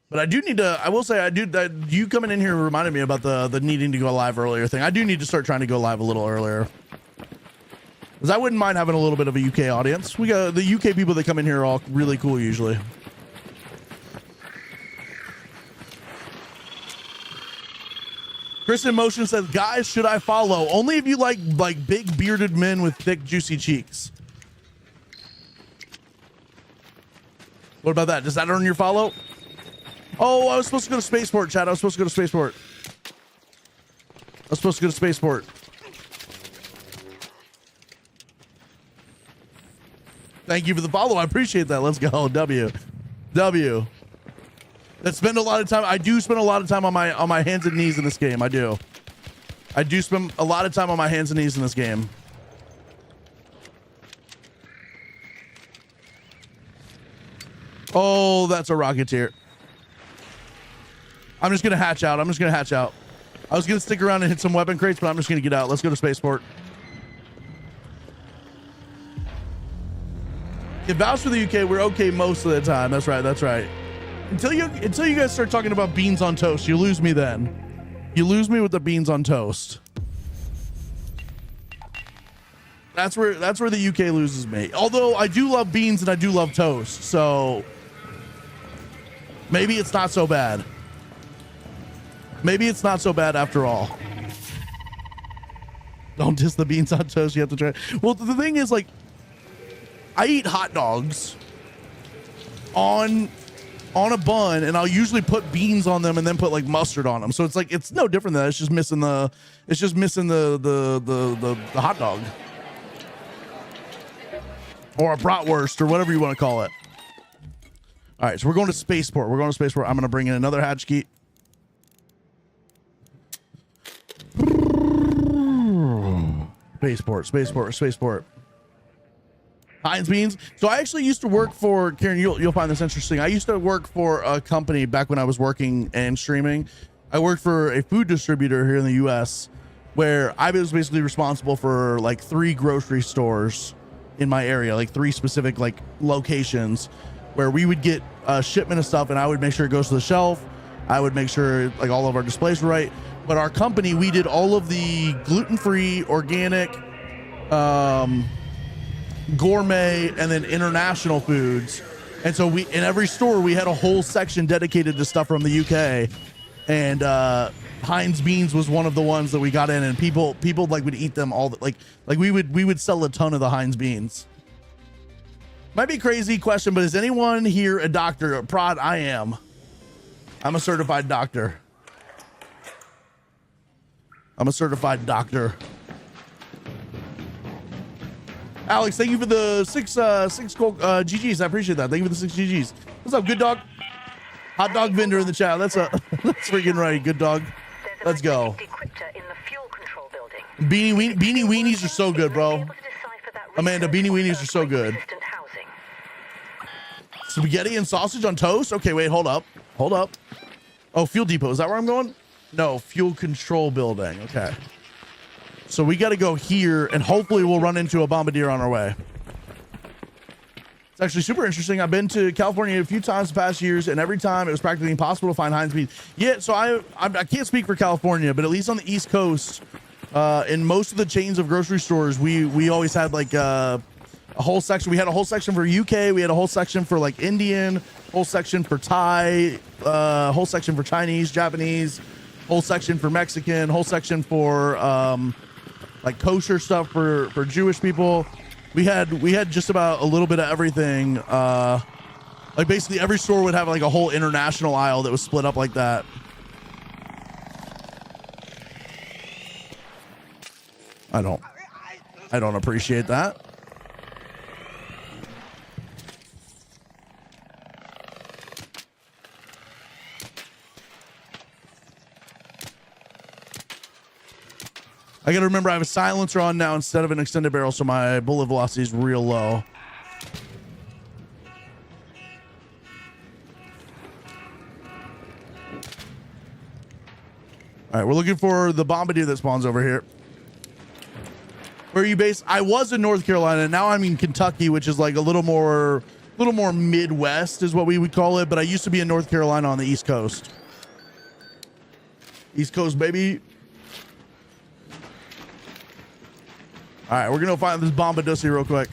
But I do need to, I will say, I do, that you coming in here reminded me about the needing to go live earlier thing. I do need to start trying to go live a little earlier, because I wouldn't mind having a little bit of a UK audience. We got the UK people that come in here are all really cool usually. Chris in Motion says, guys, should I follow? Only if you like big bearded men with thick juicy cheeks. What about that? Does that earn your follow? Oh, I was supposed to go to Spaceport, chat. I was supposed to go to Spaceport. Thank you for the follow. I appreciate that. Let's go. W. I spend a lot of time. I do spend a lot of time on my hands and knees in this game. I do spend a lot of time on my hands and knees in this game. Oh, that's a Rocketeer. I'm just gonna hatch out. I was gonna stick around and hit some weapon crates, but I'm just gonna get out. Let's go to Spaceport. If vouch for the UK, we're okay most of the time. That's right. Until you guys start talking about beans on toast, you lose me then. You lose me with the beans on toast. That's where the UK loses me. Although I do love beans and I do love toast, so maybe it's not so bad. Maybe it's not so bad after all. Don't diss the beans on toast. You have to try. Well, the thing is, like, I eat hot dogs on a bun, and I'll usually put beans on them and then put like mustard on them. So it's like, it's no different than that. It's just missing the hot dog, or a bratwurst, or whatever you want to call it. All right, so we're going to Spaceport. I'm going to bring in another hatchkey. Spaceport. Heinz beans. So I actually used to work for, Karen, you'll find this interesting. I used to work for a company back when I was working and streaming. I worked for a food distributor here in the US, where I was basically responsible for like 3 grocery stores in my area, like 3 specific like locations, where we would get a shipment of stuff and I would make sure it goes to the shelf. I would make sure like all of our displays were right. But our company, we did all of the gluten-free, organic, gourmet, and then international foods. And so we, in every store, we had a whole section dedicated to stuff from the UK. And Heinz beans was one of the ones that we got in, and people like would eat them all. Like we would sell a ton of the Heinz beans. Might be a crazy question, but is anyone here a doctor? Prod, I am. I'm a certified doctor. I'm a certified doctor. Alex, thank you for the six gold GGs. I appreciate that. Thank you for the 6 GGs. What's up, good dog? Hot dog vendor in the chat. That's freaking right, good dog. Let's go. Beanie weenies are so good, bro. Amanda, beanie weenies are so good. Spaghetti and sausage on toast? Okay, wait, hold up. Oh, fuel depot. Is that where I'm going? No, fuel control building. Okay. So we got to go here, and hopefully we'll run into a bombardier on our way. It's actually super interesting. I've been to California a few times the past years, and every time it was practically impossible to find Heinz beans. Yeah, so I can't speak for California, but at least on the East Coast, in most of the chains of grocery stores, we always had like a whole section. We had a whole section for UK. We had a whole section for like Indian, whole section for Thai, whole section for Chinese, Japanese, whole section for Mexican, whole section for like kosher stuff for Jewish people. We had just about a little bit of everything. Like basically every store would have like a whole international aisle that was split up like that. I don't appreciate that. I gotta remember I have a silencer on now instead of an extended barrel, so my bullet velocity is real low. All right, we're looking for the bombardier that spawns over here. Where are you based? I was in North Carolina. Now I'm in Kentucky, which is like a little more Midwest is what we would call it. But I used to be in North Carolina on the East Coast. East Coast, baby. All right, we're going to find this Bombadussi real quick.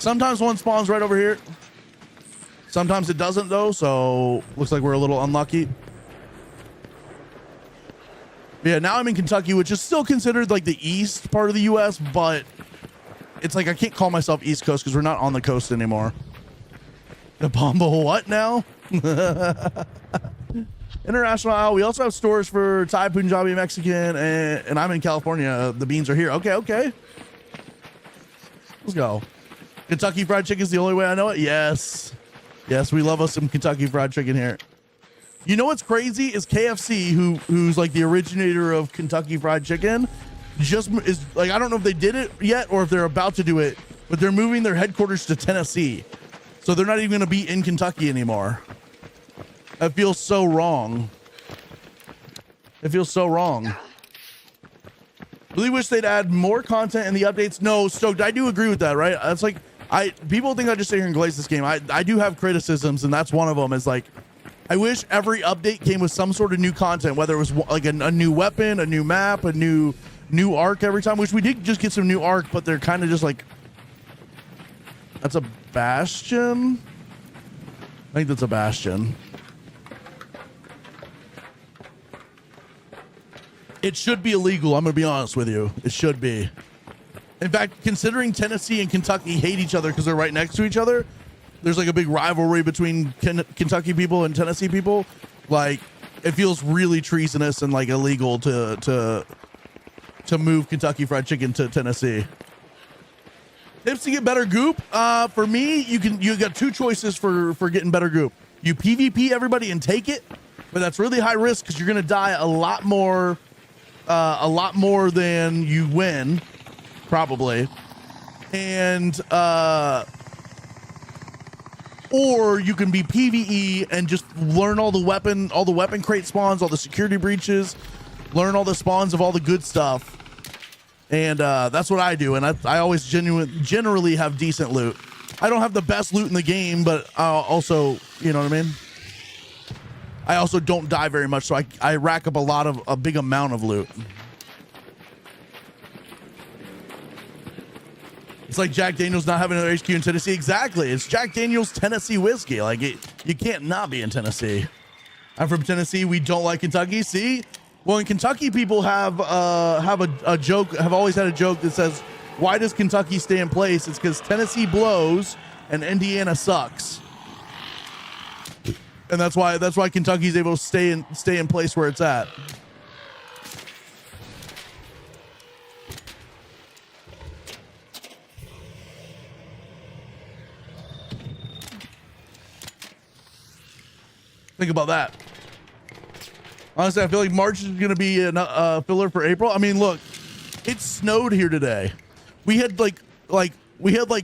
Sometimes one spawns right over here. Sometimes it doesn't, though, so looks like we're a little unlucky. Yeah, now I'm in Kentucky, which is still considered like the east part of the U.S., but it's like I can't call myself East Coast because we're not on the coast anymore. The Bomba what now? International aisle. We also have stores for Thai, Punjabi, Mexican, and I'm in California. The beans are here. Okay. Let's go. Kentucky Fried Chicken is the only way I know it. Yes, we love us some Kentucky Fried Chicken here. You know what's crazy is KFC, who's like the originator of Kentucky Fried Chicken, just is like, I don't know if they did it yet or if they're about to do it, but they're moving their headquarters to Tennessee, so they're not even going to be in Kentucky anymore. That feels so wrong. It feels so wrong. Really wish they'd add more content in the updates. No, Stoked, I do agree with that, right? That's like, people think I just sit here and glaze this game. I do have criticisms, and that's one of them. Is like, I wish every update came with some sort of new content, whether it was like a new weapon, a new map, a new arc every time, which we did just get some new arc, but they're kind of just like, that's a Bastion? I think that's a Bastion. It should be illegal. I'm going to be honest with you. It should be. In fact, considering Tennessee and Kentucky hate each other because they're right next to each other, there's like a big rivalry between Kentucky people and Tennessee people. Like, it feels really treasonous and like illegal to move Kentucky Fried Chicken to Tennessee. Tips to get better goop. For me, you got 2 choices for getting better goop. You PvP everybody and take it, but that's really high risk because you're going to die a lot more than you win, probably. And or you can be PvE and just learn all the weapon crate spawns, all the security breaches, learn all the spawns of all the good stuff. And that's what I do. And I always generally have decent loot. I don't have the best loot in the game, but also, you know what I mean? I also don't die very much, so I rack up a big amount of loot. It's like Jack Daniels not having another HQ in Tennessee. Exactly. It's Jack Daniels Tennessee whiskey. Like, you can't not be in Tennessee. I'm from Tennessee. We don't like Kentucky. See? Well, in Kentucky, people have a joke, have always had a joke that says, why does Kentucky stay in place? It's because Tennessee blows and Indiana sucks. And that's why Kentucky's able to stay in place where it's at. Think about that. Honestly, I feel like March is going to be a filler for April. I mean, look, it snowed here today. We had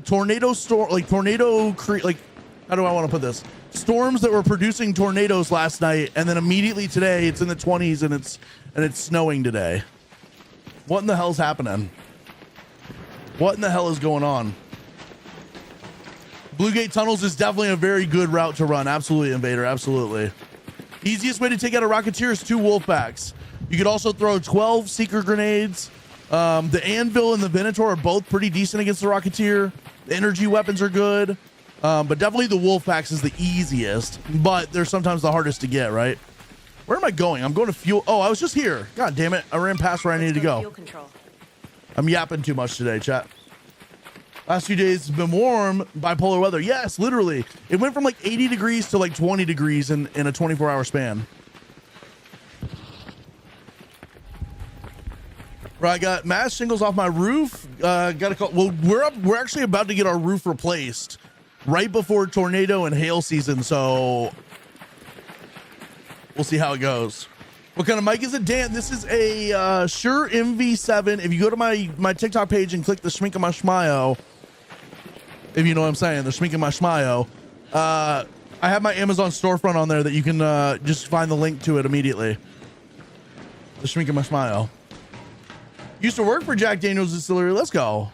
tornado storm, like tornado, like, how do I want to put this? Storms that were producing tornadoes last night, and then immediately today it's in the 20s and it's snowing today. What in the hell's happening? What in the hell is going on? Blue Gate Tunnels is definitely a very good route to run. Absolutely, Invader. Absolutely. Easiest way to take out a Rocketeer is 2 Wolfpacks. You could also throw 12 Seeker Grenades. The Anvil and the Venator are both pretty decent against the Rocketeer. The energy weapons are good. But definitely the Wolfpacks is the easiest. But they're sometimes the hardest to get, right? Where am I going? I'm going to fuel. Oh, I was just here. God damn it. I ran past where I needed to go. Fuel control. I'm yapping too much today, chat. Last few days have been warm, bipolar weather. Yes, literally. It went from like 80 degrees to like 20 degrees in a 24-hour span. Right, I got mass shingles off my roof. Got a call. Well, we're actually about to get our roof replaced right before tornado and hail season, so we'll see how it goes. What kind of mic is it, Dan? This is a Shure MV7. If you go to my TikTok page and click the Schmink of my Schmio, if you know what I'm saying, the Schmink of my Schmio, I have my Amazon storefront on there that you can just find the link to it immediately. The Schmink of my Schmio. Used to work for Jack Daniels Distillery. Let's go.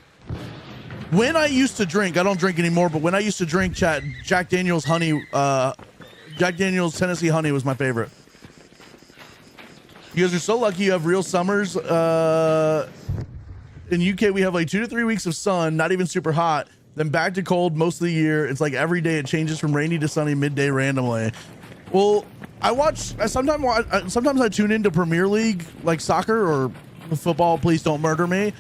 When I used to drink, I don't drink anymore, but when I used to drink, chat, Jack Daniels honey, Jack Daniels Tennessee honey was my favorite. You guys are so lucky you have real summers. In UK, we have like 2 to 3 weeks of sun, not even super hot, then back to cold most of the year. It's like every day it changes from rainy to sunny midday randomly. Well, sometimes I tune into Premier League, like soccer or football, please don't murder me.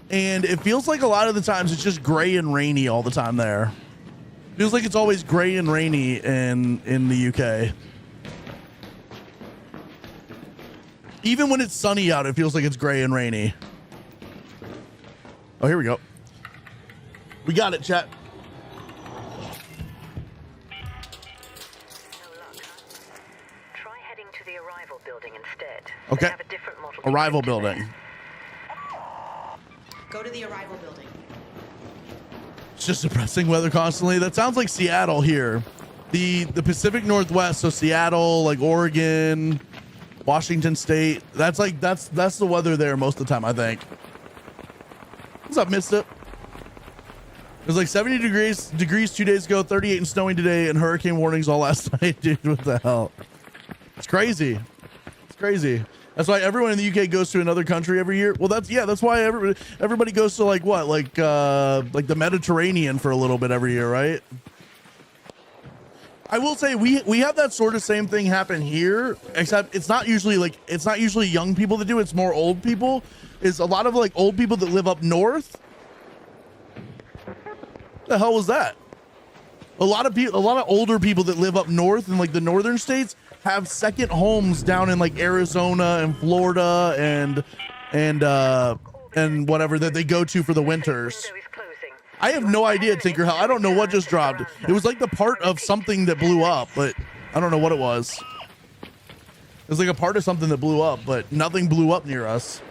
And it feels like a lot of the times it's just gray and rainy all the time there. Feels like it's always gray and rainy in the UK. Even when it's sunny out, it feels like it's gray and rainy. Oh, here we go. We got it, chat. Try heading to the arrival building instead. Okay. They have a different model Arrival building. Go to the arrival building. It's just depressing weather constantly. That sounds like Seattle here. The Pacific Northwest, so Seattle, like Oregon, Washington State. That's the weather there most of the time, I think. What's up, Missed It? It was like 70 degrees 2 days ago, 38 and snowing today, and hurricane warnings all last night, dude. What the hell? It's crazy. It's crazy. That's why everyone in the UK goes to another country every year. Well, that's why everybody goes to like the Mediterranean for a little bit every year, right? I will say we have that sort of same thing happen here, except it's not usually young people that do it, it's more old people. It's a lot of like old people that live up north. What the hell was that? A lot of older people that live up north in like the northern states have second homes down in like Arizona and Florida and whatever that they go to for the winters. I have no idea, Tinkerhell. I don't know what just dropped. It was like the part of something that blew up, but I don't know what it was. It was like a part of something that blew up, but nothing blew up near us.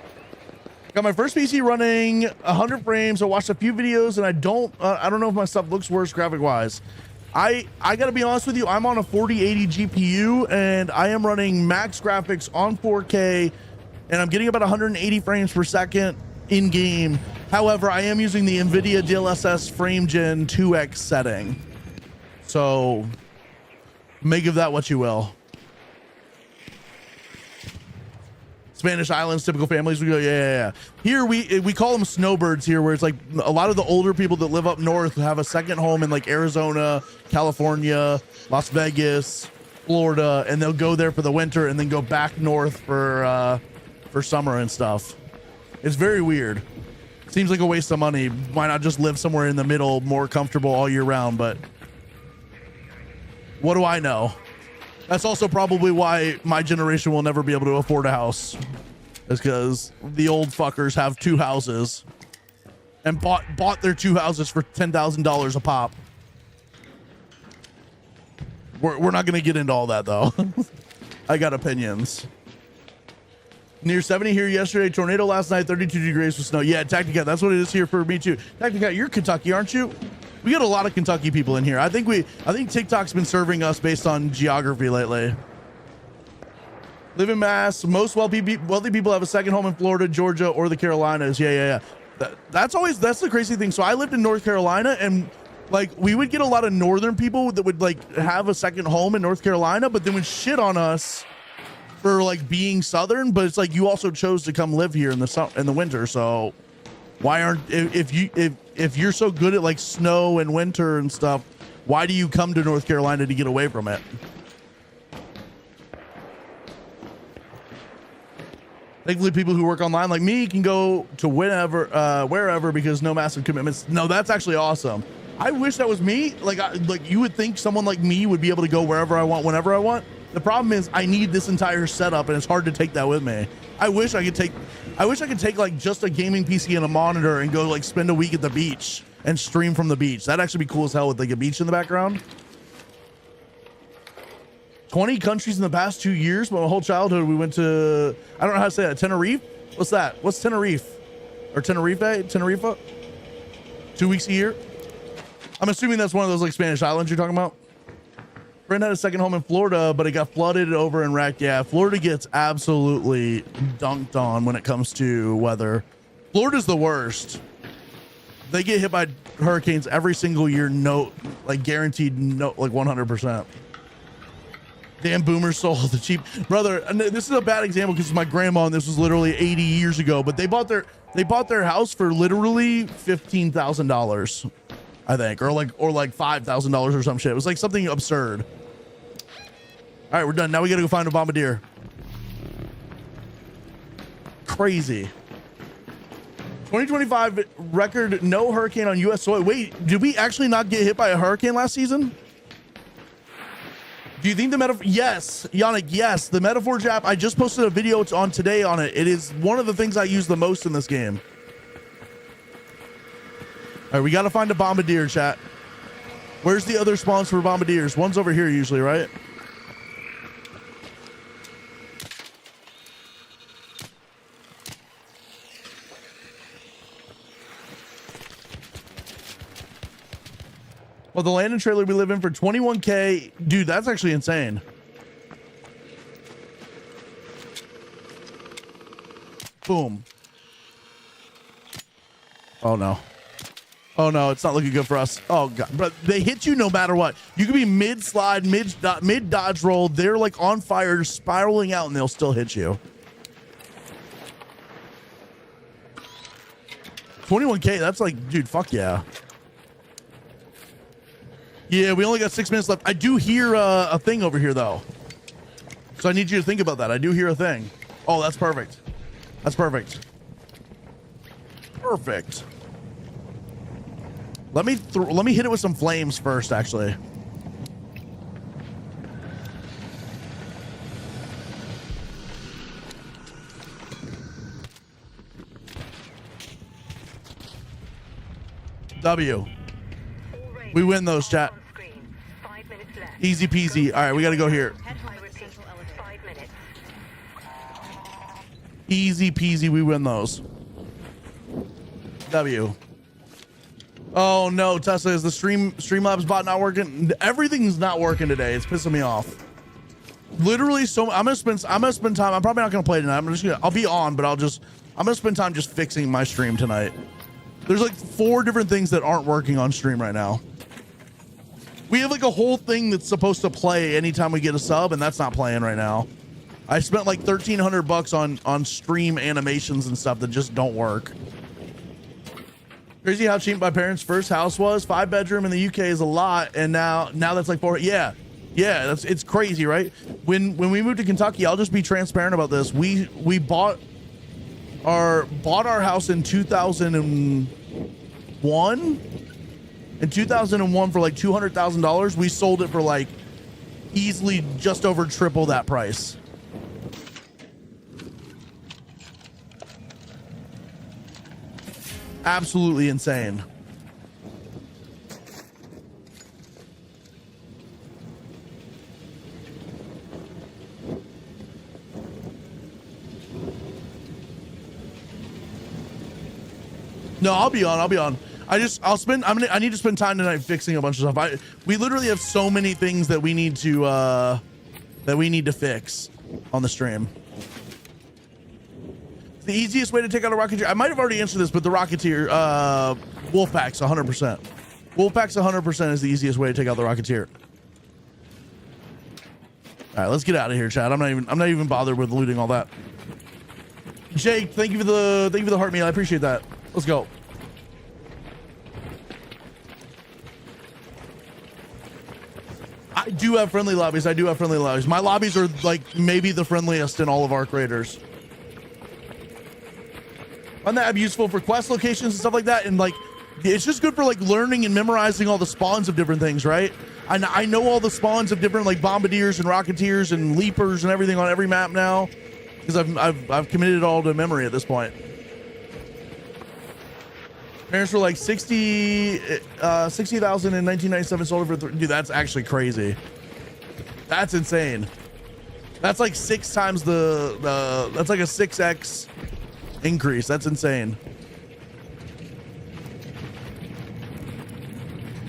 Got my first PC running 100 frames. I watched a few videos, and I don't know if my stuff looks worse graphic wise. I gotta be honest with you. I'm on a 4080 GPU, and I am running max graphics on 4K, and I'm getting about 180 frames per second in game. However, I am using the NVIDIA DLSS FrameGen 2X setting, so make of that what you will. Spanish islands, typical families. We go, yeah. Here we call them snowbirds here, where it's like a lot of the older people that live up north have a second home in like Arizona, California, Las Vegas, Florida, and they'll go there for the winter and then go back north for summer and stuff. It's very weird. Seems like a waste of money. Why not just live somewhere in the middle, more comfortable all year round? But what do I know? That's also probably why my generation will never be able to afford a house. Is because the old fuckers have 2 houses and bought their 2 houses for $10,000 a pop. We're not going to get into all that though. I got opinions. Near 70 here yesterday. Tornado last night. 32 degrees with snow. Yeah, Tactica. That's what it is here for me too. Tactica, you're Kentucky, aren't you? We got a lot of Kentucky people in here. I think TikTok's been serving us based on geography lately. Live in Mass. Most wealthy people have a second home in Florida, Georgia, or the Carolinas. Yeah. That's the crazy thing. So I lived in North Carolina, and like we would get a lot of northern people that would like have a second home in North Carolina, but then would shit on us for like being southern. But it's like you also chose to come live here in the winter, so why aren't if you're so good at like snow and winter and stuff, why do you come to North Carolina to get away from it? Thankfully, people who work online like me can go to wherever because no massive commitments. No, that's actually awesome. I wish that was me. Like you would think someone like me would be able to go wherever I want, whenever I want. The problem is I need this entire setup, and it's hard to take that with me. I wish I could take like just a gaming PC and a monitor and go like spend a week at the beach and stream from the beach. That'd actually be cool as hell with like a beach in the background. 20 countries in the past 2 years. My whole childhood we went to, I don't know how to say that, Tenerife? What's that? What's Tenerife? Or Tenerife? 2 weeks a year? I'm assuming that's one of those like Spanish islands you're talking about. Friend had a second home in Florida, but it got flooded over and wrecked. Yeah, Florida gets absolutely dunked on when it comes to weather. Florida's the worst. They get hit by hurricanes every single year. No, like guaranteed, no, like 100%. Damn boomers sold the cheap brother. And this is a bad example because it's my grandma, and this was literally 80 years ago. But they bought their house for literally $15,000, I think, or like $5,000 or some shit. It was like something absurd. All right, we're done. Now we gotta go find a bombardier. Crazy. 2025 record, no hurricane on U.S. soil. Wait, did we actually not get hit by a hurricane last season? Do you think the metaphor? Yes, Yannick, yes. The Metaphor app, I just posted a video on today on it. It is one of the things I use the most in this game. All right, we got to find a bombardier, chat. Where's the other spawns for bombardiers? One's over here usually, right? Well, the landing trailer we live in for 21K. Dude, that's actually insane. Boom. Oh, no. Oh, no, it's not looking good for us. Oh, God. But they hit you no matter what. You could be mid-slide, mid-dodge roll. They're, like, on fire, spiraling out, and they'll still hit you. 21K, that's like, dude, fuck yeah. Yeah, we only got 6 minutes left. I do hear a thing over here, though. So I need you to think about that. I do hear a thing. Oh, that's perfect. That's perfect. Perfect. Let me hit it with some flames first, actually. W. We win those, chat. Easy peasy. All right, we got to go here. Easy peasy, we win those. W. Oh no, Tesla, is the Streamlabs bot not working? Everything's not working today. It's pissing me off. Literally, so I'm gonna spend time. I'm probably not gonna play tonight. I'll be on, but I'm gonna spend time just fixing my stream tonight. There's like 4 different things that aren't working on stream right now. We have like a whole thing that's supposed to play anytime we get a sub, and that's not playing right now. I spent like $1,300 on stream animations and stuff that just don't work. Crazy how cheap my parents' first house was. 5-bedroom in the UK is a lot, and now that's like 4. Yeah, it's crazy, right? When we moved to Kentucky, I'll just be transparent about this. We bought our house in 2001. In 2001 for like $200,000. We sold it for like easily just over triple that price. Absolutely insane. No, I'll be on. I need to spend time tonight fixing a bunch of stuff. We literally have so many things that we need to fix on the stream. The easiest way to take out a Rocketeer, I might have already answered this, but the Rocketeer, Wolfpack's 100%. Wolfpack's 100% is the easiest way to take out the Rocketeer. All right, let's get out of here, Chad. I'm not even bothered with looting all that. Jake, thank you for the heart meal. I appreciate that. Let's go. I do have friendly lobbies. My lobbies are like maybe the friendliest in all of our creators. Find that app useful for quest locations and stuff like that, and like it's just good for like learning and memorizing all the spawns of different things, right? I know all the spawns of different like bombardiers and rocketeers and leapers and everything on every map now because I've committed it all to memory at this point. Parents were like 60,000 in 1997, sold it for dude. That's actually crazy. That's insane. That's like 6 times that's like a 6x increase. That's insane.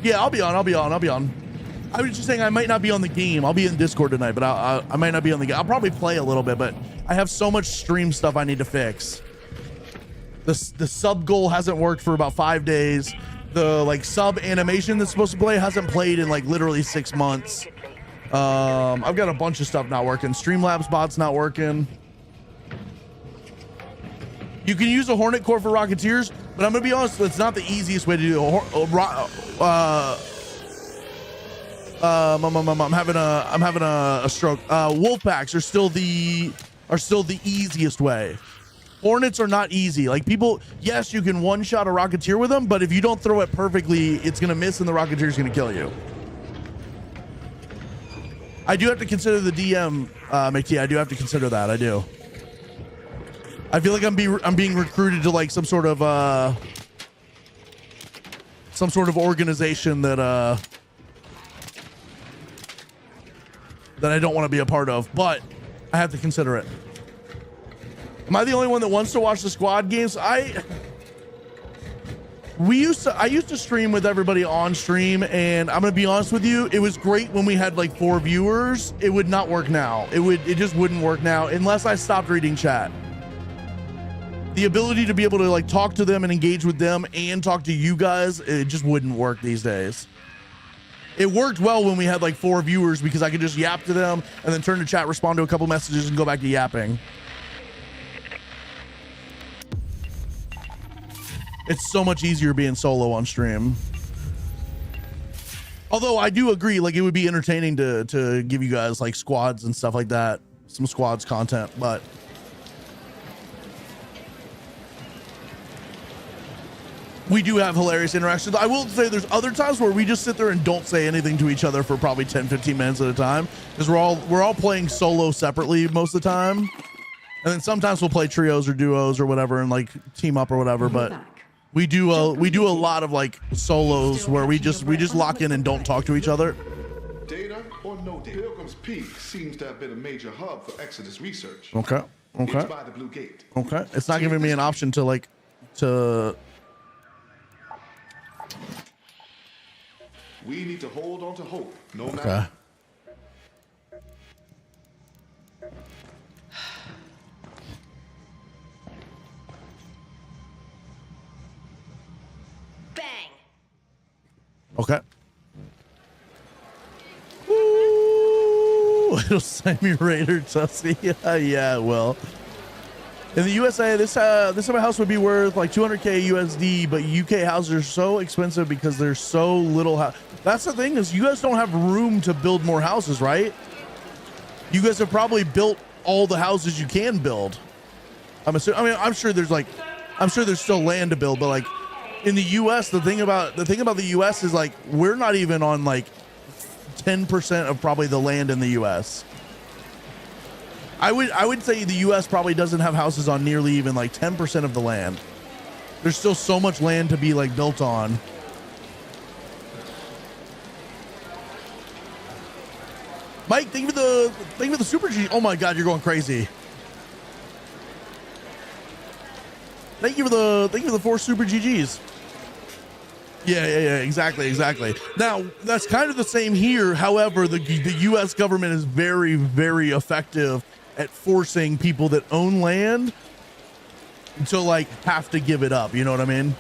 Yeah, I'll be on. I was just saying I might not be on the game. I'll be in Discord tonight, but I might not be on the game. I'll probably play a little bit, but I have so much stream stuff I need to fix. The sub goal hasn't worked for about 5 days. The like sub animation that's supposed to play hasn't played in like literally 6 months. I've got a bunch of stuff not working. Streamlabs bot's not working. You can use a Hornet Core for Rocketeers, but I'm gonna be honest, it's not the easiest way to do it. I'm having a stroke. Wolfpacks are still the easiest way. Hornets are not easy. Like people, yes, you can one-shot a Rocketeer with them, but if you don't throw it perfectly, it's gonna miss and the Rocketeer's gonna kill you. I do have to consider the DM, McT. I do have to consider that. I do. I feel like I'm being recruited to like some sort of organization that I don't want to be a part of, but I have to consider it. Am I the only one that wants to watch the squad games? I used to stream with everybody on stream, and I'm gonna be honest with you, it was great when we had like 4 viewers. It would not work now. It just wouldn't work now unless I stopped reading chat. The ability to be able to like talk to them and engage with them and talk to you guys, it just wouldn't work these days. It worked well when we had like 4 viewers because I could just yap to them and then turn to chat, respond to a couple messages, and go back to yapping. It's so much easier being solo on stream. Although I do agree, like it would be entertaining to give you guys like squads and stuff like that, some squads content, but we do have hilarious interactions. I will say there's other times where we just sit there and don't say anything to each other for probably 10-15 minutes at a time because we're all playing solo separately most of the time, and then sometimes we'll play trios or duos or whatever and like team up or whatever, but we do a lot of like solos where we just lock in and don't talk to each other. Data or no data, Pilgrim's Peak seems to have been a major hub for Exodus research. Okay. It's by the Blue Gate. Okay. It's not giving me an option to We need to hold on to hope, no matter. Okay. Bang! Okay. Ooh. It'll send me Raider Tussie. Yeah, it will. In the USA, this type of house would be worth like 200K USD, but UK houses are so expensive because there's so little house. That's the thing, is you guys don't have room to build more houses, right? You guys have probably built all the houses you can build. I'm sure there's still land to build, but like in the US, the thing about the US is like we're not even on like 10% of probably the land in the US. I would say the US probably doesn't have houses on nearly even like 10% of the land. There's still so much land to be like built on. Mike, thank you for the super G. Oh my God, you're going crazy. Thank you for the 4 super GGs. Yeah, exactly. Now, that's kind of the same here. However, the U.S. government is very, very effective at forcing people that own land to like have to give it up. You know what I mean?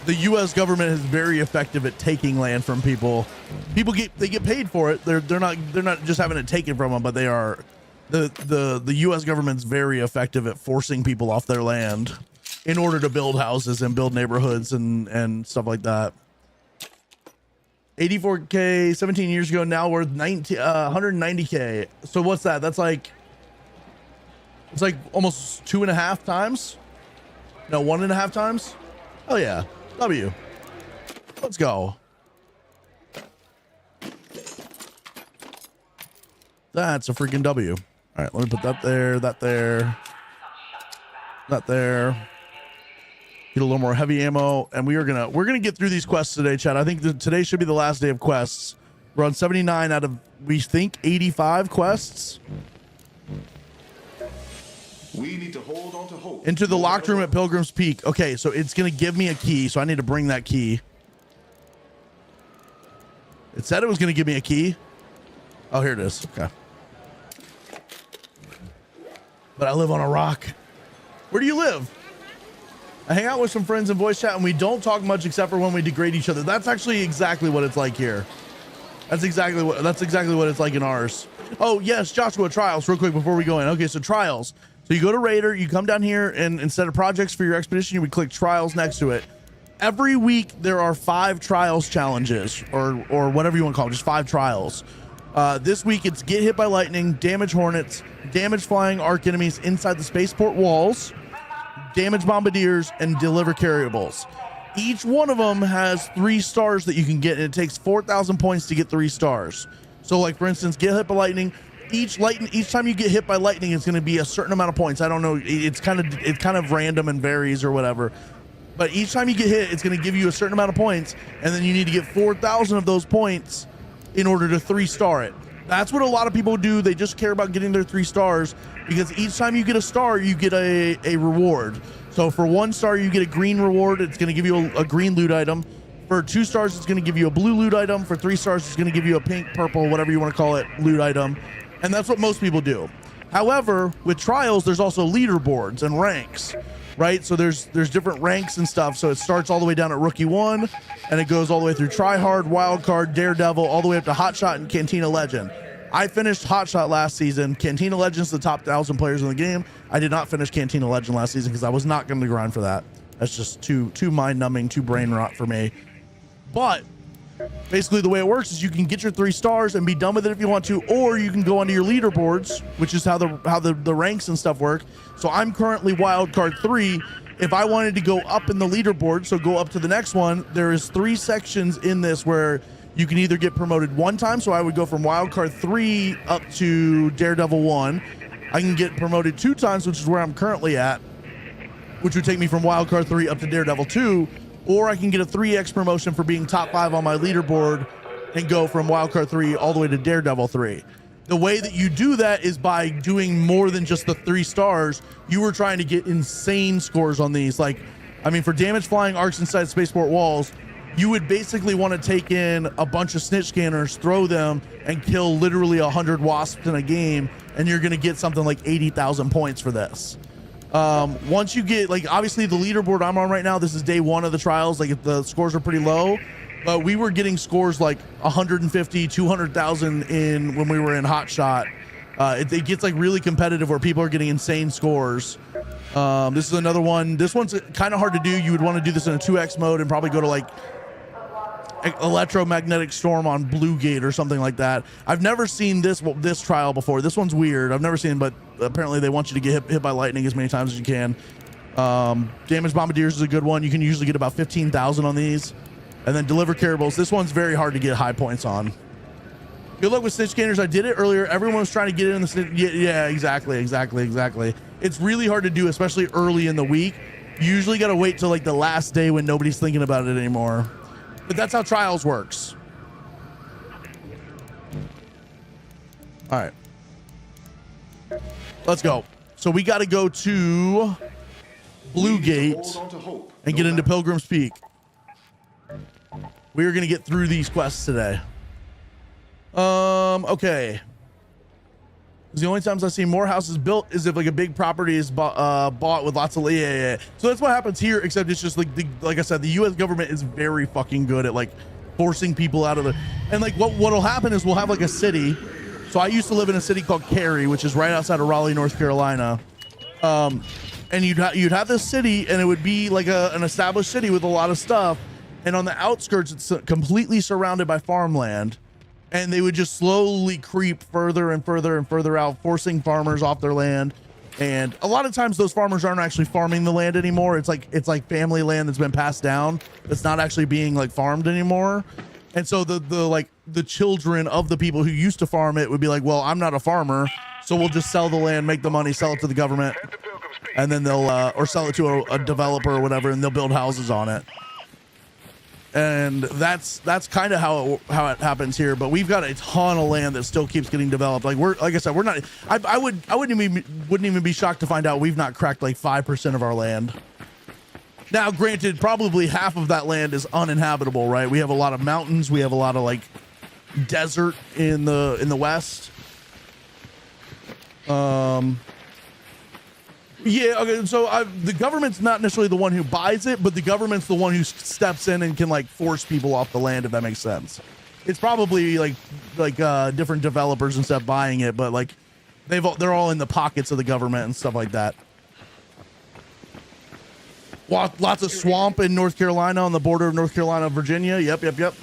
The U.S. government is very effective at taking land from people. They get paid for it. They're not just having it taken from them, but they are. The U.S. government's very effective at forcing people off their land in order to build houses and build neighborhoods and stuff like that. 84K 17 years ago, now worth 190K. So what's that? That's like, it's like almost 2.5 times. No, 1.5 times. Oh yeah, W. Let's go. That's a freaking W. All right, let me put that there, that there, that there. Get a little more heavy ammo, and we're gonna get through these quests today, Chad. I think that today should be the last day of quests. We're on 79 out of, we think, 85 quests. We need to hold on to hope. Into the locked room at Pilgrim's Peak. Okay, so it's gonna give me a key, so I need to bring that key. It said it was gonna give me a key. Oh, here it is. Okay. But I live on a rock. Where do you live? I hang out with some friends in voice chat, and we don't talk much except for when we degrade each other. That's actually exactly what it's like here. That's exactly what it's like in ours. Oh yes, Joshua, trials real quick before we go in. Okay, so trials. So you go to Raider, you come down here, and instead of projects for your expedition, you would click trials next to it. Every week there are 5 trials challenges, or whatever you want to call them, just 5 trials. This week it's get hit by lightning, damage hornets, damage flying arc enemies inside the spaceport walls, damage bombardiers, and deliver carryables. Each one of them has 3 stars that you can get, and it takes 4,000 points to get 3 stars. So like for instance, get hit by lightning. Each time you get hit by lightning, it's going to be a certain amount of points. I don't know. It's kind of random and varies or whatever. But each time you get hit, it's going to give you a certain amount of points, and then you need to get 4,000 of those points in order to 3-star it. That's what a lot of people do. They just care about getting their 3 stars because each time you get a star, you get a reward. So for 1 star, you get a green reward. It's going to give you a green loot item. For 2 stars, it's going to give you a blue loot item. For 3 stars, it's going to give you a pink, purple, whatever you want to call it, loot item. And that's what most people do. However, with trials, there's also leaderboards and ranks, right? So there's different ranks and stuff. So it starts all the way down at Rookie 1, and it goes all the way through Tryhard, Wildcard, Daredevil, all the way up to Hotshot and Cantina Legend. I finished Hotshot last season. Cantina Legend's the top 1,000 players in the game. I did not finish Cantina Legend last season because I was not going to grind for that. That's just too mind-numbing, too brain rot for me. But basically the way it works is you can get your 3 stars and be done with it if you want to, or you can go onto your leaderboards, which is how the ranks and stuff work. So I'm currently Wildcard 3. If I wanted to go up in the leaderboard, so go up to the next one, there is 3 sections in this where you can either get promoted 1 time, so I would go from Wildcard 3 up to Daredevil 1. I can get promoted 2 times, which is where I'm currently at, which would take me from Wildcard 3 up to Daredevil 2, or I can get a 3x promotion for being top 5 on my leaderboard and go from Wildcard 3 all the way to Daredevil 3. The way that you do that is by doing more than just the 3 stars. You were trying to get insane scores on these. Like, I mean, for damage flying arcs inside spaceport walls, you would basically want to take in a bunch of snitch scanners, throw them, and kill literally 100 wasps in a game, and you're going to get something like 80,000 points for this. Once you get, like, obviously the leaderboard I'm on right now, this is day 1 of the trials. Like, the scores are pretty low. but we were getting scores like 150, 200,000 in when we were in Hot Shot. It gets like really competitive where people are getting insane scores. This is another one. This one's kind of hard to do. You would want to do this in a 2x mode and probably go to like electromagnetic storm on Blue Gate or something like that. I've never seen this trial before. This one's weird. I've never seen, but apparently they want you to get hit by lightning as many times as you can. Damaged bombardiers is a good one. You can usually get about 15,000 on these. And then deliver caribals. This one's very hard to get high points on. Good luck with snitch scanners. I did it earlier. Everyone was trying to get it in the snitch. Yeah, exactly. It's really hard to do, especially early in the week. You usually got to wait till like the last day when nobody's thinking about it anymore. But that's how trials works. All right. Let's go. So we got to go to Blue Gate and get into Pilgrim's Peak. We are going to get through these quests today. Okay. The only times I see more houses built is if like a big property is bought with lots of yeah. So that's what happens here, except it's just like like I said, the U.S. government is very fucking good at like forcing people out of the. And like what'll happen is we'll have like a city. So I used to live in a city called Cary, which is right outside of Raleigh, North Carolina. And you'd have this city, and it would be like an established city with a lot of stuff. And on the outskirts, it's completely surrounded by farmland. And they would just slowly creep further and further and further out, forcing farmers off their land. And a lot of times those farmers aren't actually farming the land anymore. It's like family land that's been passed down. That's not actually being like farmed anymore. And so the children of the people who used to farm it would be like, well, I'm not a farmer, so we'll just sell the land, make the money, sell it to the government. And then they'll, or sell it to a developer or whatever, and they'll build houses on it. And that's kind of how it happens here. But we've got a ton of land that still keeps getting developed. Like I said, we're not. I wouldn't even be shocked to find out we've not cracked like 5% of our land. Now, granted, probably half of that land is uninhabitable, right? We have a lot of mountains. We have a lot of like desert in the west. Yeah, okay, so the government's not necessarily the one who buys it, but the government's the one who steps in and can like force people off the land, if that makes sense. It's probably like different developers and stuff buying it, but like they're all in the pockets of the government and stuff like that. Lots of swamp in North Carolina, on the border of North Carolina, Virginia. Yep.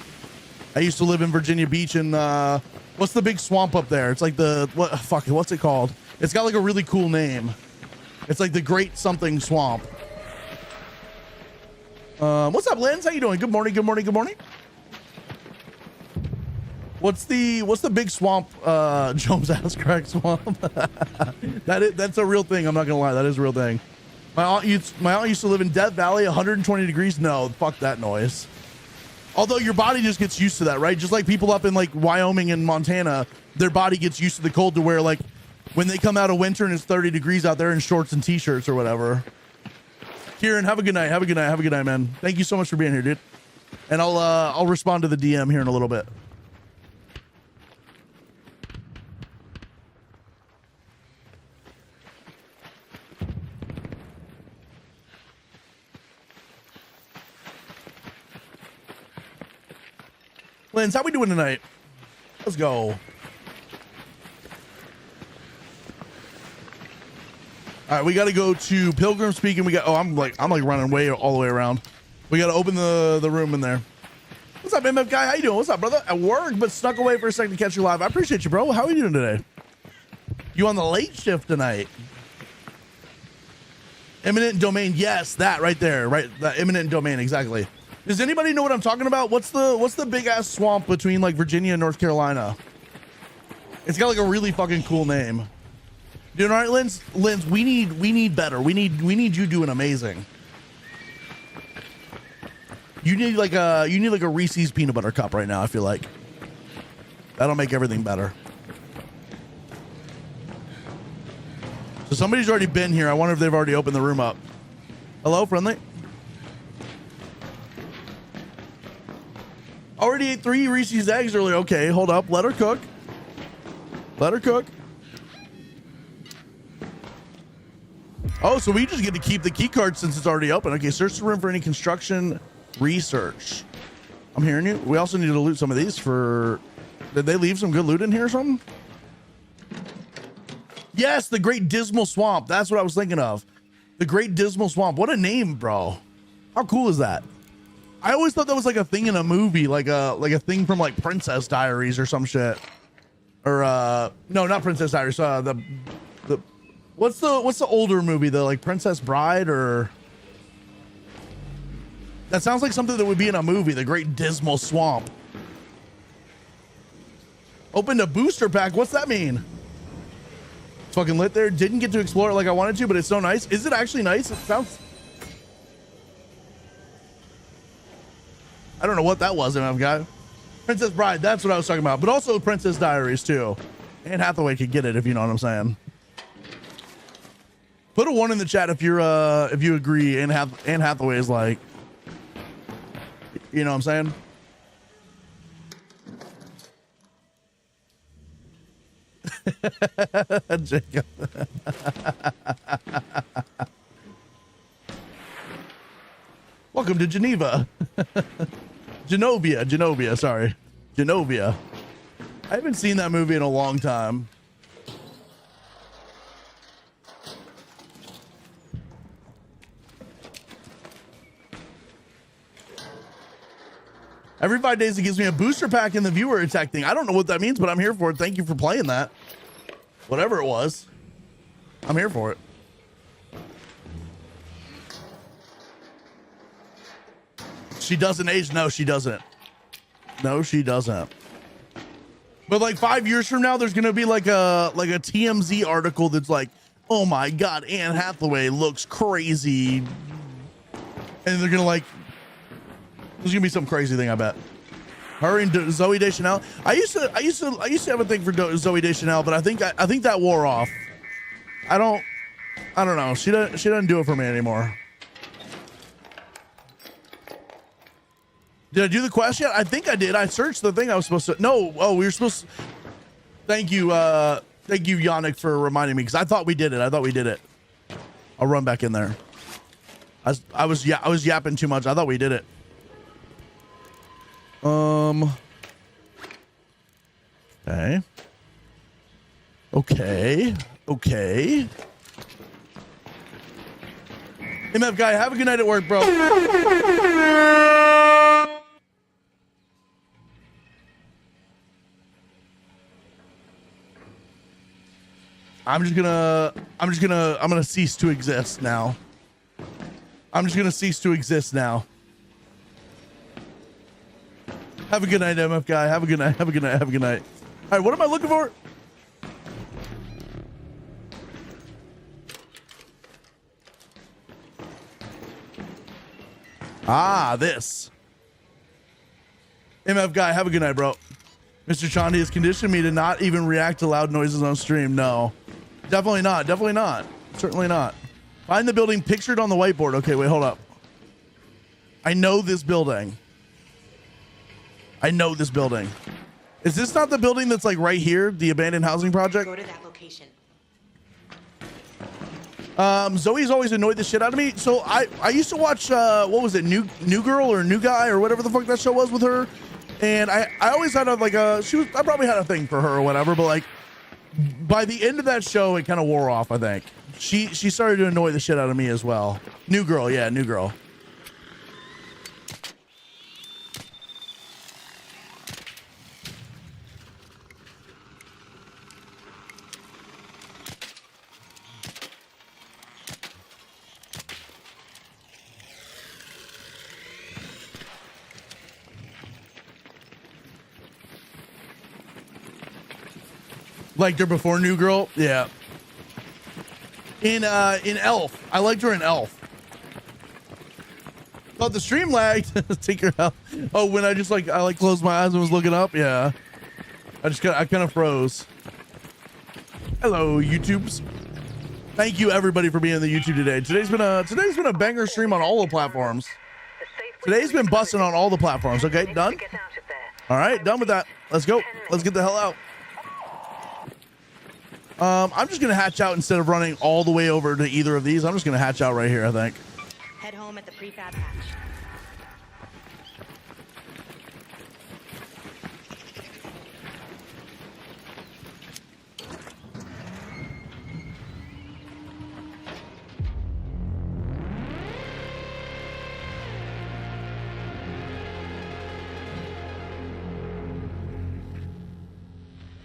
I used to live in Virginia Beach, and what's the big swamp up there? It's like what's it called? It's got like a really cool name. It's like the Great Something Swamp. What's up, Lens? How you doing? Good morning. What's the big swamp? Jones Ass Crack Swamp. That's a real thing. I'm not gonna lie, that is a real thing. My aunt used to live in Death Valley, 120 degrees. No, fuck that noise. Although your body just gets used to that, right? Just like people up in like Wyoming and Montana, their body gets used to the cold to where like when they come out of winter and it's 30 degrees out there in shorts and t-shirts or whatever. Kieran, have a good night, man. Thank you so much for being here, dude. And I'll respond to the DM here in a little bit. Lens, how we doing tonight? Let's go. All right, we got to go to Pilgrim's Peak, and we got. Oh, I'm like running way all the way around. We got to open the room in there. What's up, MF guy? How you doing? What's up, brother? At work, but snuck away for a second to catch you live. I appreciate you, bro. How are you doing today? You on the late shift tonight? Eminent domain. Yes, that right there. Right, that eminent domain. Exactly. Does anybody know what I'm talking about? What's the big ass swamp between like Virginia and North Carolina? It's got like a really fucking cool name. Doing all right, Lens? Lens, we need better. We need you doing amazing. You need like a Reese's peanut butter cup right now, I feel like. That'll make everything better. So somebody's already been here. I wonder if they've already opened the room up. Hello, friendly? Already ate 3 Reese's eggs earlier. Okay, hold up. Let her cook. Oh, so we just get to keep the key card since it's already open. Okay, search the room for any construction research. I'm hearing you. We also need to loot some of these for... Did they leave some good loot in here or something? Yes, the Great Dismal Swamp. That's what I was thinking of. The Great Dismal Swamp. What a name, bro. How cool is that? I always thought that was like a thing in a movie, like a thing from like Princess Diaries or some shit. Or no, not Princess Diaries. What's the older movie? The like Princess Bride or... That sounds like something that would be in a movie, The Great Dismal Swamp. Opened a booster pack. What's that mean? It's fucking lit there. Didn't get to explore it like I wanted to, but it's so nice. Is it actually nice? It sounds... I don't know what that was, MF guy. Princess Bride, that's what I was talking about. But also Princess Diaries too. Anne Hathaway could get it if you know what I'm saying. Put a 1 in the chat if you agree. Anne Hathaway is like... You know what I'm saying? Jacob. Welcome to Geneva. Genovia, sorry. Genovia. I haven't seen that movie in a long time. Every 5 days it gives me a booster pack in the viewer attack thing. I don't know what that means, but I'm here for it. Thank you for playing that. Whatever it was. I'm here for it. She doesn't age. No, she doesn't. No, she doesn't. But like 5 years from now, there's gonna be like a TMZ article that's like, oh my God, Anne Hathaway looks crazy. And they're gonna like, there's gonna be some crazy thing, I bet. Her and Zoe Deschanel. I used to have a thing for Zoe Deschanel, but I think that wore off. I don't know. She doesn't do it for me anymore. Did I do the quest yet? I think I did. I searched the thing I was supposed to. No. Oh, we were supposed to. Thank you, Yannick, for reminding me because I thought we did it. I'll run back in there. I was yapping too much. I thought we did it. Okay. MF guy, have a good night at work, bro. I'm gonna cease to exist now. I'm just gonna cease to exist now. Have a good night, MF guy. Have a good night. Have a good night. Have a good night. All right, what am I looking for? Ah, this. MF guy, have a good night, bro. Mr. Chandi has conditioned me to not even react to loud noises on stream. No, definitely not. Definitely not. Certainly not. Find the building pictured on the whiteboard. Okay, wait, hold up. I know this building. Is this not the building that's like right here? The abandoned housing project? Go to that location. Zoe's always annoyed the shit out of me. So I used to watch, what was it? New Girl or New Guy or whatever the fuck that show was with her. And I always had I probably had a thing for her or whatever, but like by the end of that show, it kind of wore off, I think. She started to annoy the shit out of me as well. New Girl. Yeah. New Girl. Liked her before New Girl, yeah. In Elf, I liked her in Elf. Thought the stream lagged. Take her out. Oh, when I closed my eyes and was looking up, yeah. I kind of froze. Hello, YouTubes. Thank you everybody for being on the YouTube today. Today's been a banger stream on all the platforms. Today's been busting on all the platforms. Okay, done. All right, done with that. Let's go. Let's get the hell out. I'm just gonna hatch out instead of running all the way over to either of these. I'm just gonna hatch out right here, I think. Head home at the prefab hatch.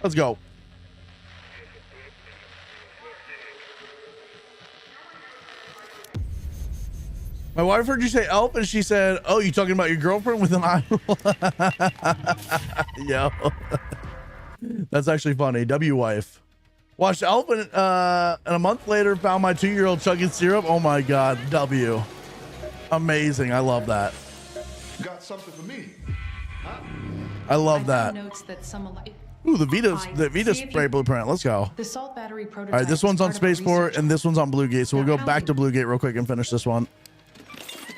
Let's go. My wife heard you say elf and she said, oh, you talking about your girlfriend with an eye roll? Yo. That's actually funny. W wife. Watched elf and a month later found my 2-year-old chugging syrup. Oh my God. W. Amazing. I love that. Got something for me? Huh? I love that. Notes that some Ooh, the Vita spray blueprint. Let's go. The salt battery prototype. All right, this one's on Spaceport and this one's on Blue Gate. So we'll go back to Blue Gate real quick and finish this one.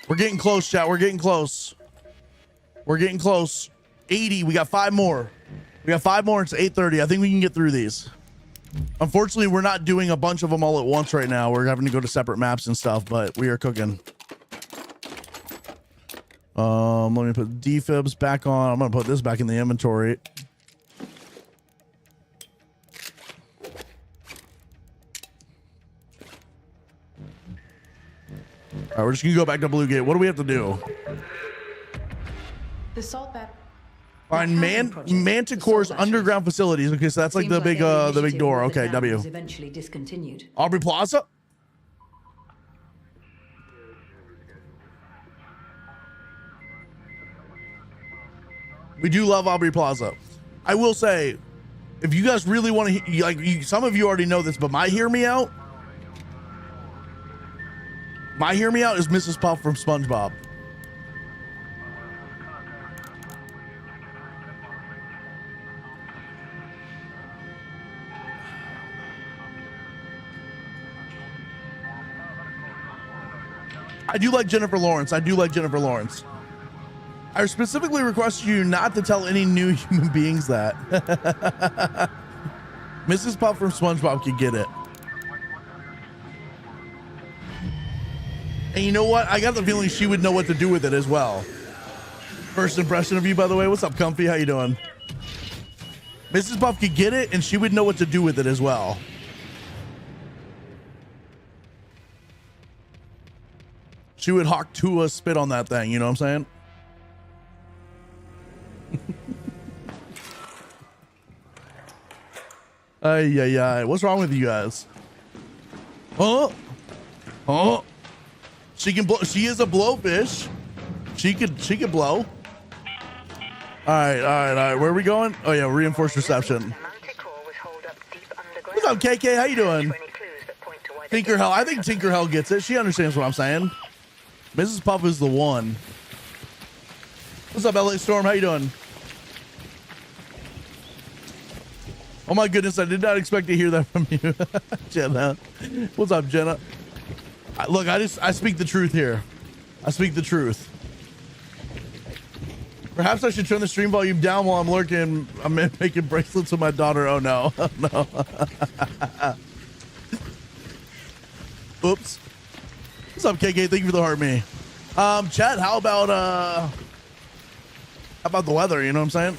We're getting close, chat. We're getting close. We're getting close. 80. We got 5 more. We got 5 more. It's 8:30. I think we can get through these. Unfortunately, we're not doing a bunch of them all at once right now. We're having to go to separate maps and stuff, but we are cooking. Let me put defibs back on. I'm gonna put this back in the inventory. All right, we're just gonna go back to Blue Gate. What do we have to do? The salt bat. Find Manticore's underground facilities. Okay, so that's like the big door. Okay, W. Eventually discontinued. Aubrey Plaza. We do love Aubrey Plaza. I will say, if you guys really want to, like, some of you already know this, but my hear me out is Mrs. Puff from SpongeBob. I do like Jennifer Lawrence. I specifically request you not to tell any new human beings that. Mrs. Puff from SpongeBob could get it. And you know what? I got the feeling she would know what to do with it as well. First impression of you, by the way. What's up, Comfy? How you doing? Mrs. Puff could get it, and she would know what to do with it as well. She would hawk to a spit on that thing. You know what I'm saying? Ay. What's wrong with you guys? Oh. She can blow. She is a blowfish. She could blow. All right. Where are we going? Oh yeah, reinforced reception. What's up, KK? How you doing? Tinkerhell. I think Tinkerhell gets it. She understands what I'm saying. Mrs. Puff is the one. What's up, LA Storm? How you doing? Oh my goodness, I did not expect to hear that from you, Jenna. What's up, Jenna? Look, I speak the truth here. I speak the truth. Perhaps I should turn the stream volume down while I'm lurking. I'm making bracelets with my daughter. Oh no, no. Oops. What's up, KK? Thank you for the heart, me. Chat, how about the weather? You know what I'm saying?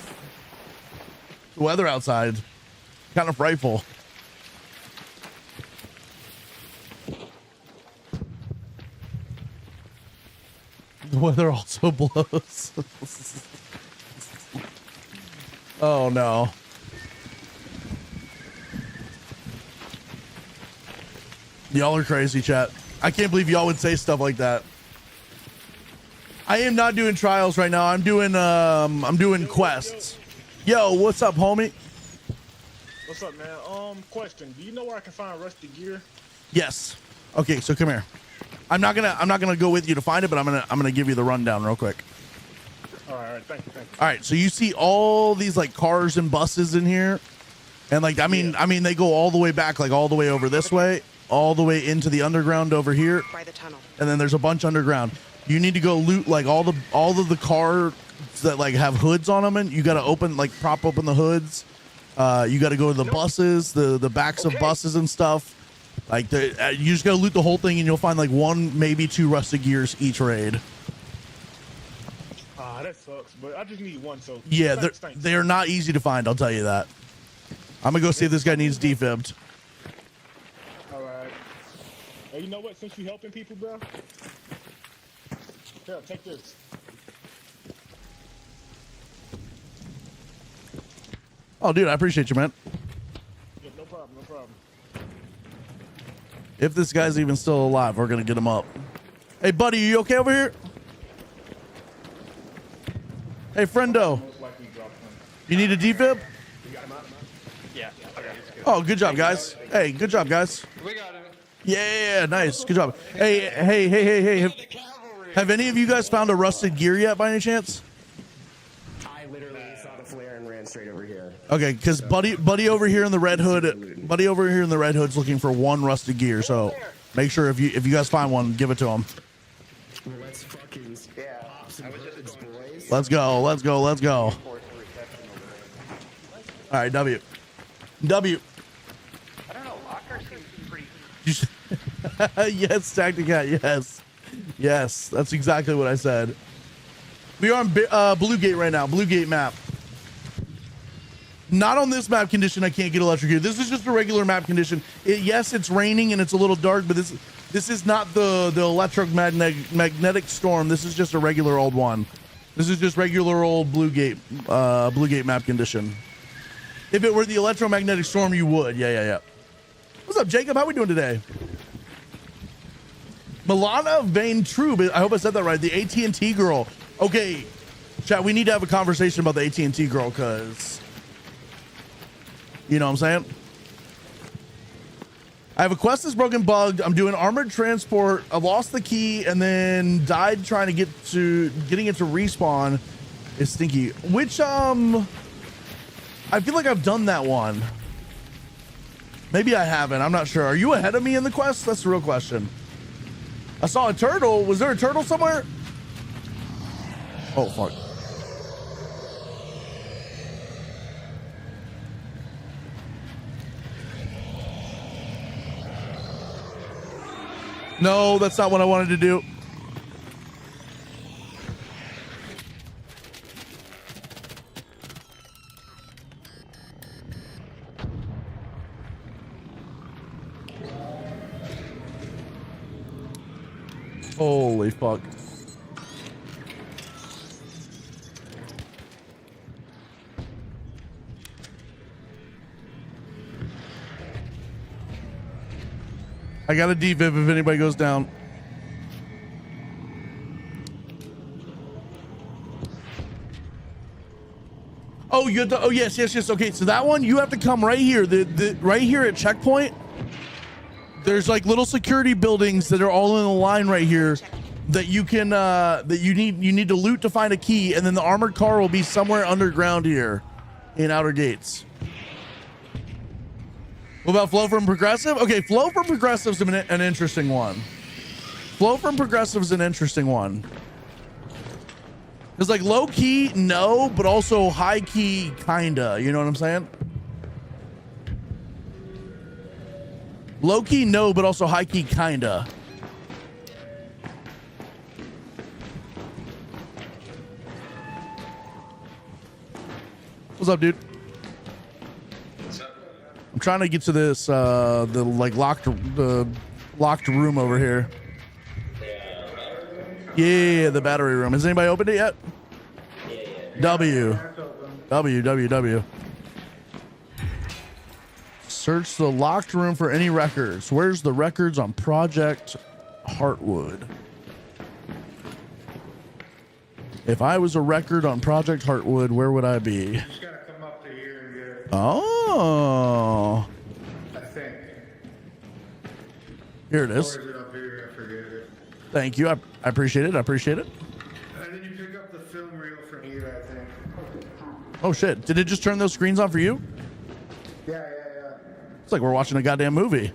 The weather outside, kind of frightful. The weather also blows. Oh no. Y'all are crazy, chat. I can't believe y'all would say stuff like that. I am not doing trials right now. I'm doing quests. Yo, what's up, homie? What's up, man? Question. Do you know where I can find rusty gear? Yes. Okay, so come here. I'm not gonna go with you to find it, but I'm gonna give you the rundown real quick. All right, thank you. All right, so you see all these like cars and buses in here, and like I mean they go all the way back, like all the way over this way, all the way into the underground over here, By the tunnel. and then there's a bunch underground. You need to go loot like all of the cars that like have hoods on them, and you got to prop open the hoods. You got to go to the buses, the backs of buses and stuff. Like you just gotta loot the whole thing, and you'll find like 1, maybe 2 rusted gears each raid. That sucks, but I just need one. So yeah, they're not easy to find. I'll tell you that. I'm gonna go see if this guy needs defibbed. All right. Hey, you know what? Since you helping people, bro, here, take this. Oh, dude, I appreciate you, man. Yeah, no problem, no problem. If this guy's even still alive, we're gonna get him up. Hey, buddy, you okay over here? Hey, friendo. You need a defib? Yeah. Okay. Oh, good job, guys. Hey, good job, guys. We got him. Yeah, nice. Good job. Hey. Have any of you guys found a rusted gear yet by any chance? I literally saw the flare and ran straight over here. Okay, because buddy over here in the red hood's looking for one rusted gear. So make sure if you guys find one, give it to him. Well, let's fucking pop some hoods, boys. Let's go. All right, W. I don't know. Locker seems pretty. Yes, Tacticat. Yes, that's exactly what I said. We are on Blue Gate right now. Blue Gate map. Not on this map condition. I can't get electrocuted. This is just a regular map condition. Yes, it's raining and it's a little dark, but this is not the electromagnetic storm. This is just a regular old one. This is just regular old Blue Gate map condition. If it were the electromagnetic storm, you would. Yeah. What's up, Jacob? How we doing today? Milana Vane Trube. I hope I said that right. The AT&T girl. Okay, chat, we need to have a conversation about the AT&T girl, because, you know what I'm saying? I have a quest that's broken bugged. I'm doing armored transport. I lost the key and then died trying to getting it to respawn is stinky. Which, I feel like I've done that one. Maybe I haven't. I'm not sure. Are you ahead of me in the quest? That's the real question. I saw a turtle. Was there a turtle somewhere? Oh, fuck. No, that's not what I wanted to do. Holy fuck. I got a defib if anybody goes down. Oh, you have to, oh yes. Okay, so that one you have to come right here. The right here at checkpoint. There's like little security buildings that are all in a line right here that you can that you need to loot to find a key, and then the armored car will be somewhere underground here in Outer Gates. What about Flow from Progressive? Okay, Flow from Progressive's an interesting one. Flow from Progressive's an interesting one. It's like low key, no, but also high key, kinda. You know what I'm saying? Low key, no, but also high key, kinda. What's up, dude? What's up? I'm trying to get to this the locked room over here. Yeah, the battery room. Has anybody opened it yet? W. Search the locked room for any records. Where's the records on Project Heartwood? If I was a record on Project Heartwood, where would I be? You just gotta come up to here and get it. Oh. I think. Here it is. Or is it up here? I forget it. Thank you. I appreciate it. And then you pick up the film reel from here, I think. Oh, shit. Did it just turn those screens on for you? Yeah. It's like we're watching a goddamn movie.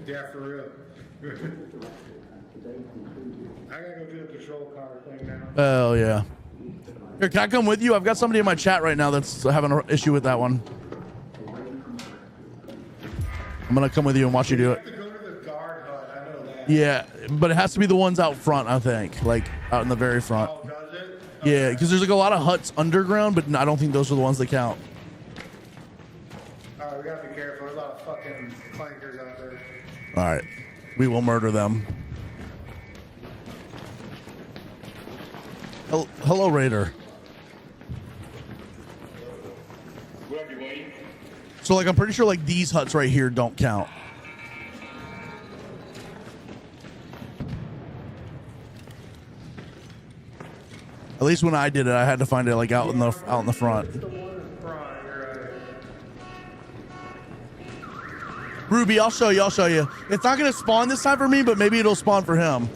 Yeah, for real. I gotta go do the patrol car thing now. Hell yeah. Here, can I come with you? I've got somebody in my chat right now that's having an issue with that one. I'm gonna come with you and watch you do it. You have to go to the guard hut, I know that. Yeah, but it has to be the ones out front, I think. Like, out in the very front. Oh, does it? Yeah, because there's like a lot of huts underground, but I don't think those are the ones that count. Alright, we gotta be careful. There's a lot of fucking clankers out there. Alright. We will murder them. Hello, Raider. What up, you So like I'm pretty sure like these huts right here don't count. At least when I did it, I had to find it like out in the front. Ruby, I'll show you. I'll show you. It's not gonna spawn this time for me, but maybe it'll spawn for him.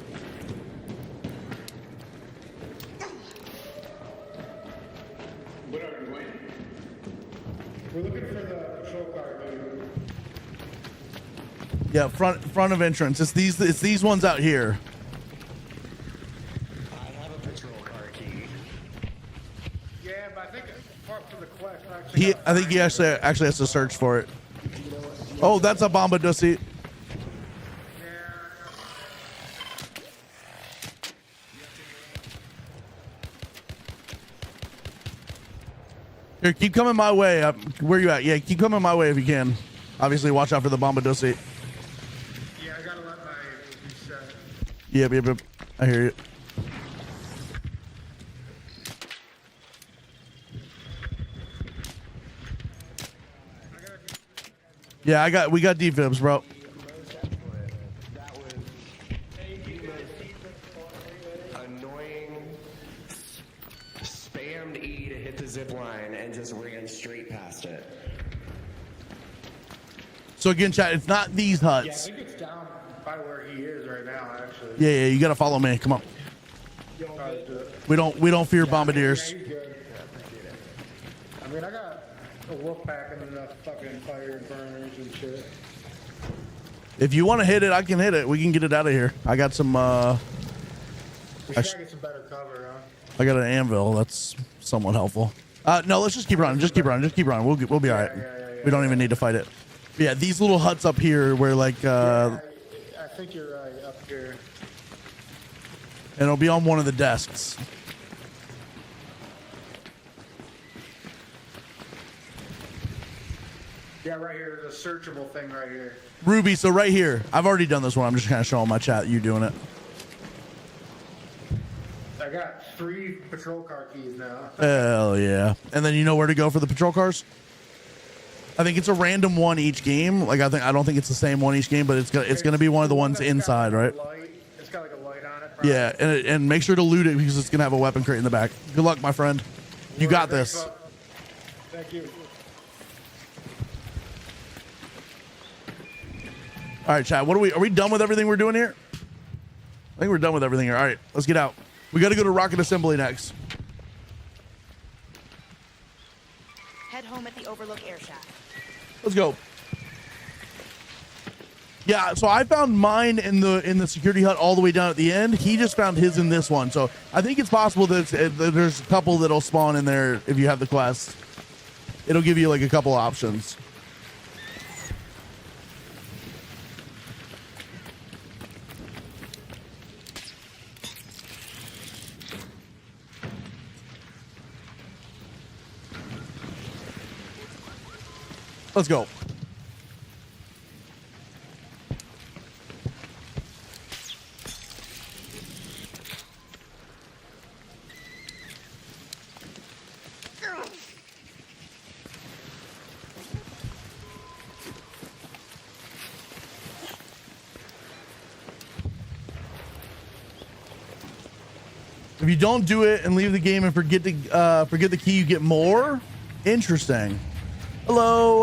We're looking for the patrol car, dude. Yeah, front of entrance. It's these ones out here. I have a patrol car key. Yeah, but I think apart from the quest, I think he actually has to search for it. Oh, that's a Bomba Dussy. Here, keep coming my way. Where you at? Yeah, keep coming my way if you can. Obviously, watch out for the Bomba Dussy. Yeah, I gotta let my reset. Yep. I hear you. Yeah, we got defibs, bro. Annoying. Spammed E to hit the zip line and just ran straight past it. So again, chat, it's not these huts. Yeah, I think it's down by where he is right now, actually. Yeah, you gotta follow me. Come on. We don't fear bombardiers. Yeah, he's good. I mean, I got a wolf pack and enough fucking fire burners and shit. If you want to hit it, I can hit it. We can get it out of here. I got some. We gotta get some better cover, huh? I got an anvil. That's somewhat helpful. No, let's just keep running. Just keep running. We'll be all right. We don't even need to fight it. But yeah, these little huts up here where like. I think you're right up here. And it'll be on one of the desks. Yeah, right here. There's a searchable thing right here. Ruby, so right here. I've already done this one. I'm just kind of showing my chat you doing it. I got 3 patrol car keys now. Hell yeah. And then you know where to go for the patrol cars? I think it's a random one each game. Like I don't think it's the same one each game, but it's gonna be one of the ones inside, right? It's got like a light on it. Yeah, and make sure to loot it because it's gonna have a weapon crate in the back. Good luck, my friend. You got this. Thank you. All right, chat. Are we done with everything we're doing here? I think we're done with everything here. All right, let's get out. We got to go to rocket assembly next. Head home at the Overlook Air Shaft. Let's go. Yeah, so I found mine in the security hut all the way down at the end. He just found his in this one. So I think it's possible that there's a couple that'll spawn in there if you have the quest. It'll give you like a couple options. Let's go. If you don't do it and leave the game and forget the key, you get more. Interesting. Hello.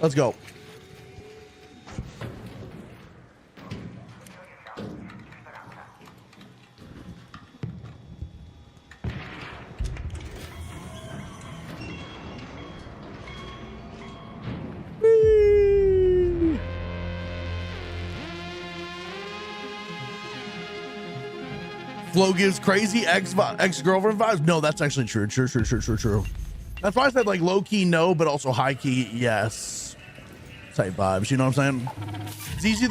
Let's go. Flo gives crazy ex-girlfriend vibes. No, that's actually true. True. That's why I said like low key no, but also high key yes type vibes. You know what I'm saying? It's easy.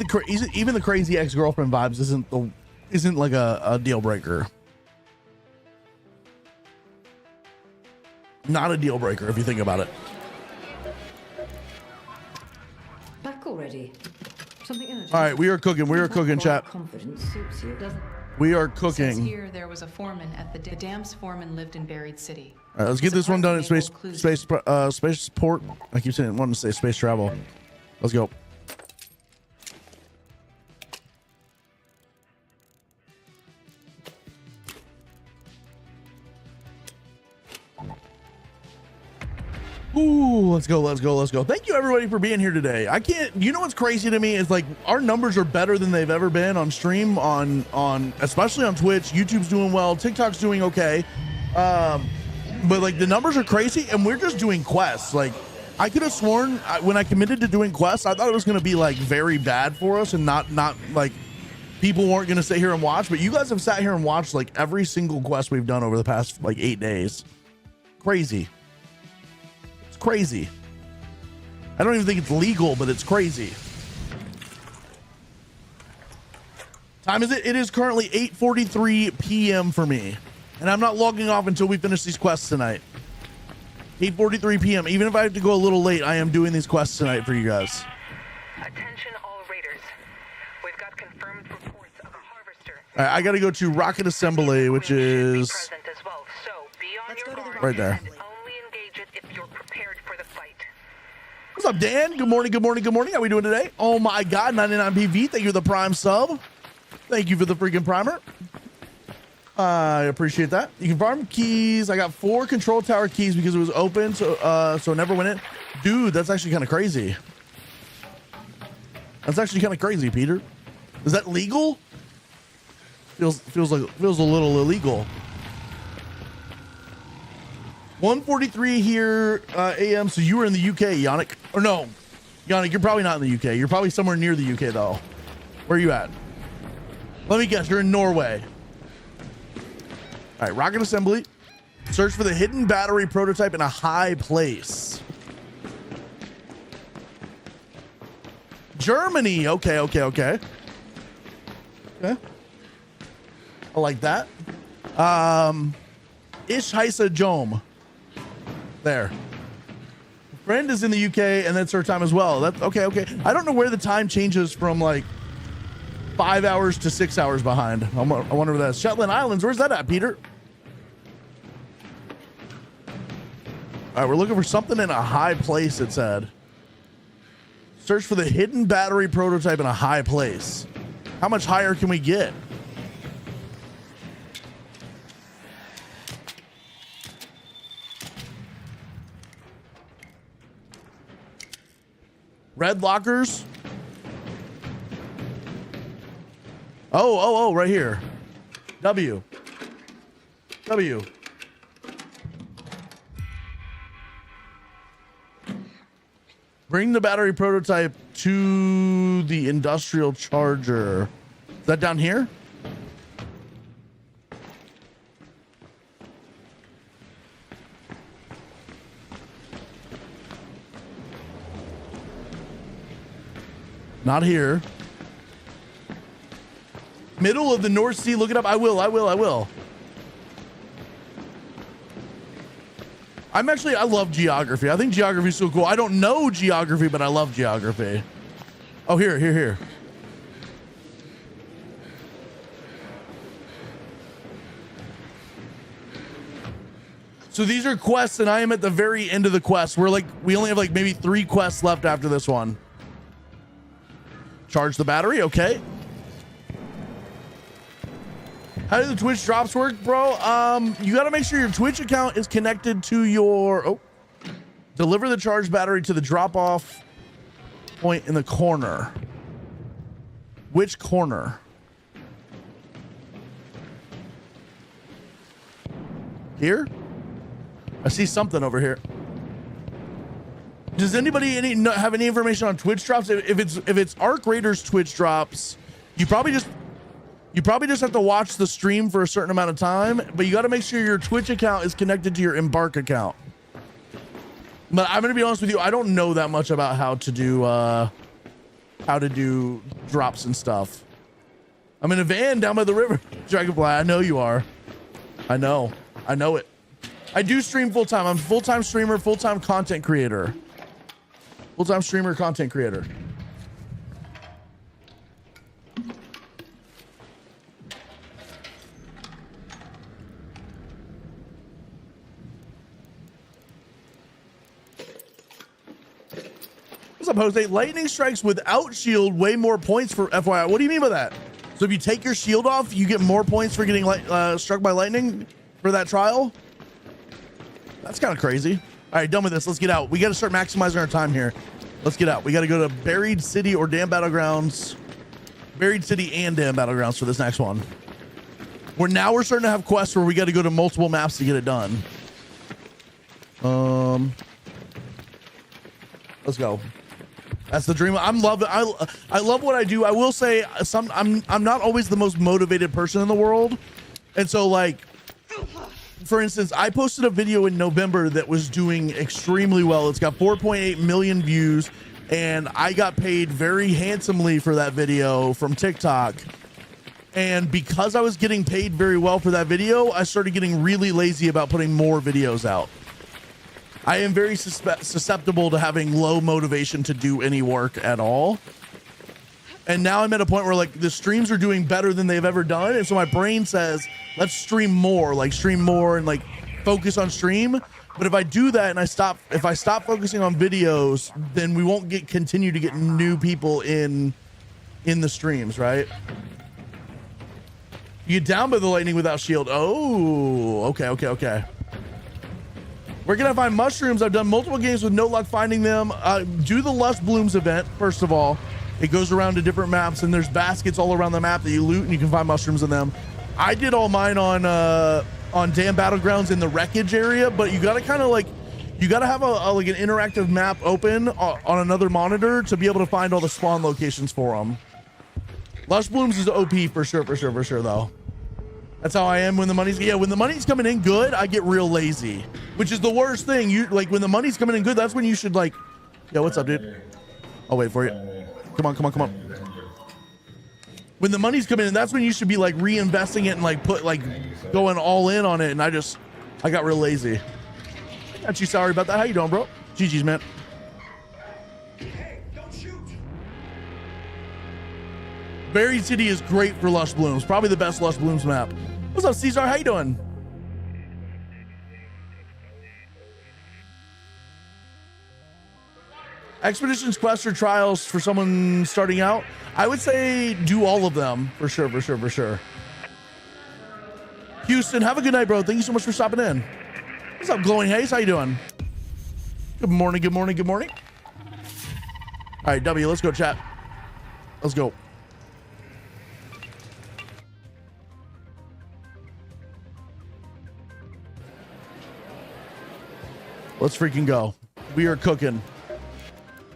Even the crazy ex-girlfriend vibes isn't like a deal breaker. Not a deal breaker if you think about it. Back already? Something urgent. All right, we are cooking. We are cooking, chat. Confidence suits you, doesn't it? We are Says cooking. here there was a foreman at the dam's foreman lived in Buried City. All right, let's get this one done in spaceport. I keep saying wanting to say space travel. Let's go. Ooh, let's go, let's go, let's go. Thank you everybody for being here today. I can't, you know what's crazy to me is like our numbers are better than they've ever been on stream, on especially on Twitch. YouTube's doing well, TikTok's doing okay. But like the numbers are crazy and we're just doing quests. Like I could have sworn when I committed to doing quests, I thought it was going to be like very bad for us and not like people weren't going to sit here and watch, but you guys have sat here and watched like every single quest we've done over the past like 8 days. Crazy. Crazy. I don't even think it's legal, but it's crazy. Time is it? It is currently 8:43 p.m. for me, and I'm not logging off until we finish these quests tonight. 8:43 p.m. Even if I have to go a little late, I am doing these quests tonight for you guys. Attention all raiders. We've got confirmed reports of a harvester. All right, I got to go to Rocket Assembly, which is Present as well. So be on your guard right there. and only engage it if you're prepared for the fight. What's up, Dan? Good morning, good morning, good morning. How we doing today? Oh my God, 99 PV. Thank you for the Prime sub. Thank you for the freaking primer. I appreciate that. You can farm keys. I got 4 control tower keys because it was open, so it never went in. Dude, that's actually kind of crazy. That's actually kind of crazy, Peter. Is that legal? Feels a little illegal. 1:43 here a.m. So you were in the UK, Yannick. Or no, Yannick, you're probably not in the UK. You're probably somewhere near the UK though. Where are you at? Let me guess. You're in Norway. All right, Rocket Assembly. Search for the hidden battery prototype in a high place. Germany. Okay. Okay. I like that. Ish Heisa Jom. There. Friend is in the UK and that's her time as well. That's okay. I don't know where the time changes from like 5 hours to 6 hours behind. I wonder where that's. Shetland Islands. Where's that at, Peter? All right, we're looking for something in a high place, it said. Search for the hidden battery prototype in a high place. How much higher can we get? Red lockers. Oh, right here. W. Bring the battery prototype to the industrial charger. Is that down here? Not here. Middle of the North Sea. Look it up. I will. I love geography. I think geography is so cool. I don't know geography, but I love geography. Oh, here. So these are quests, and I am at the very end of the quest. We only have like maybe 3 quests left after this one. Charge the battery, okay. How do the Twitch drops work, bro? You got to make sure your Twitch account is connected to your... Deliver the charged battery to the drop-off point in the corner. Which corner? Here? I see something over here. Does anybody have any information on Twitch drops? If it's Arc Raiders Twitch drops, you probably just have to watch the stream for a certain amount of time, but you got to make sure your Twitch account is connected to your Embark account. But I'm going to be honest with you, I don't know that much about how to do drops and stuff. I'm in a van down by the river. Dragonfly, I know you are. I know it. I do stream full time. I'm a full-time streamer, full-time content creator. Full-time streamer, content creator. What's up, Jose? Lightning strikes without shield way more points for FYI. What do you mean by that? So if you take your shield off, you get more points for getting struck by lightning for that trial? That's kind of crazy. All right, done with this. Let's get out. We got to start maximizing our time here. Let's get out. We got to go to Buried City or Dam Battlegrounds. Buried City and Dam Battlegrounds for this next one. We're starting to have quests where we got to go to multiple maps to get it done. Let's go. That's the dream. I love what I do. I will say I'm not always the most motivated person in the world. And so like, for instance, I posted a video in November that was doing extremely well. It's got 4.8 million views and I got paid very handsomely for that video from TikTok. And because I was getting paid very well for that video, I started getting really lazy about putting more videos out. I am very susceptible to having low motivation to do any work at all. And now I'm at a point where like the streams are doing better than they've ever done. And so my brain says, let's stream more and like focus on stream. But if I do that and if I stop focusing on videos, then we won't continue to get new people in the streams, right? You get down by the lightning without shield. Oh, okay. We're gonna find mushrooms. I've done multiple games with no luck finding them. Do the Lush Blooms event, first of all. It goes around to different maps and there's baskets all around the map that you loot and you can find mushrooms in them. I did all mine on Dam Battlegrounds in the wreckage area, but you gotta kind of like, you gotta have like an interactive map open on another monitor to be able to find all the spawn locations for them. Lush Blooms is OP for sure though. That's how I am when the money's coming in good, I get real lazy, which is the worst thing. You like when the money's coming in good, that's when you should like, yo, what's up, dude? I'll wait for you. Come on. When the money's coming in, that's when you should be like reinvesting it and like going all in on it. And I got real lazy. Got you. Sorry about that. How you doing, bro? GG's, man. Buried City is great for Lush Blooms. Probably the best Lush Blooms map. What's up, Caesar? How you doing? Expeditions, quests, or trials for someone starting out? I would say do all of them for sure. Houston, have a good night, bro. Thank you so much for stopping in. What's up, Glowing Haze? How you doing? Good morning. All right, W, let's go, chat. Let's go. Let's freaking go. We are cooking.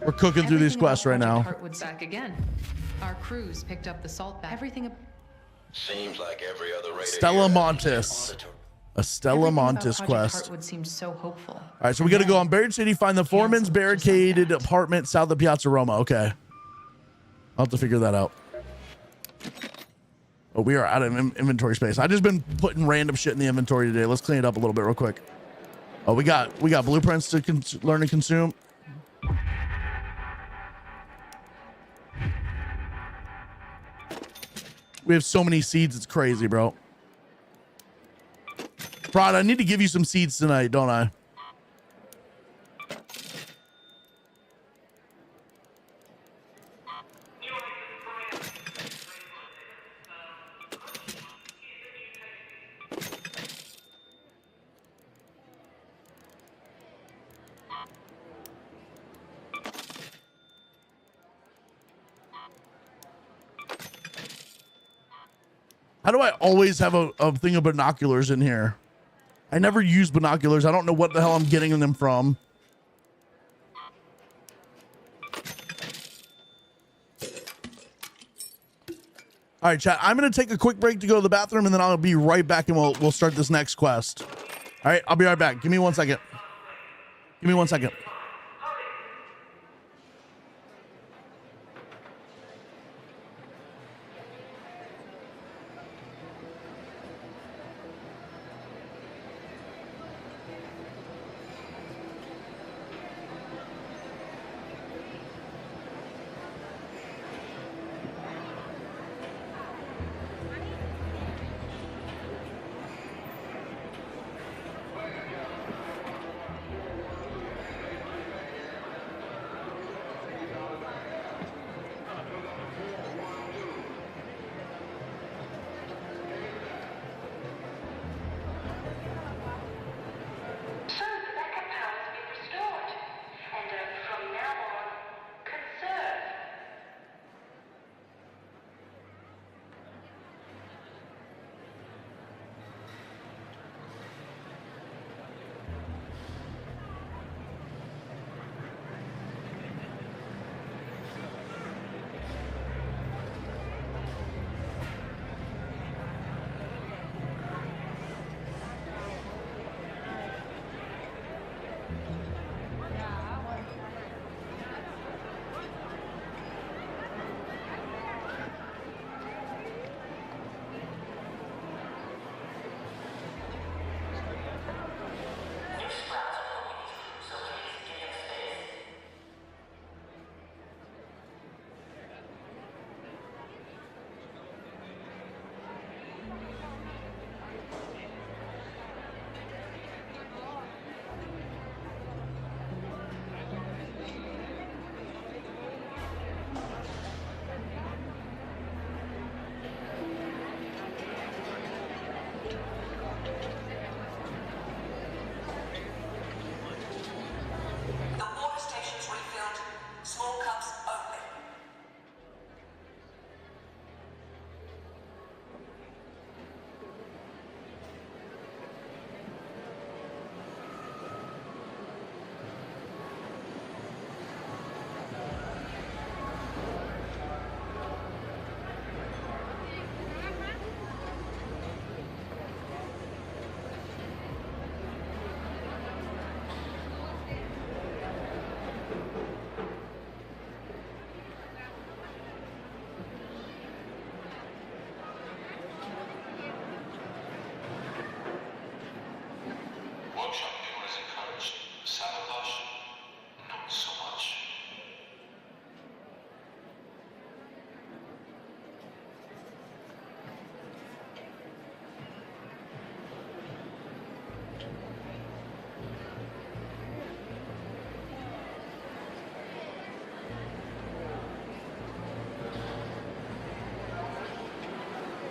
We're cooking through these quests right now. Heartwood's back again. Our crews picked up the salt bag. Everything. Seems like every other raid. Stella Montes. A Stella Montes quest. Heartwood seems so hopeful. All right, so we got to go on Buried City, find the foreman's barricaded apartment south of Piazza Roma. Okay. I'll have to figure that out. Oh, we are out of inventory space. I just been putting random shit in the inventory today. Let's clean it up a little bit real quick. Oh, we got blueprints to learn and consume. We have so many seeds, it's crazy, bro. Prod, I need to give you some seeds tonight, don't I? How do I always have a thing of binoculars in here? I never use binoculars. I don't know what the hell I'm getting them from. All right, chat. I'm going to take a quick break to go to the bathroom, and then I'll be right back, and we'll start this next quest. All right, I'll be right back. Give me 1 second. Give me 1 second.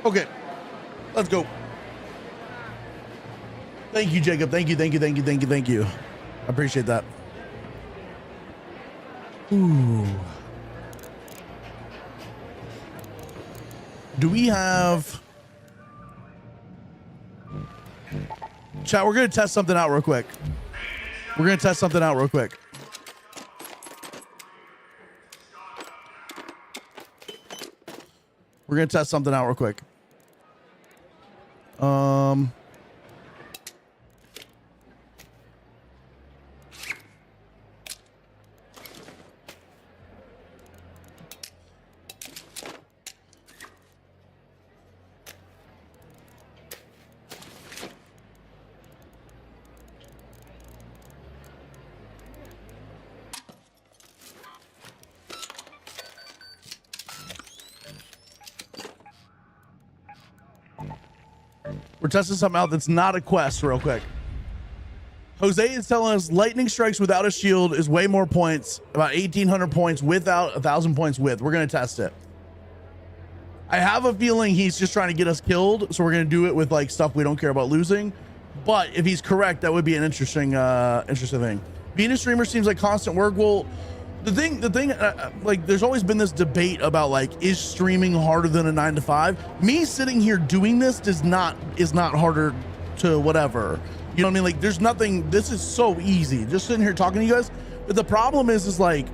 Okay, let's go. Thank you, Jacob. Thank you. I appreciate that. Ooh. Do we have... Chat, we're going to test something out real quick. We're going to test something out real quick. We're going to test something out real quick. We're testing something out that's not a quest real quick. Jose is telling us lightning strikes without a shield is way more points, about 1,800 points without 1,000 points with. We're going to test it. I have a feeling he's just trying to get us killed, so we're going to do it with like stuff we don't care about losing. But if he's correct, that would be an interesting thing. Being a streamer seems like constant work. Well, the thing, like, there's always been this debate about like, is streaming harder than a 9 to 5? Me sitting here doing this is not harder to whatever. You know what I mean? Like, there's nothing. This is so easy. Just sitting here talking to you guys. But the problem is like,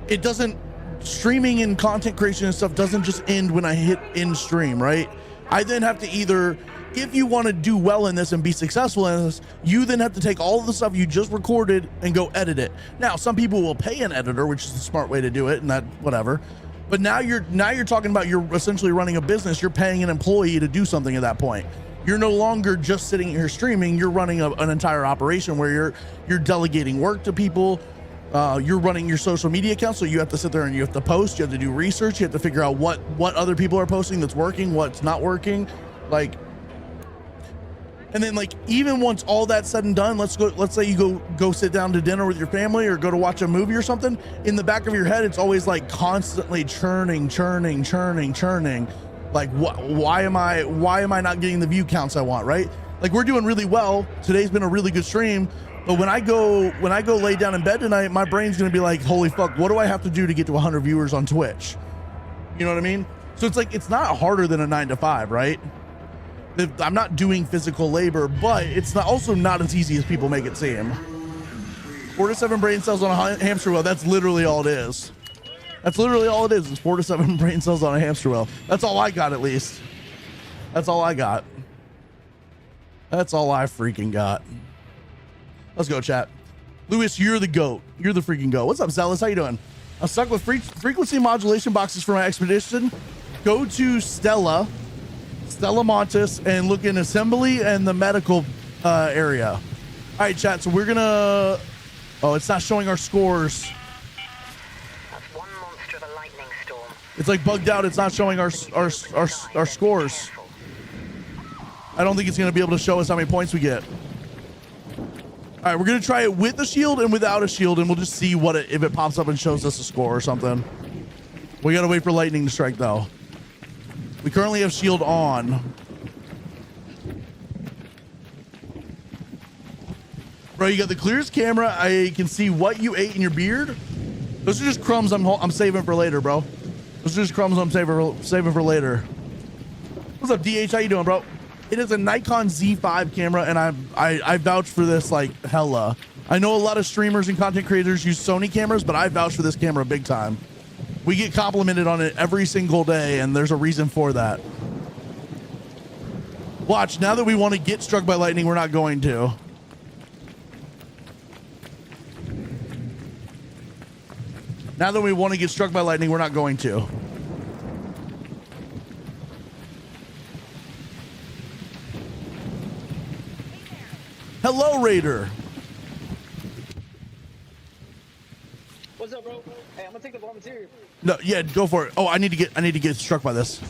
it doesn't. Streaming and content creation and stuff doesn't just end when I hit end stream, right? I then have to either, if you want to do well in this and be successful in this, you then have to take all of the stuff you just recorded and go edit it. Now, some people will pay an editor, which is the smart way to do it, and that whatever. But now you're talking about, you're essentially running a business. You're paying an employee to do something at that point. You're no longer just sitting here streaming. You're running an entire operation where you're delegating work to people. You're running your social media account, so you have to sit there and you have to post, you have to do research, you have to figure out what other people are posting that's working, what's not working, like. And then, like, even once all that's said and done, let's say you go sit down to dinner with your family or go to watch a movie or something. In the back of your head, it's always like constantly churning. Like, why am I not getting the view counts I want, right? Like, we're doing really well. Today's been a really good stream. But when I go lay down in bed tonight, my brain's gonna be like, holy fuck, what do I have to do to get to 100 viewers on Twitch? You know what I mean? So it's like, it's not harder than a 9 to 5, right? I'm not doing physical labor, but it's also not as easy as people make it seem. 4 to 7 brain cells on a hamster wheel. That's literally all it is. That's literally all it is. It's 4 to 7 brain cells on a hamster wheel. That's all I got, at least. That's all I got. That's all I freaking got. Let's go, chat. Lewis, you're the GOAT. You're the freaking GOAT. What's up, Zealous? How you doing? I'm stuck with frequency modulation boxes for my expedition. Go to Stella Montes, and look in assembly and the medical area. All right, chat. So we're gonna. Oh, it's not showing our scores. That's one monster of a lightning storm. It's like bugged out. It's not showing our scores. I don't think it's gonna be able to show us how many points we get. All right, we're gonna try it with a shield and without a shield, and we'll just see if it pops up and shows us a score or something. We gotta wait for lightning to strike though. We currently have shield on. Bro, you got the clearest camera. I can see what you ate in your beard. Those are just crumbs I'm saving for later, bro. Those are just crumbs I'm saving for later. What's up, DH? How you doing, bro? It is a Nikon Z5 camera, and I vouch for this like hella. I know a lot of streamers and content creators use Sony cameras, but I vouch for this camera big time. We get complimented on it every single day, and there's a reason for that. Watch, now that we want to get struck by lightning, we're not going to. Now that we want to get struck by lightning, we're not going to. Hello, Raider. What's up, bro? Hey, I'm gonna take the volunteer. No, yeah, go for it. Oh, I need to get struck by this.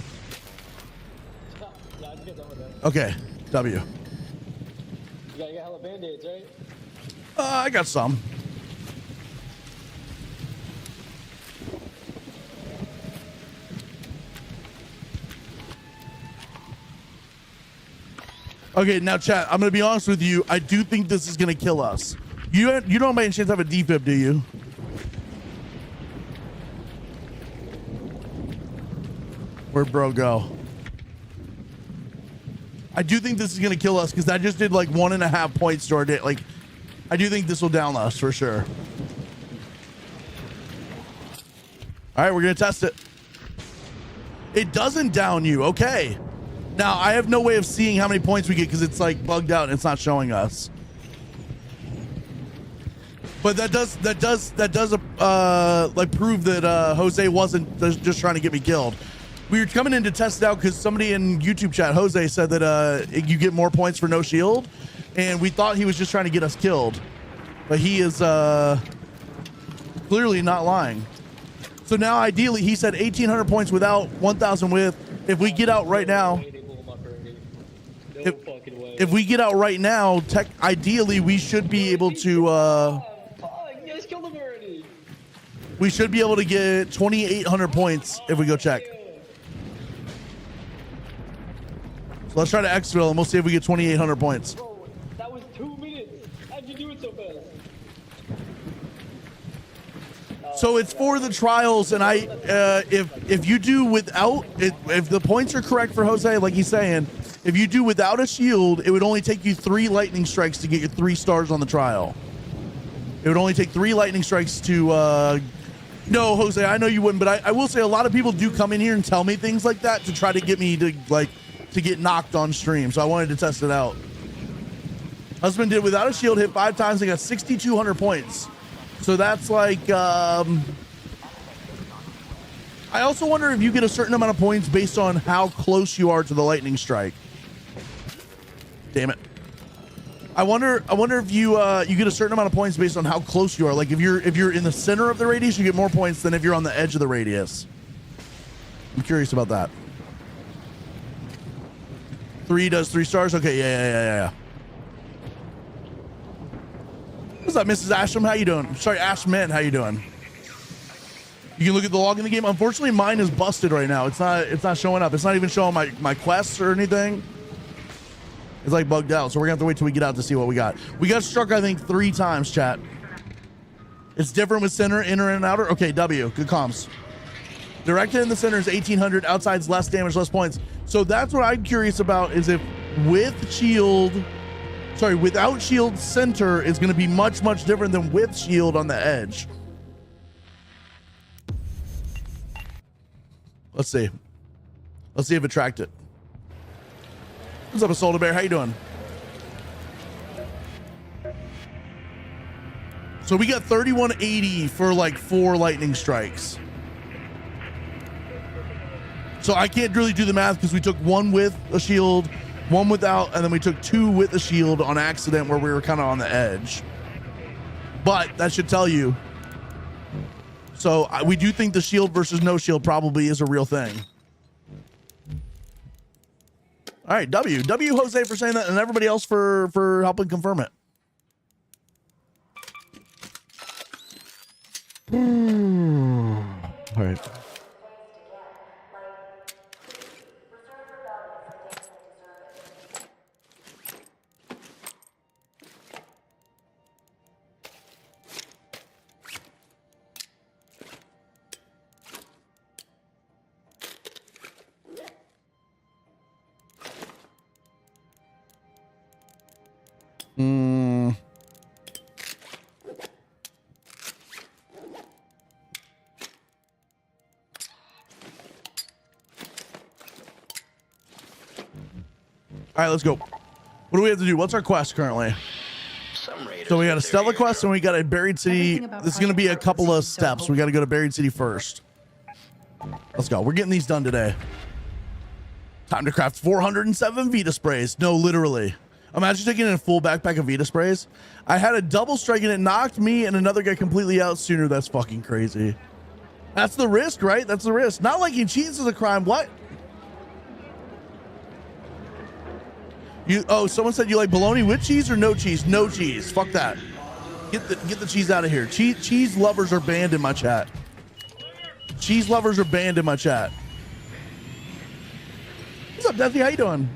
Yeah, I just get done with that. Okay, W. You got hella band-aids, right? I got some. Okay, now chat, I'm gonna be honest with you. I do think this is gonna kill us. You don't by any chance have a defib, do you? Where'd bro go? I do think this is gonna kill us because that just did like 1.5 points to our day. Like, I do think this will down us for sure. All right, we're gonna test it. It doesn't down you. Okay. Now I have no way of seeing how many points we get because it's like bugged out and it's not showing us. But that does like prove that Jose wasn't just trying to get me killed. We were coming in to test it out because somebody in YouTube chat, Jose, said that you get more points for no shield, and we thought he was just trying to get us killed, but he is clearly not lying. So now ideally he said 1,800 points without, 1,000 with. If we get out right now, if we get out right now, ideally we should be able to we should be able to get 2,800 points if we go check. So let's try to exfil and we'll see if we get 2,800 points. Bro, that was 2 minutes. How'd you do it so fast? So it's for the trials, and if you do without it, if the points are correct for Jose, like he's saying, if you do without a shield, it would only take you 3 lightning strikes to get your 3 stars on the trial. It would only take 3 lightning strikes to no, Jose, I know you wouldn't, but I will say a lot of people do come in here and tell me things like that to try to get me to get knocked on stream. So I wanted to test it out. Husband did without a shield, hit 5 times, and got 6,200 points. So that's like, I also wonder if you get a certain amount of points based on how close you are to the lightning strike. Damn it. I wonder if you you get a certain amount of points based on how close you are. Like if you're in the center of the radius, you get more points than if you're on the edge of the radius. I'm curious about that. 3 does 3 stars. Okay, yeah. What's up, Mrs. Ashram? How you doing? Sorry, Ashman. How you doing? You can look at the log in the game. Unfortunately, mine is busted right now. It's not showing up. It's not even showing my quests or anything. It's like bugged out. So we're gonna have to wait till we get out to see what we got. We got struck, I think, 3 times, chat. It's different with center, inner, and outer. Okay, W. Good comms. Directed in the center is 1,800. Outside's less damage, less points. So that's what I'm curious about, is if with shield, sorry, without shield center is going to be much, much different than with shield on the edge. Let's see. Let's see if it tracked it. What's up, Assaulted Bear? How you doing? So we got 3180 for like 4 lightning strikes. So I can't really do the math because we took 1 with a shield, 1 without, and then we took 2 with a shield on accident where we were kind of on the edge. But that should tell you. So we do think the shield versus no shield probably is a real thing. All right, W Jose for saying that, and everybody else for helping confirm it. All right. All right, let's go. What do we have to do? What's our quest currently? So we got a Stella quest and we got a Buried City. This is going to be a couple of steps. We got to go to Buried City first. Let's go. We're getting these done today. Time to craft 407 Vita sprays. No, literally. Imagine taking in a full backpack of Vita sprays. I had a double strike and it knocked me and another guy completely out sooner. That's fucking crazy. That's the risk, right? That's the risk. Not liking cheese is a crime. What? Someone said you like bologna with cheese or no cheese? No cheese. Fuck that. Get the cheese out of here. Cheese lovers are banned in my chat. Cheese lovers are banned in my chat. What's up, Deathy? How you doing?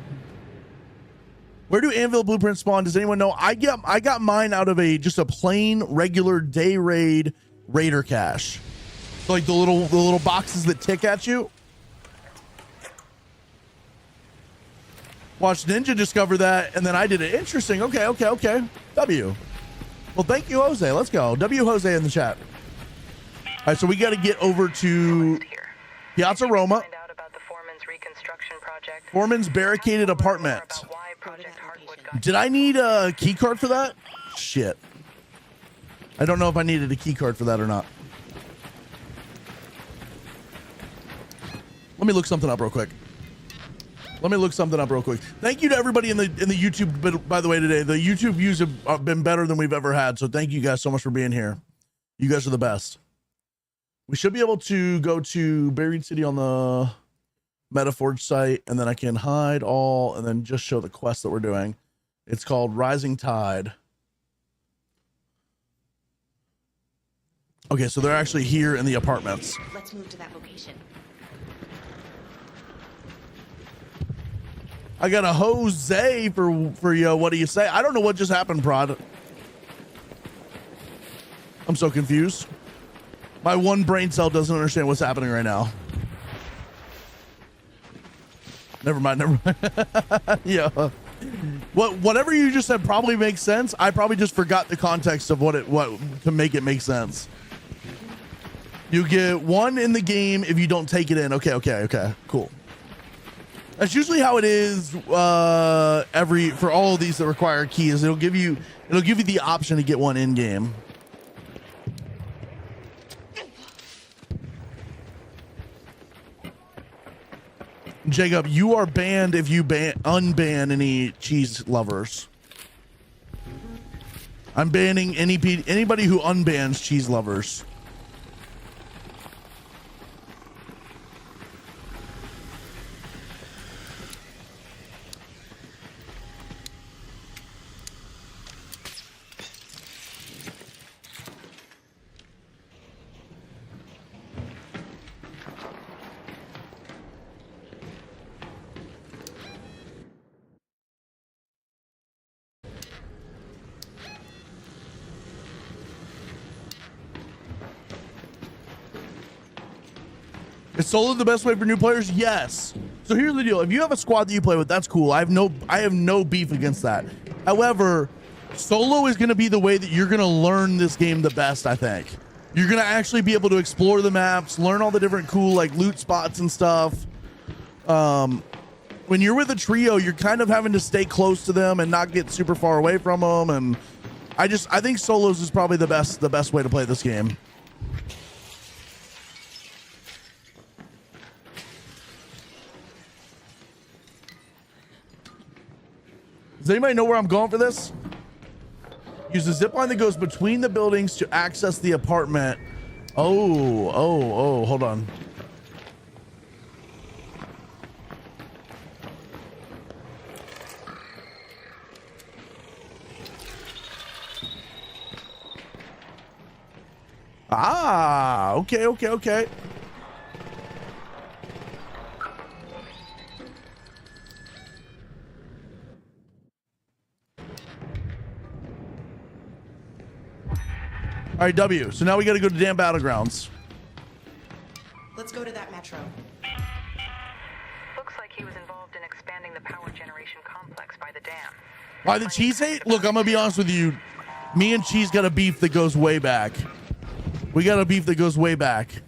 Where do anvil blueprints spawn? Does anyone know? I got mine out of just a plain regular day raid raider cache. So like the little boxes that tick at you. Watched Ninja discover that, and then I did it. Interesting. Okay. W. Well, thank you, Jose. Let's go. W Jose in the chat. All right, so we got to get over to Piazza Roma. Foreman's barricaded apartment. Did I need a key card for that? Shit. I don't know if I needed a key card for that or not. Let me look something up real quick. Thank you to everybody in the YouTube, by the way, today. The YouTube views have been better than we've ever had. So thank you guys so much for being here. You guys are the best. We should be able to go to Buried City on the Metaforge site, and then I can hide all and then just show the quest that we're doing. It's called Rising Tide. Okay, so they're actually here in the apartments. Let's move to that location. I got a Jose for you. What do you say? I don't know what just happened, Prod. I'm so confused. My one brain cell doesn't understand what's happening right now. Never mind. Yeah. Whatever you just said probably makes sense. I probably just forgot the context of what to make it make sense. You get one in the game if you don't take it in. Okay. Cool. That's usually how it is for all of these that require keys. It'll give you the option to get one in game. Jacob, you are banned if you unban any cheese lovers. I'm banning anybody who unbans cheese lovers. Is solo the best way for new players? Yes. So here's the deal. If you have a squad that you play with, that's cool. I have no beef against that. However, solo is going to be the way that you're going to learn this game the best, I think. You're going to actually be able to explore the maps, learn all the different cool like loot spots and stuff. When you're with a trio, you're kind of having to stay close to them and not get super far away from them. And I think solos is probably the best way to play this game. Does anybody know where I'm going for this? Use the zip line that goes between the buildings to access the apartment. Oh, hold on. Ah, okay. All right, W. So now we got to go to damn battlegrounds. Let's go to that metro. Looks like he was involved in expanding the power generation complex by the dam. Why the cheese hate? Look, I'm gonna be honest with you. Me and Cheese got a beef that goes way back. We got a beef that goes way back.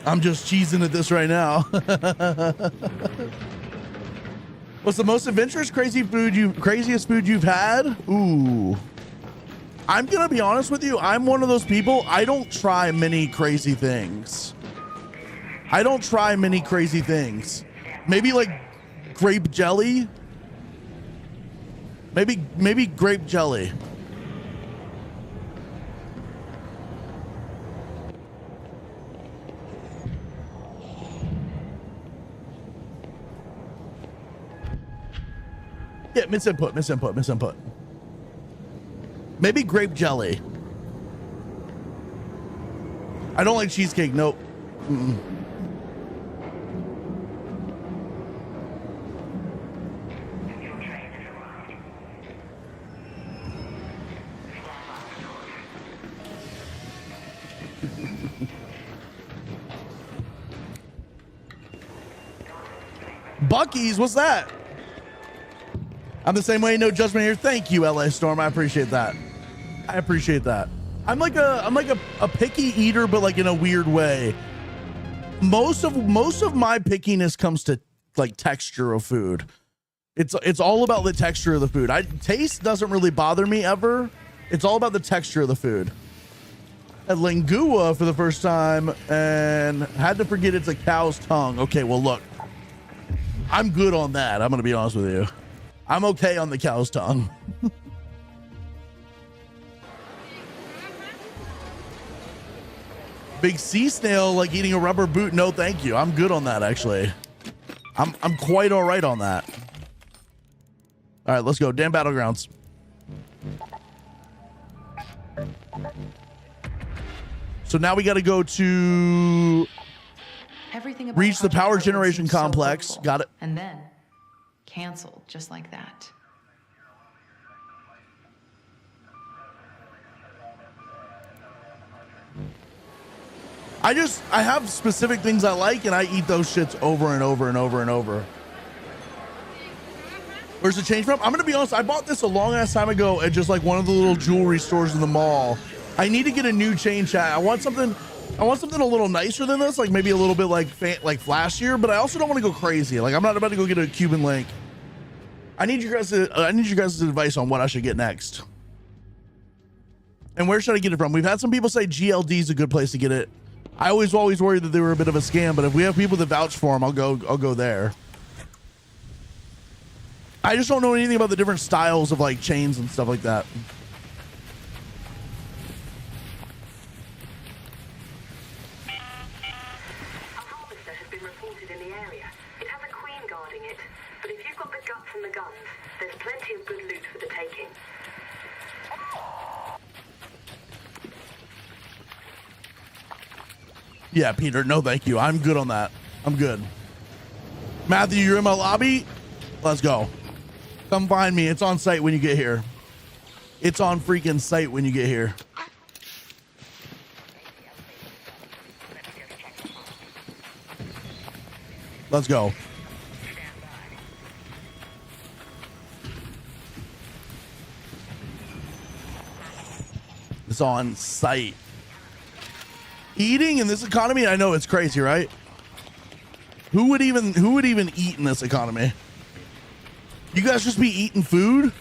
I'm just cheesing at this right now. What's the most adventurous, craziest food you've had? Ooh. I'm gonna be honest with you. I'm one of those people. I don't try many crazy things. Maybe like grape jelly. Maybe grape jelly. Yeah, misinput. Maybe grape jelly. I don't like cheesecake. Nope. Buc-ee's, what's that? I'm the same way, no judgment here. Thank you, LA Storm. I appreciate that. I appreciate that. I'm like a picky eater, but like in a weird way. Most of my pickiness comes to like texture of food. It's all about the texture of the food. Taste doesn't really bother me ever. It's all about the texture of the food. At Lingua for the first time and had to forget it's a cow's tongue. Okay, well look, I'm good on that. I'm gonna be honest with you. I'm okay on the cow's tongue. Big sea snail like eating a rubber boot. No, thank you. I'm good on that actually. I'm quite all right on that. All right, let's go. Damn battlegrounds. So now we got to go to reach the power generation complex. Got it. And then canceled just like that. I have specific things I like and I eat those shits over and over and over and over. Where's the change from? I'm gonna be honest, I bought this a long ass time ago at just like one of the little jewelry stores in the mall. I need to get a new chain, chat. I want something a little nicer than this, like maybe a little bit like flashier, but I also don't want to go crazy. Like I'm not about to go get a Cuban link. I need your guys' advice on what I should get next. And where should I get it from? We've had some people say GLD is a good place to get it. I always worried that they were a bit of a scam, but if we have people that vouch for them, I'll go there. I just don't know anything about the different styles of like chains and stuff like that. A harvester has been reported in the area. It has a queen guarding it, but if you've got the guts and the guns, there's plenty of good loot for the taking. Yeah, Peter, no thank you. I'm good on that. I'm good. Matthew, you're in my lobby? Let's go. Come find me. It's on site when you get here. It's on freaking site when you get here. Let's go. It's on site. Eating in this economy, I know it's crazy, right? Who would even eat in this economy? You guys just be eating food?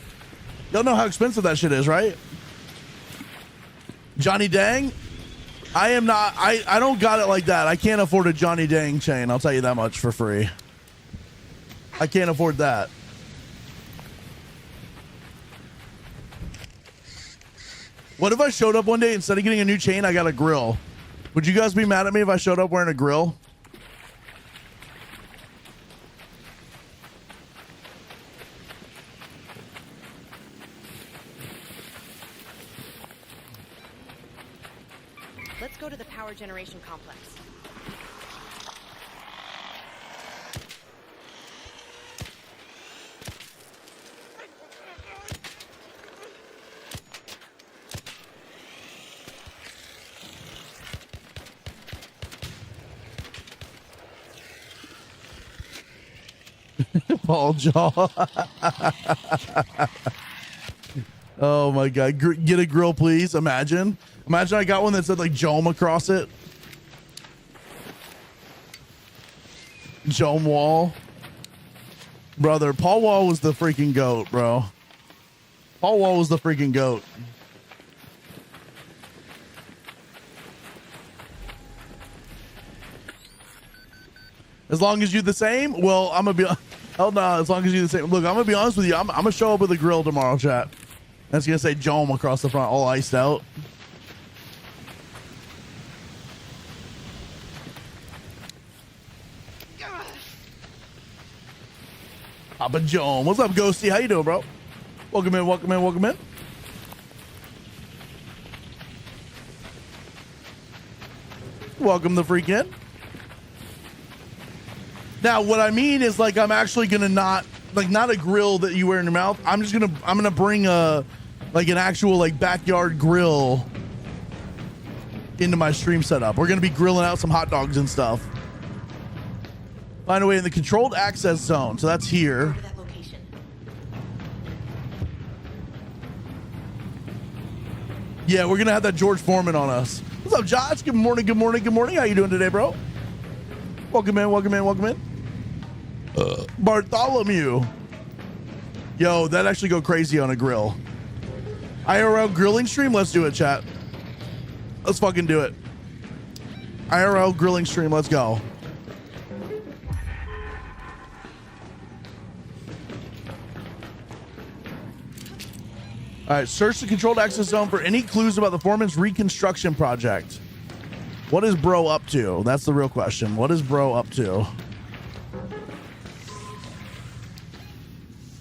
Y'all know how expensive that shit is, right? Johnny Dang? I don't got it like that. I can't afford a Johnny Dang chain. I'll tell you that much for free. I can't afford that. What if I showed up one day, instead of getting a new chain, I got a grill? Would you guys be mad at me if I showed up wearing a grill? Let's go to the power generation complex. Paul Jaw. Oh my god, get a grill please. Imagine I got one that said like Jome across it. Jome Wall. Brother, Paul Wall was the freaking goat, bro. Paul Wall was the freaking goat. As long as you're the same, well, I'm gonna be, hell no, as long as you're the same. Look, I'm gonna be honest with you, I'm gonna show up with a grill tomorrow, chat. That's gonna say Jome across the front, all iced out. Papa Jome, what's up, Ghosty? How you doing, bro? Welcome in, welcome in, welcome in. Welcome the freak in. Now, what I mean is, like, I'm actually gonna not a grill that you wear in your mouth. I'm gonna bring an actual like backyard grill into my stream setup. We're gonna be grilling out some hot dogs and stuff. Find a way in the controlled access zone. So that's here. Yeah, we're gonna have that George Foreman on us. What's up, Josh? Good morning, good morning, good morning. How you doing today, bro? Welcome in, welcome in, welcome in. Bartholomew. Yo, that actually go crazy on a grill. IRL grilling stream? Let's do it, chat. Let's fucking do it. IRL grilling stream, let's go. All right, search the controlled access zone for any clues about the Foreman's reconstruction project. What is bro up to? That's the real question. What is bro up to?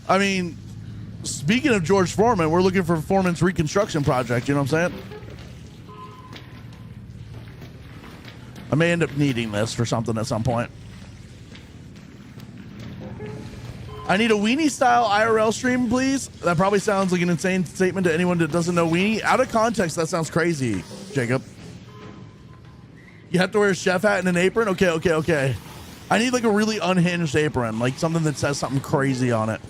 I mean, speaking of George Foreman, we're looking for Foreman's reconstruction project. You know what I'm saying? I may end up needing this for something at some point. I need a weenie style IRL stream, please. That probably sounds like an insane statement to anyone that doesn't know weenie. Out of context, that sounds crazy, Jacob. You have to wear a chef hat and an apron? Okay, okay, okay. I need like a really unhinged apron, like something that says something crazy on it.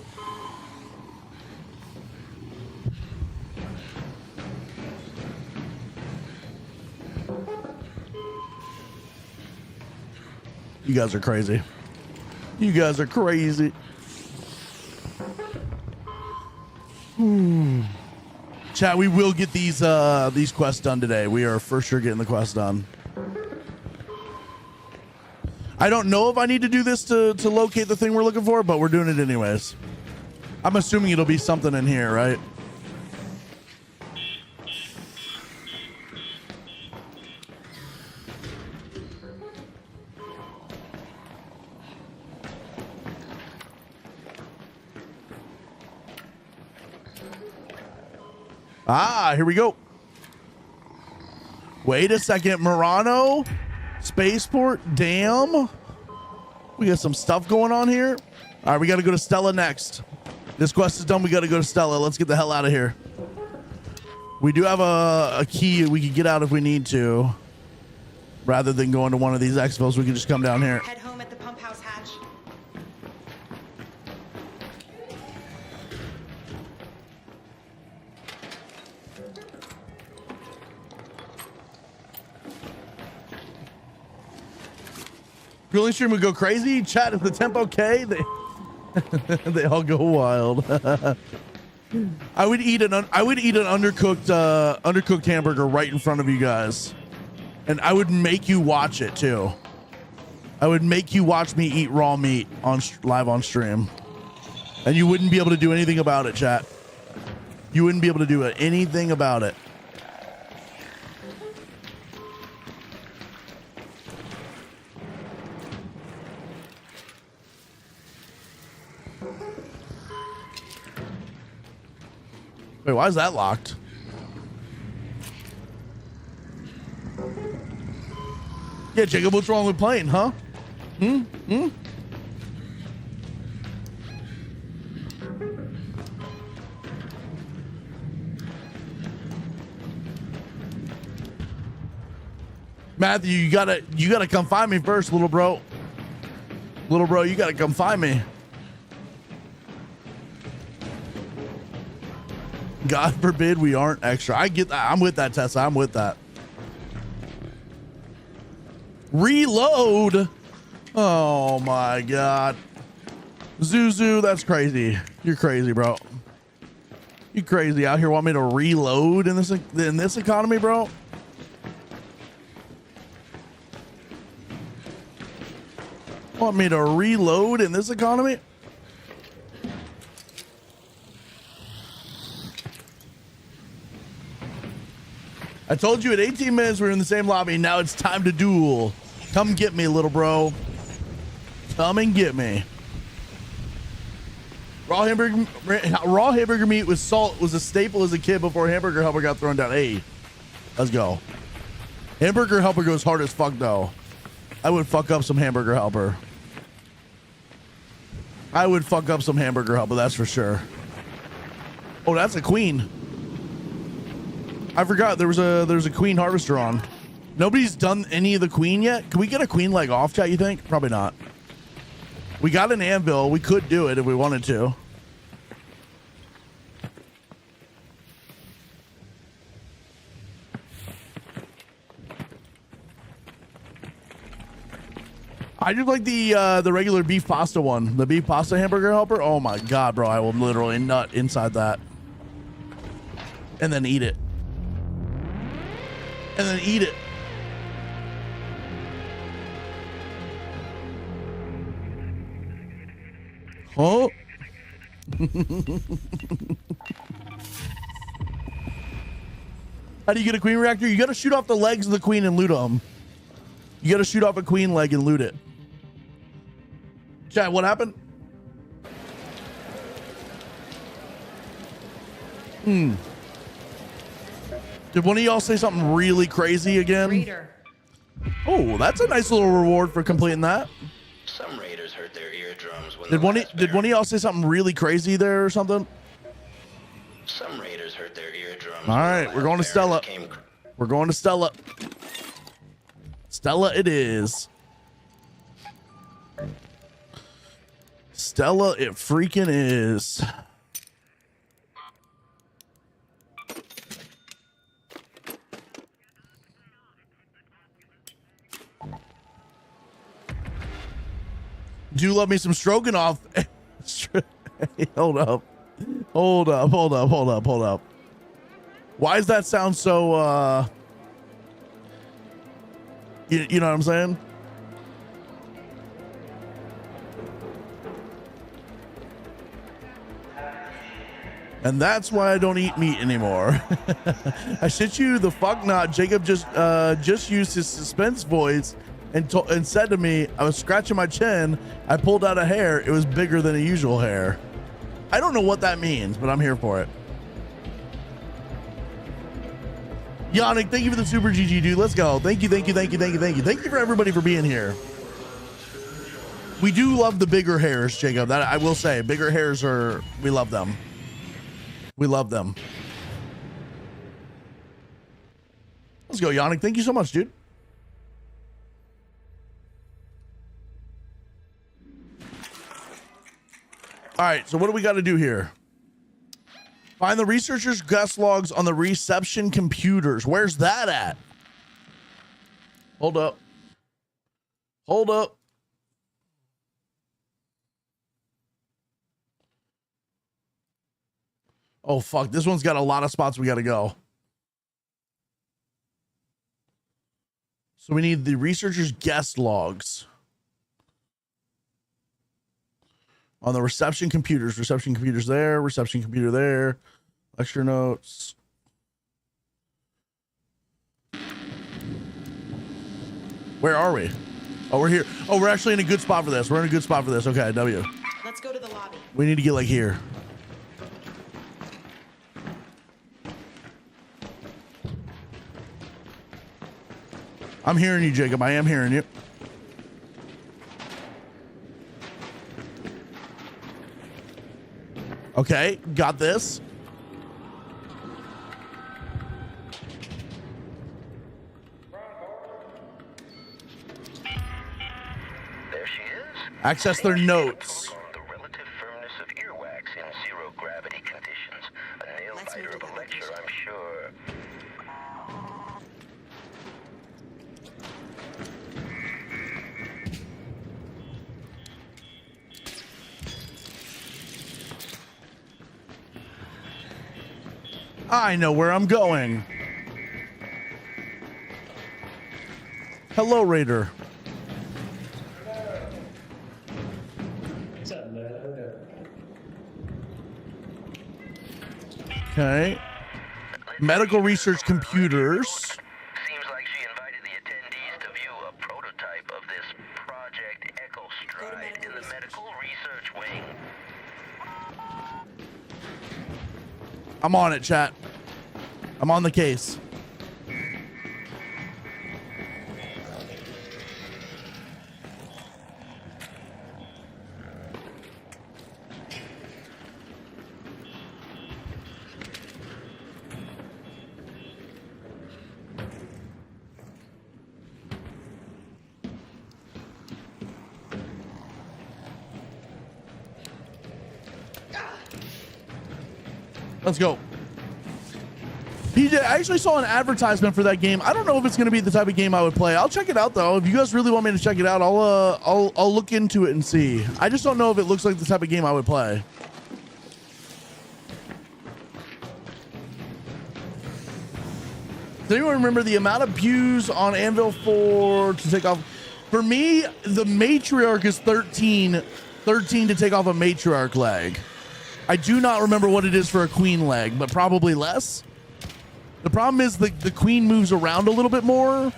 You guys are crazy. You guys are crazy. Chat, we will get these quests done today. We are for sure getting the quest done. I don't know if I need to do this to locate the thing we're looking for, but we're doing it anyways. I'm assuming it'll be something in here, right? Ah, here we go. Wait a second. Murano, Spaceport, damn. We got some stuff going on here. All right, we got to go to Stella next. This quest is done. We got to go to Stella. Let's get the hell out of here. We do have a key we can get out if we need to. Rather than going to one of these expos, we can just come down here. Head home at the pump house hatch. Grilling stream would go crazy. Chat, is the temp okay? They all go wild. I would eat an undercooked hamburger right in front of you guys, and I would make you watch it too. I would make you watch me eat raw meat live on stream, and you wouldn't be able to do anything about it, chat. You wouldn't be able to do anything about it. Wait, why is that locked? Yeah, Jacob, what's wrong with playing, huh? Matthew, you gotta come find me first, little bro. Little bro, you gotta come find me. God forbid we aren't extra. I get that. I'm with that, Tessa. I'm with that. Reload. Oh my God. Zuzu, that's crazy. You're crazy, bro. You crazy out here want me to reload in this economy, bro? Want me to reload in this economy? I told you at 18 minutes we were in the same lobby. Now it's time to duel. Come get me, little bro. Come and get me. Raw hamburger meat with salt was a staple as a kid before Hamburger Helper got thrown down. Hey, let's go. Hamburger Helper goes hard as fuck, though. I would fuck up some Hamburger Helper. I would fuck up some Hamburger Helper, that's for sure. Oh, that's a queen. I forgot there's a queen harvester on. Nobody's done any of the queen yet. Can we get a queen leg off, chat, you think? Probably not. We got an anvil. We could do it if we wanted to. I just like the regular beef pasta one, the beef pasta hamburger helper. Oh my god, bro! I will literally nut inside that, and then eat it, and then eat it. Oh. How do you get a queen reactor? You got to shoot off the legs of the queen and loot them. You got to shoot off a queen leg and loot it. Chat, what happened? Did one of y'all say something really crazy again? Reader. Oh, that's a nice little reward for completing that. Some raiders hurt their eardrums when Did one of y'all say something really crazy there or something? Some raiders hurt their eardrums. All right, we're going to Stella. We're going to Stella. Stella it is. Stella it freaking is. Do love me some stroganoff. Hold up. Hold up, hold up, hold up, hold up. Why does that sound so you know what I'm saying? And that's why I don't eat meat anymore. I shit you the fuck not. Jacob just used his suspense voice and said to me, I was scratching my chin. I pulled out a hair. It was bigger than a usual hair. I don't know what that means, but I'm here for it. Yannick, thank you for the super GG, dude. Let's go. Thank you, thank you, thank you, thank you, thank you. Thank you for everybody for being here. We do love the bigger hairs, Jacob. That I will say. Bigger hairs we love them. We love them. Let's go, Yannick. Thank you so much, dude. All right, so what do we got to do here? Find the researchers' guest logs on the reception computers. Where's that at? Hold up. Hold up. Oh, fuck. This one's got a lot of spots we got to go. So we need the researchers' guest logs. On the reception computers. Reception computers there. Reception computer there. Lecture notes. Where are we? Oh, we're here. Oh, we're actually in a good spot for this. We're in a good spot for this. Okay, W. Let's go to the lobby. We need to get like here. I'm hearing you, Jacob. I am hearing you. Okay, got this. There she is. Access their notes. The relative firmness of earwax in zero gravity conditions. A nail biter of a lecture, I'm sure. I know where I'm going. Hello, Raider. What's up, man? Okay. Medical research computers. Seems like she invited the attendees to view a prototype of this Project Echo Stride in the medical research wing. I'm on it, chat. I'm on the case. Let's go. PJ, I actually saw an advertisement for that game. I don't know if it's going to be the type of game I would play. I'll check it out though. If you guys really want me to check it out, I'll look into it and see. I just don't know if it looks like the type of game I would play. Does anyone remember the amount of pews on Anvil 4 to take off? For me, the matriarch is 13 to take off a matriarch leg. I do not remember what it is for a queen leg, but probably less. The problem is the queen moves around a little bit more,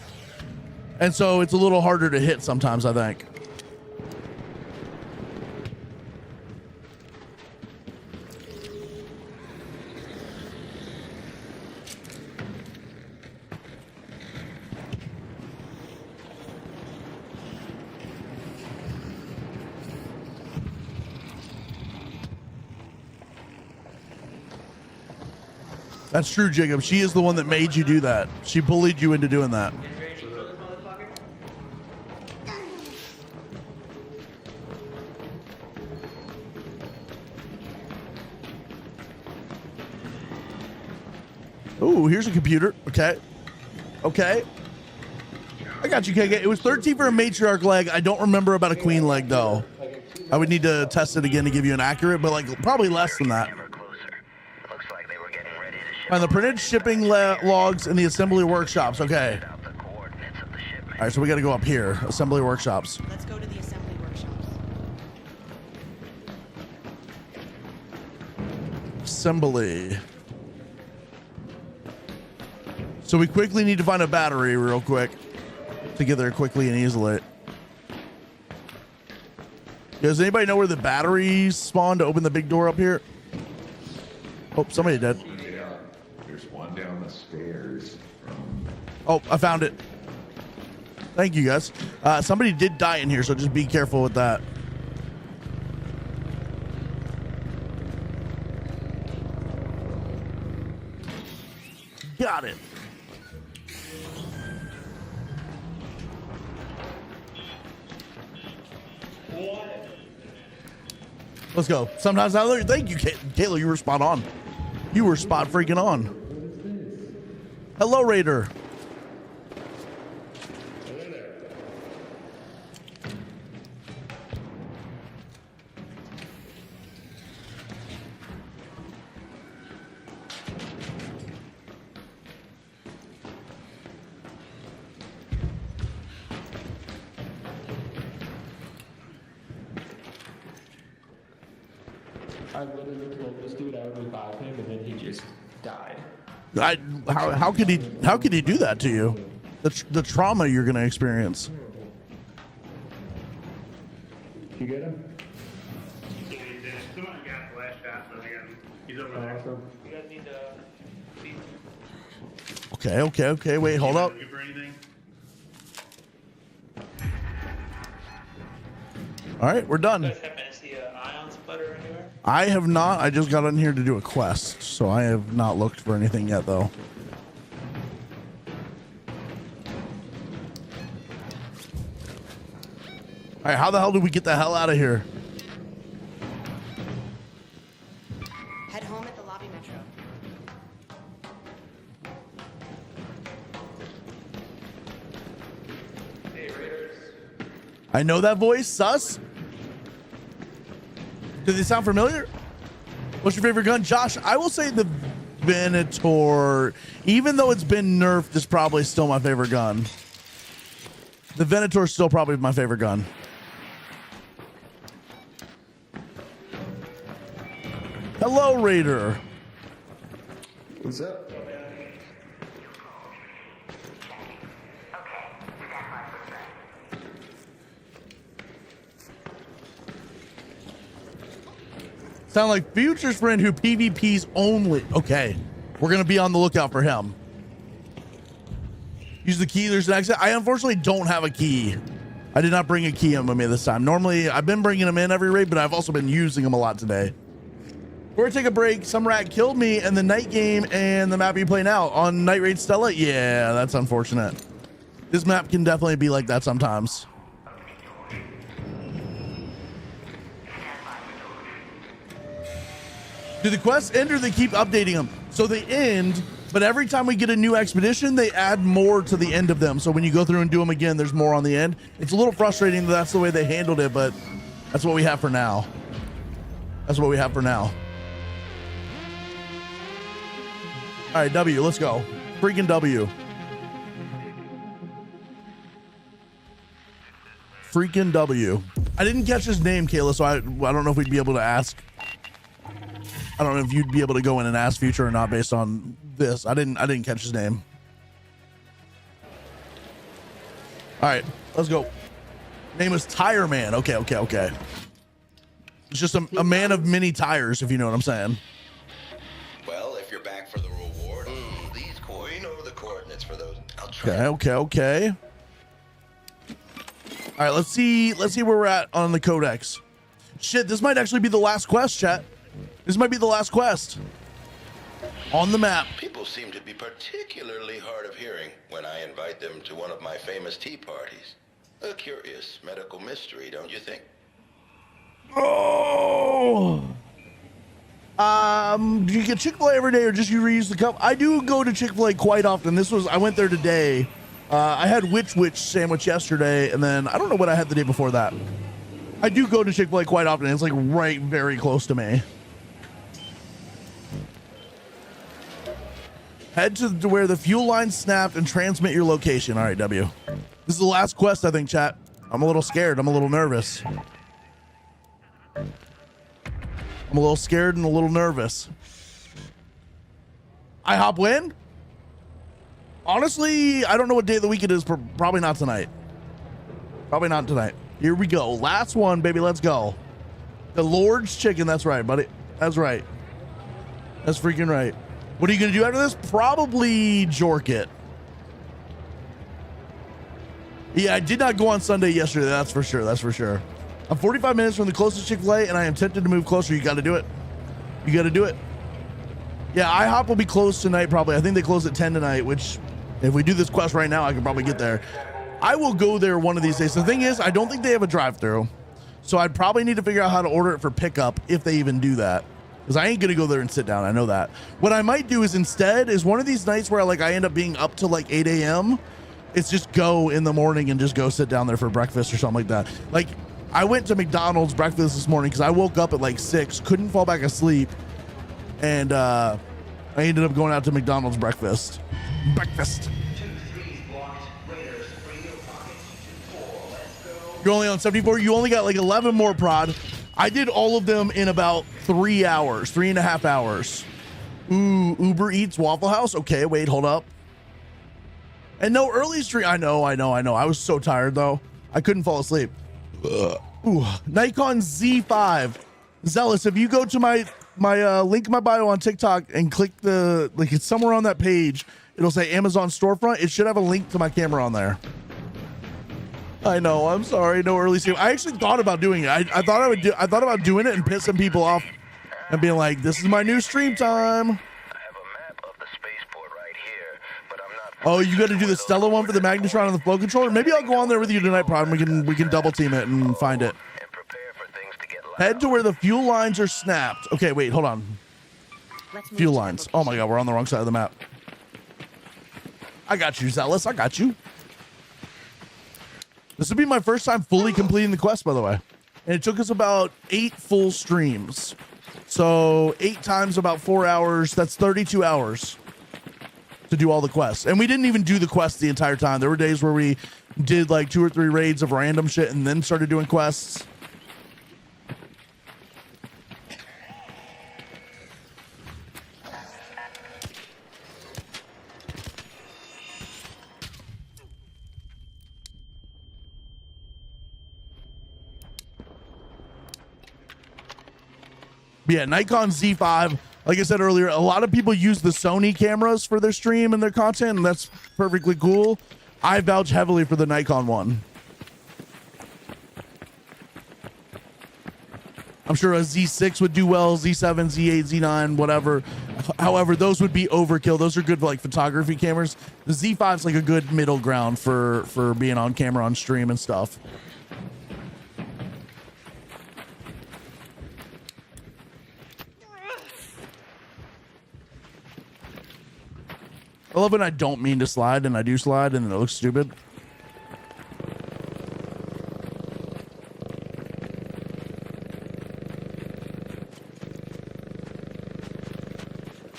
and so it's a little harder to hit sometimes, I think. That's true, Jacob. She is the one that made you do that. She bullied you into doing that. Ooh, here's a computer. Okay. Okay. I got you, KK. It was 13 for a matriarch leg. I don't remember about a queen leg, though. I would need to test it again to give you an accurate, but like probably less than that. Find the printed shipping logs in the assembly workshops. Okay. All right, so we got to go up here. Assembly workshops. Let's go to the assembly workshops. Assembly. So we quickly need to find a battery real quick to get there quickly and easily. Does anybody know where the batteries spawn to open the big door up here? Oh, somebody did. There's one down the stairs. Oh, I found it. Thank you, guys. Somebody did die in here, so just be careful with that. Got it. Let's go. Sometimes I look. Thank you, Kayla. You were spot on. You were spot freaking on. Hello, Raider. I literally told this dude I would revive him, and then he just died. How could he do that to you? The trauma you're gonna experience. You get him? Someone got the last shot, so I got him. He's over there. Awesome. You guys need to Okay. Wait, hold up. Looking for anything? All right, we're done. You guys happen to see an ion splitter anywhere? I have not. I just got in here to do a quest, so I have not looked for anything yet, though. All right, how the hell did we get the hell out of here? Head home at the lobby metro. Hey, Raiders. I know that voice. Sus? Does it sound familiar? What's your favorite gun? Josh, I will say the Venator. Even though it's been nerfed, it's probably still my favorite gun. The Venator is still probably my favorite gun. Hello, Raider. What's up? Sound like Future's friend who PvPs only. Okay, we're gonna be on the lookout for him. Use the key. There's an exit. I unfortunately don't have a key. I did not bring a key in with me this time. Normally, I've been bringing them in every raid, but I've also been using them a lot today. We're gonna take a break. Some rat killed me in the night game and the map you play now on Night Raid Stella. Yeah, that's unfortunate. This map can definitely be like that sometimes. Do the quests end or they keep updating them? So they end, but every time we get a new expedition, they add more to the end of them. So when you go through and do them again, there's more on the end. It's a little frustrating that that's the way they handled it, but that's what we have for now. That's what we have for now. All right, W, let's go. Freaking W. Freaking W. I didn't catch his name, Kayla, so I don't know if we'd be able to ask. I don't know if you'd be able to go in and ask Future or not based on this. I didn't catch his name. All right, let's go. Name is Tire Man. Okay. It's just a man of many tires, if you know what I'm saying. Well, if you're back for the reward, these you know the coordinates for those. I'll try. Okay. All right, let's see where we're at on the codex. Shit, this might actually be the last quest, chat. This might be the last quest on the map. People seem to be particularly hard of hearing when I invite them to one of my famous tea parties. A curious medical mystery, don't you think? Oh. Do you get Chick-fil-A every day or just you reuse the cup? I do go to Chick-fil-A quite often. I went there today. I had Witch sandwich yesterday, and then I don't know what I had the day before that. I do go to Chick-fil-A quite often. It's like right very close to me. Head to where the fuel line snapped and transmit your location. All right, W. This is the last quest, I think, chat. I'm a little scared. I'm a little nervous. I'm a little scared and a little nervous. IHOP win? Honestly, I don't know what day of the week it is. Probably not tonight. Probably not tonight. Here we go. Last one, baby. Let's go. The Lord's Chicken. That's right, buddy. That's right. That's freaking right. What are you going to do after this? Probably jork it. Yeah, I did not go on Sunday yesterday. That's for sure. I'm 45 minutes from the closest Chick-fil-A, and I am tempted to move closer. You got to do it. Yeah, IHOP will be closed tonight probably. I think they close at 10 tonight, which if we do this quest right now, I can probably get there. I will go there one of these days. The thing is, I don't think they have a drive-thru, so I'd probably need to figure out how to order it for pickup if they even do that, because I ain't going to go there and sit down. I know that. What I might do is instead is one of these nights where I end up being up till like 8 a.m. It's just go in the morning and just go sit down there for breakfast or something like that. Like, I went to McDonald's breakfast this morning because I woke up at like 6, couldn't fall back asleep, and I ended up going out to McDonald's breakfast. You're only on 74. You only got like 11 more, prod. I did all of them in about 3 hours, 3.5 hours. Ooh, Uber Eats Waffle House. Okay, wait, hold up. And no early stream. I know. I was so tired though. I couldn't fall asleep. Ooh, Nikon Z5. Zealous, if you go to my link in my bio on TikTok and click it's somewhere on that page, it'll say Amazon storefront. It should have a link to my camera on there. I know, I'm sorry, no early stream. I actually thought about doing it. I thought about doing it and pissing people off and being like, this is my new stream time. Oh, you got to do the Stella one for the Magnetron and the flow controller? Maybe I'll go on there with you tonight, Prod, and we can double team it and find it. Head to where the fuel lines are snapped. Okay, wait, hold on. Fuel lines. Oh my God, we're on the wrong side of the map. I got you, Zealous. I got you. This would be my first time fully completing the quest, by the way. And it took us about 8 full streams. So 8 times about 4 hours. That's 32 hours. To do all the quests, and we didn't even do the quests the entire time. There were days where we did like 2 or 3 raids of random shit and then started doing quests. But yeah, Nikon Z5. Like I said earlier, a lot of people use the Sony cameras for their stream and their content, and that's perfectly cool. I vouch heavily for the Nikon one. I'm sure a Z6 would do well, Z7, Z8, Z9, whatever. However, those would be overkill. Those are good for like photography cameras. The Z5's like a good middle ground for being on camera on stream and stuff. I love when I don't mean to slide and I do slide and it looks stupid.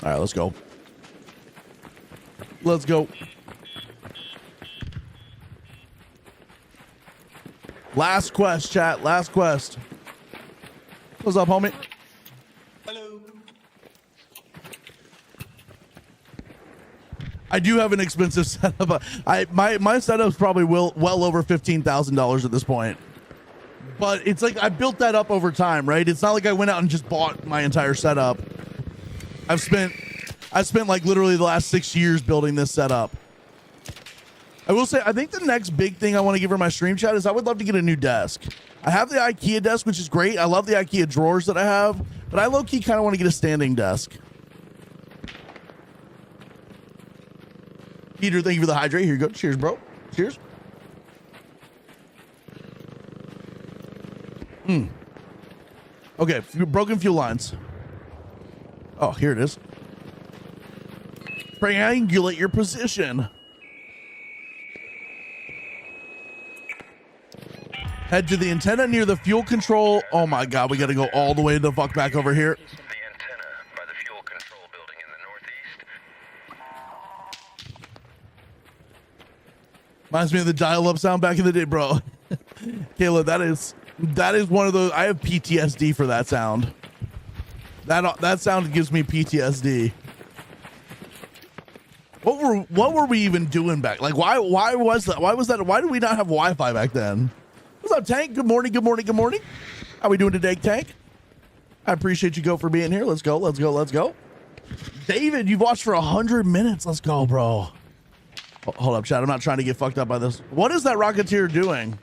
All right, let's go. Let's go. Last quest, chat. Last quest. What's up, homie? Hello. I do have an expensive setup. My setup's probably well over $15,000 at this point. But it's like I built that up over time, right? It's not like I went out and just bought my entire setup. I spent like literally the last 6 years building this setup. I will say, I think the next big thing I want to give for my stream chat is I would love to get a new desk. I have the IKEA desk, which is great. I love the IKEA drawers that I have, but I low-key kind of want to get a standing desk. Peter, thank you for the hydrate. Here you go. Cheers, bro. Cheers. Okay, broken fuel lines. Oh, here it is. Triangulate your position. Head to the antenna near the fuel control. Oh my God, we got to go all the way the fuck back over here. The antenna by the fuel control building in the northeast. Reminds me of the dial-up sound back in the day, bro. Kayla, that is one of those. I have PTSD for that sound. That sound gives me PTSD. What were we even doing back? Like why was that? Why did we not have Wi-Fi back then? What's up, Tank? Good morning, good morning, good morning. How we doing today, Tank? I appreciate you for being here. Let's go, let's go, let's go. David, you've watched for 100 minutes. Let's go, bro. Hold up, chat. I'm not trying to get fucked up by this. What is that Rocketeer doing?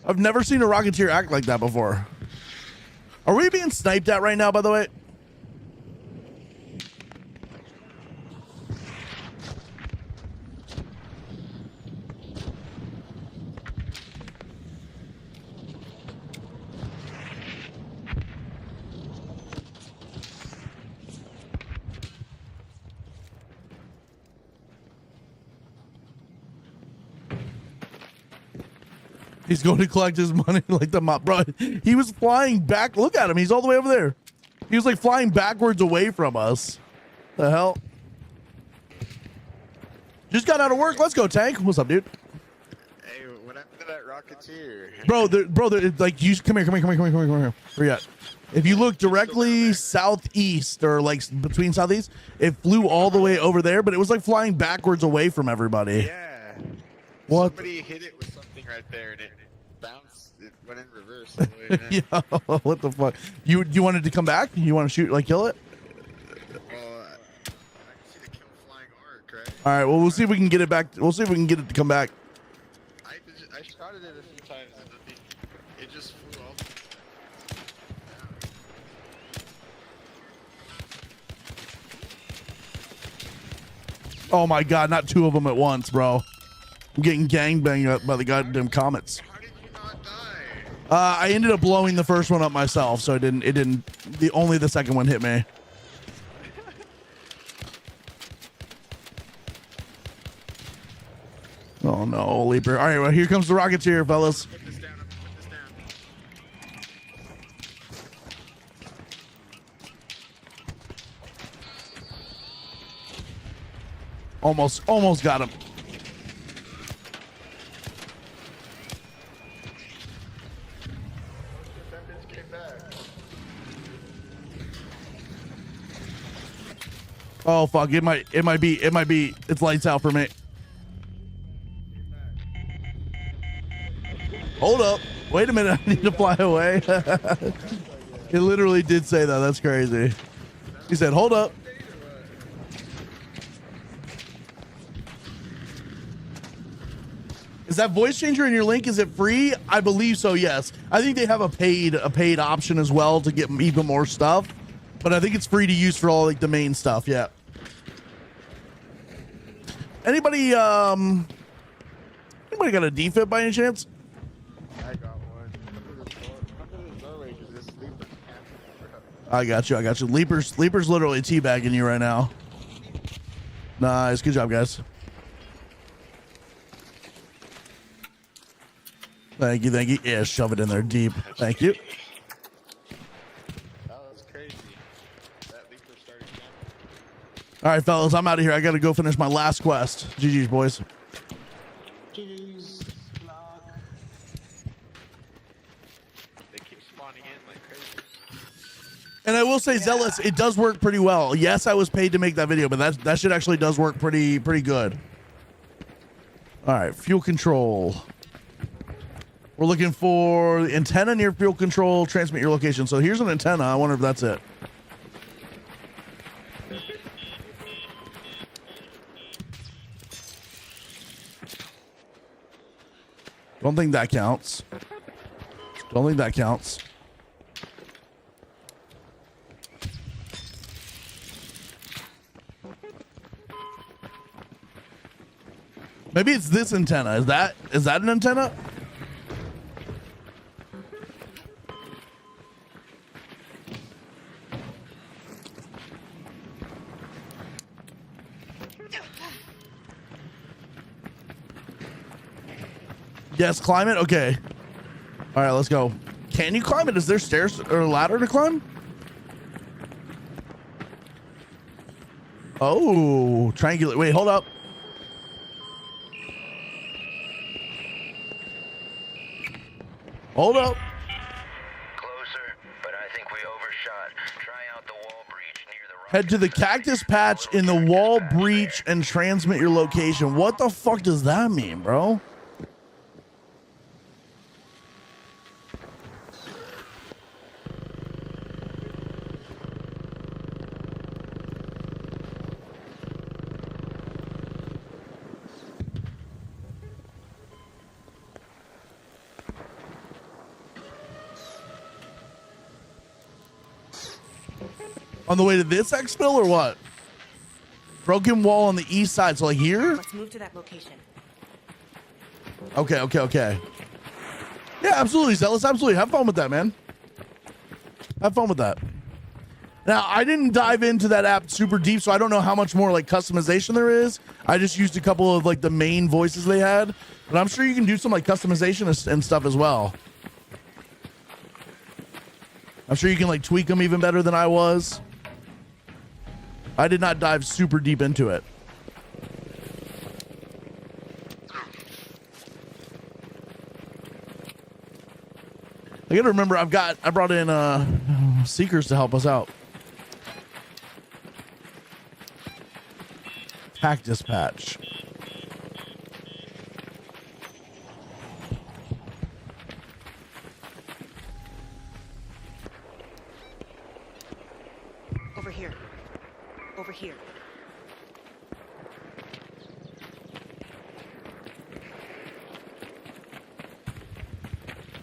I've never seen a Rocketeer act like that before. Are we being sniped at right now, by the way? He's going to collect his money like the mob. Bro, he was flying back. Look at him. He's all the way over there. He was like flying backwards away from us. The hell? Just got out of work. Let's go, Tank. What's up, dude? Hey, what happened to that Rocketeer? Bro, like you come here. Where you at? If you look directly southeast or like between southeast, it flew all the way over there, but it was like flying backwards away from everybody. Yeah. What? Somebody hit it with something right there and it bounced. It went in reverse. Yeah, what the fuck? You wanted to come back? You want to shoot, like kill it? Well, I can see the kill flying arc, right? All right, well, we'll see if we can get it back. We'll see if we can get it to come back. I shot it a few times and it just flew off. Oh my God, not two of them at once, bro. I'm getting gangbanged up by the goddamn comets. How did you not die? I ended up blowing the first one up myself, so it didn't. Only the second one hit me. Oh no, Leaper. All right, well, here comes the Rocketeer, fellas. Put this down. Almost got him. Oh fuck! It might be. It's lights out for me. Hold up! Wait a minute! I need to fly away. It literally did say that. That's crazy. He said, "Hold up." Is that voice changer in your link? Is it free? I believe so. Yes. I think they have a paid option as well to get even more stuff, but I think it's free to use for all like the main stuff. Yeah. Anybody got a defib by any chance? I got one. Come to this doorway because this sleeper can't. I got you. I got you. Leaper's literally teabagging you right now. Nice. Good job, guys. Thank you. Thank you. Yeah, shove it in there deep. Thank you. That was crazy. That leaper started jumping. All right, fellas, I'm out of here. I got to go finish my last quest. GG's, boys. GG's. They keep spawning in like crazy. And I will say, Zealous, it does work pretty well. Yes, I was paid to make that video, but that shit actually does work pretty good. All right, fuel control. We're looking for the antenna near fuel control, transmit your location. So here's an antenna. I wonder if that's it. Don't think that counts. Don't think that counts. Maybe it's this antenna. Is that an antenna? Yes, climb it. Okay. All right, let's go. Can you climb it? Is there stairs or a ladder to climb? Oh, triangulate. Wait, hold up. Hold up. Closer, but I think we overshot. Try out the wall breach near the rock. Head to the cactus patch in the wall breach and transmit your location. What the fuck does that mean, bro? On the way to this exfil or what? Broken wall on the east side. So like here? Let's move to that location. Okay. Yeah, absolutely, Zealous. Absolutely. Have fun with that, man. Have fun with that. Now, I didn't dive into that app super deep, so I don't know how much more like customization there is. I just used a couple of like the main voices they had, but I'm sure you can do some like customization and stuff as well. I'm sure you can like tweak them even better than I was. I did not dive super deep into it. I gotta remember I brought in seekers to help us out. Cactus patch. Over here. Over here.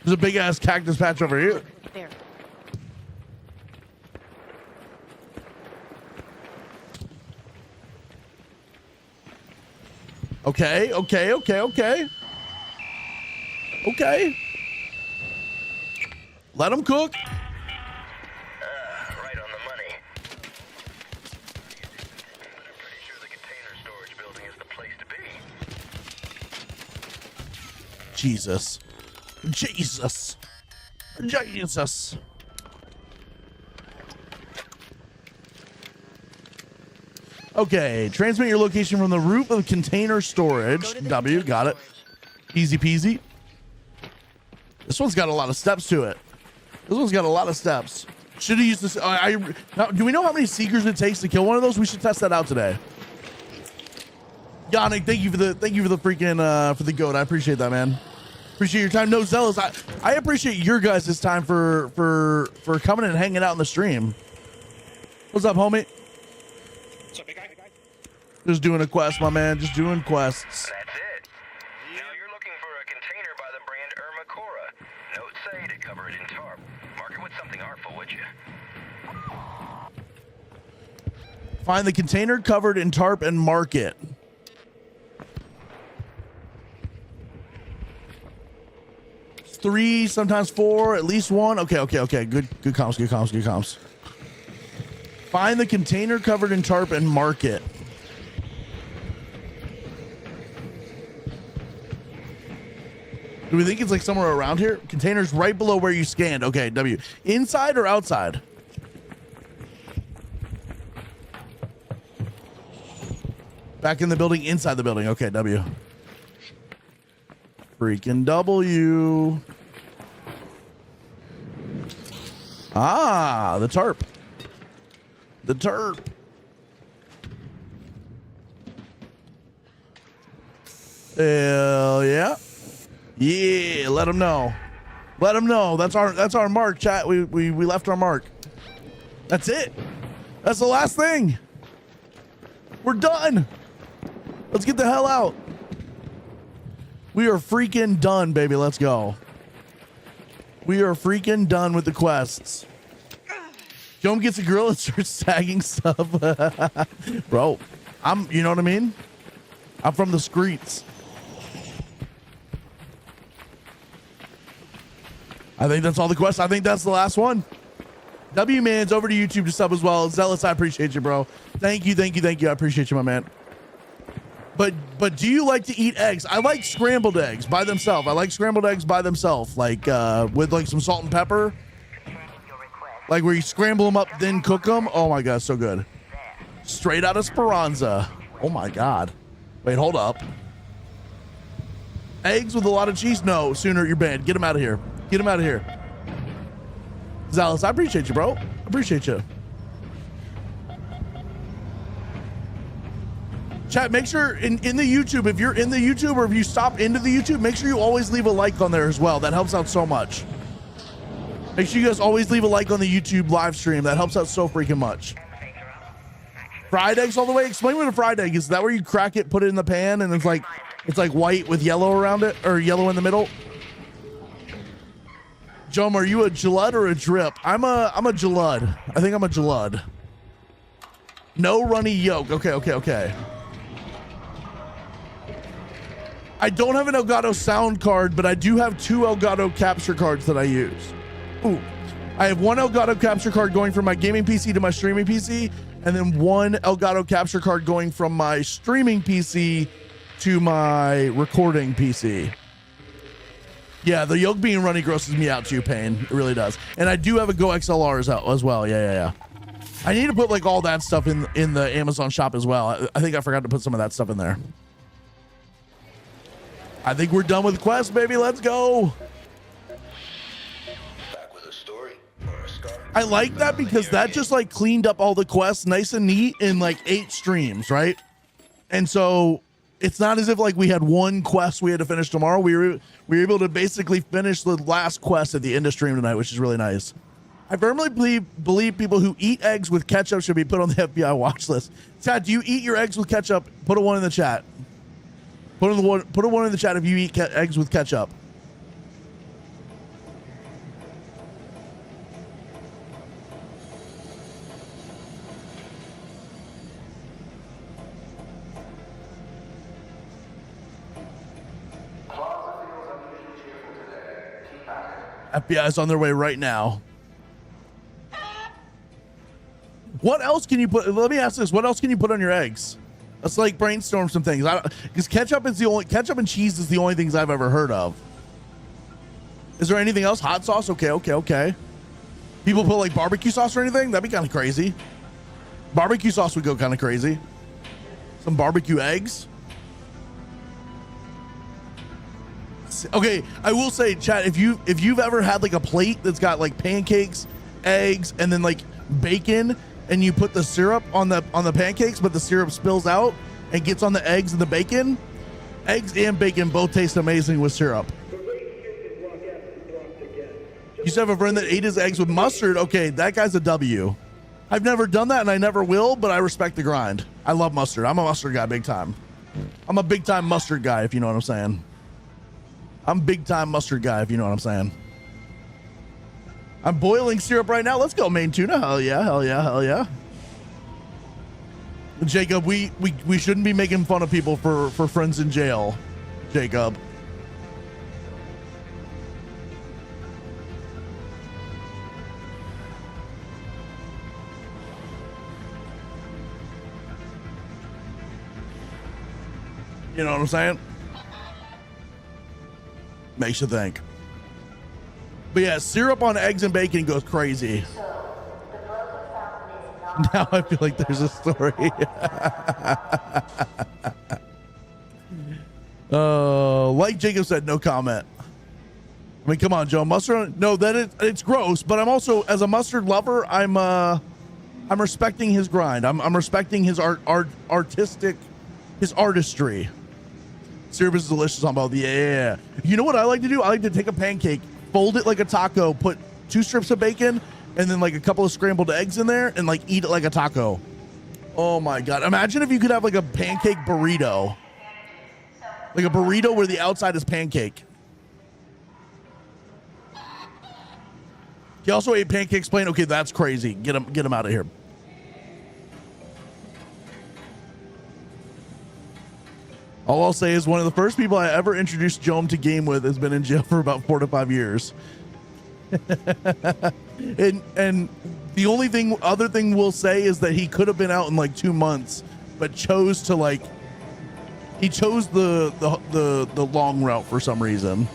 There's a big ass cactus patch over here. There. Okay. Let them cook. Right on the money. I'm pretty sure the container storage building is the place to be. Jesus. Okay, transmit your location from the roof of container storage. W, got it. Easy peasy. This one's got a lot of steps to it. Should have used this. Now, do we know how many seekers it takes to kill one of those? We should test that out today. Yannick, thank you for the freaking for the goat. I appreciate that, man. Appreciate your time. No, Zealous, I appreciate your guys' time for coming and hanging out in the stream. What's up, homie? What's up, big guy? Just doing a quest, my man. Just doing quests. That's it. Now you're looking for a container by the brand Ermacora. Notes say to cover it in tarp. Mark it with something artful, would you? Find the container covered in tarp and mark it. Three, sometimes four, at least one. Okay. Good comms. Find the container covered in tarp and mark it. Do we think it's like somewhere around here? Containers right below where you scanned. Okay, W. Inside or outside? Back in the building, inside the building. Okay, W. Freaking W. Ah, the tarp. The tarp. Hell yeah. Yeah, let them know. Let them know. That's our mark, chat. We left our mark. That's it. That's the last thing. We're done. Let's get the hell out. We are freaking done, baby. Let's go. We are freaking done with the quests. Joan gets a grill and starts tagging stuff. Bro, you know what I mean? I'm from the streets. I think that's all the quests. I think that's the last one. W-Man's over to YouTube to sub as well. Zealous, I appreciate you, bro. Thank you. I appreciate you, my man. But do you like to eat eggs? I like scrambled eggs by themselves. I like scrambled eggs by themselves, like with like some salt and pepper. Like where you scramble them up, then cook them. Oh my God, so good. Straight out of Speranza. Oh my God. Wait, hold up. Eggs with a lot of cheese? No, Sooner, you're banned. Get them out of here. Get him out of here. Zealous, I appreciate you, bro. I appreciate you. Chat, make sure in the YouTube, if you're in the YouTube or if you stop into the YouTube, make sure you always leave a like on there as well. That helps out so much. Make sure you guys always leave a like on the YouTube live stream. That helps out so freaking much. Fried eggs all the way? Explain what a fried egg is. Is that where you crack it, put it in the pan, and it's like white with yellow around it, or yellow in the middle? Jom, are you a Jalud or a drip? I'm a Jalud. I think I'm a Jalud. No runny yolk. Okay. I don't have an Elgato sound card, but I do have 2 Elgato capture cards that I use. Ooh. I have 1 Elgato capture card going from my gaming PC to my streaming PC, and then 1 Elgato capture card going from my streaming PC to my recording PC. Yeah, the yolk being runny grosses me out too, Pain. It really does. And I do have a Go XLRs out as well. Yeah. I need to put like all that stuff in the Amazon shop as well. I think I forgot to put some of that stuff in there. I think we're done with the quest, baby. Let's go. Back with a story or a scar. I like that because that just like cleaned up all the quests nice and neat in like 8 streams, right? And so it's not as if like we had 1 quest we had to finish tomorrow. We were able to basically finish the last quest at the end of stream tonight, which is really nice. I firmly believe people who eat eggs with ketchup should be put on the FBI watch list. Chad, do you eat your eggs with ketchup? Put a 1 in the chat. Put a 1 in the chat if you eat eggs with ketchup. FBI's on their way right now. What else can you put? Let me ask this. What else can you put on your eggs? Let's like brainstorm some things. Because ketchup and cheese is the only things I've ever heard of. Is there anything else? Hot sauce? Okay. People put like barbecue sauce or anything? That'd be kind of crazy. Barbecue sauce would go kind of crazy. Some barbecue eggs. Okay, I will say, chat, if you've ever had like a plate that's got like pancakes, eggs, and then like bacon, and you put the syrup on the pancakes, but the syrup spills out and gets on the eggs and the bacon, eggs and bacon both taste amazing with syrup. You used to have a friend that ate his eggs with mustard. Okay, that guy's a W. I've never done that and I never will, but I respect the grind. I love mustard. I'm a mustard guy big time. I'm a big time mustard guy, if you know what I'm saying. I'm big time mustard guy, if you know what I'm saying. I'm boiling syrup right now. Let's go, main tuna. Hell yeah. Jacob, we shouldn't be making fun of people for friends in jail, Jacob. You know what I'm saying? Makes you think. But yeah, syrup on eggs and bacon goes crazy. Now I feel like there's a story. Like Jacob said, no comment. I mean, come on, Joe. Mustard? No, it's gross. But I'm also, as a mustard lover, I'm respecting his grind. I'm respecting his artistry. Syrup is delicious on both. Yeah. You know what I like to do? I like to take a pancake, fold it like a taco, put 2 strips of bacon, and then like a couple of scrambled eggs in there, and like eat it like a taco. Oh my God. Imagine if you could have like a pancake burrito. Like a burrito where the outside is pancake. He also ate pancakes plain. Okay, that's crazy. Get him out of here. All I'll say is one of the first people I ever introduced Joam to game with has been in jail for about 4 to 5 years. and the only other thing we'll say is that he could have been out in like 2 months, but chose to like, he chose the long route for some reason.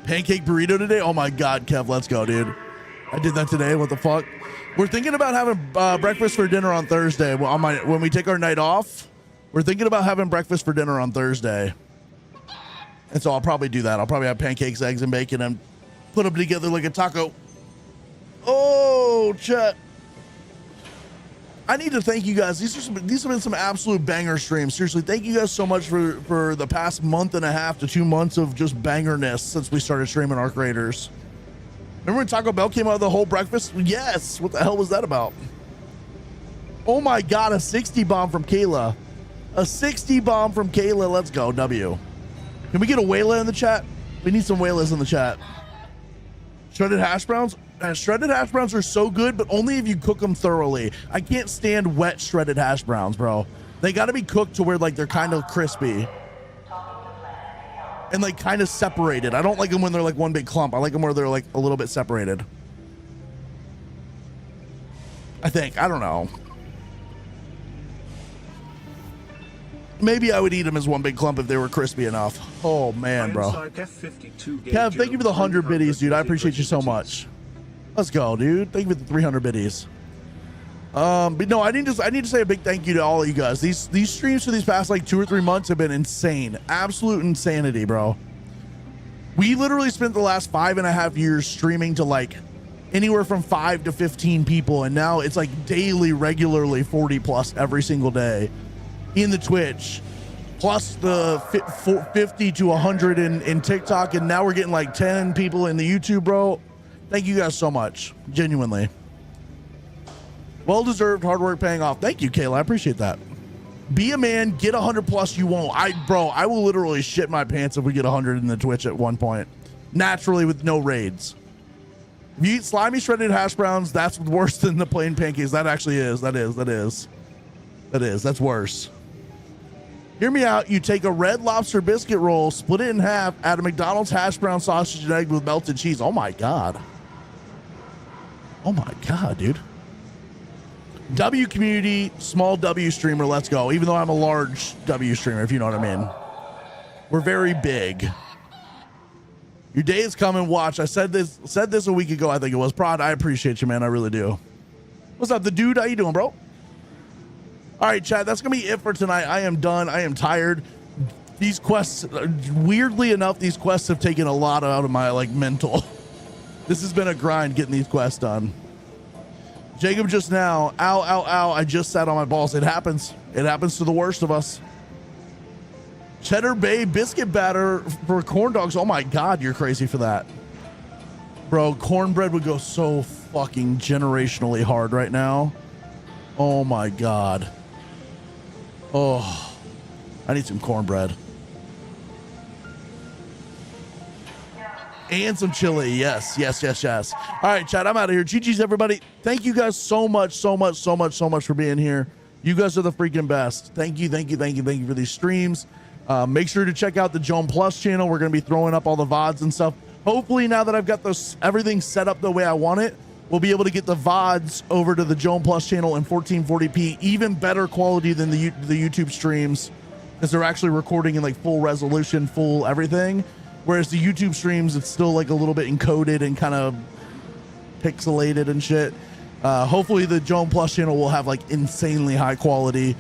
Pancake burrito today? Oh my God, Kev, let's go, dude. I did that today. What the fuck? We're thinking about having breakfast for dinner on Thursday. When we take our night off, we're thinking about having breakfast for dinner on Thursday. And so I'll probably do that. I'll probably have pancakes, eggs, and bacon and put them together like a taco. Oh, chat. I need to thank you guys. These have been some absolute banger streams. Seriously, thank you guys so much for the past month and a half to 2 months of just bangerness since we started streaming Arc Raiders. Remember when Taco Bell came out of the whole breakfast? Yes. What the hell was that about? Oh my God, a 60 bomb from Kayla. A 60 bomb from Kayla. Let's go, W. Can we get a Wayla in the chat? We need some Waylas in the chat. Shredded hash browns? Shredded hash browns are so good, but only if you cook them thoroughly. I can't stand wet shredded hash browns, bro. They got to be cooked to where like they're kind of crispy. And like kind of separated. I don't like them when they're like one big clump. I like them where they're like a little bit separated. I think. I don't know. Maybe I would eat them as one big clump if they were crispy enough. Oh man, bro. Kev, thank you for the 100 biddies, dude. I appreciate you so much. Let's go, dude. Thank you for the 300 biddies. But no, I need to say a big thank you to all of you guys. These streams for these past like 2 or 3 months have been insane. Absolute insanity, bro. We literally spent the last 5.5 years streaming to like anywhere from 5 to 15 people, and now it's like daily, regularly 40 plus every single day in the Twitch, plus the 50 to 100 in TikTok, and now we're getting like 10 people in the YouTube, bro. Thank you guys so much, genuinely. Well-deserved hard work paying off. Thank you, Kayla. I appreciate that. Be a man, get 100 plus. You won't. I will literally shit my pants if we get 100 in the Twitch at one point. Naturally, with no raids. If you eat slimy shredded hash browns, that's worse than the plain pancakes. That actually is. That's worse. Hear me out. You take a Red Lobster biscuit roll, split it in half, add a McDonald's hash brown sausage and egg with melted cheese. Oh my God. Oh my God, dude. W community, small W streamer, let's go. Even though I'm a large W streamer, if you know what I mean. We're very big. Your day is coming. Watch. I said this a week ago, I think it was. Prod, I appreciate you, man. I really do. What's up, the dude? How you doing, bro? All right, chat, that's gonna be it for tonight. I am done. I am tired. These quests, weirdly enough, these quests have taken a lot out of my like mental. This has been a grind getting these quests done. Jacob just now, ow, ow, ow, I just sat on my balls. It happens. It happens to the worst of us. Cheddar Bay biscuit batter for corn dogs. Oh my God, you're crazy for that. Bro, cornbread would go so fucking generationally hard right now. Oh my God. Oh, I need some cornbread. And some chili. Yes. All right, chat, I'm out of here. GG's, everybody. Thank you guys so much for being here. You guys are the freaking best. Thank you for these streams. Make sure to check out the Joan Plus channel. We're going to be throwing up all the VODs and stuff. Hopefully, now that I've got everything set up the way I want it, we'll be able to get the VODs over to the Joan Plus channel in 1440p, even better quality than the YouTube streams, because they're actually recording in like full resolution, full everything. Whereas the YouTube streams, it's still like a little bit encoded and kind of pixelated and shit. Hopefully the Joan Plus channel will have like insanely high quality.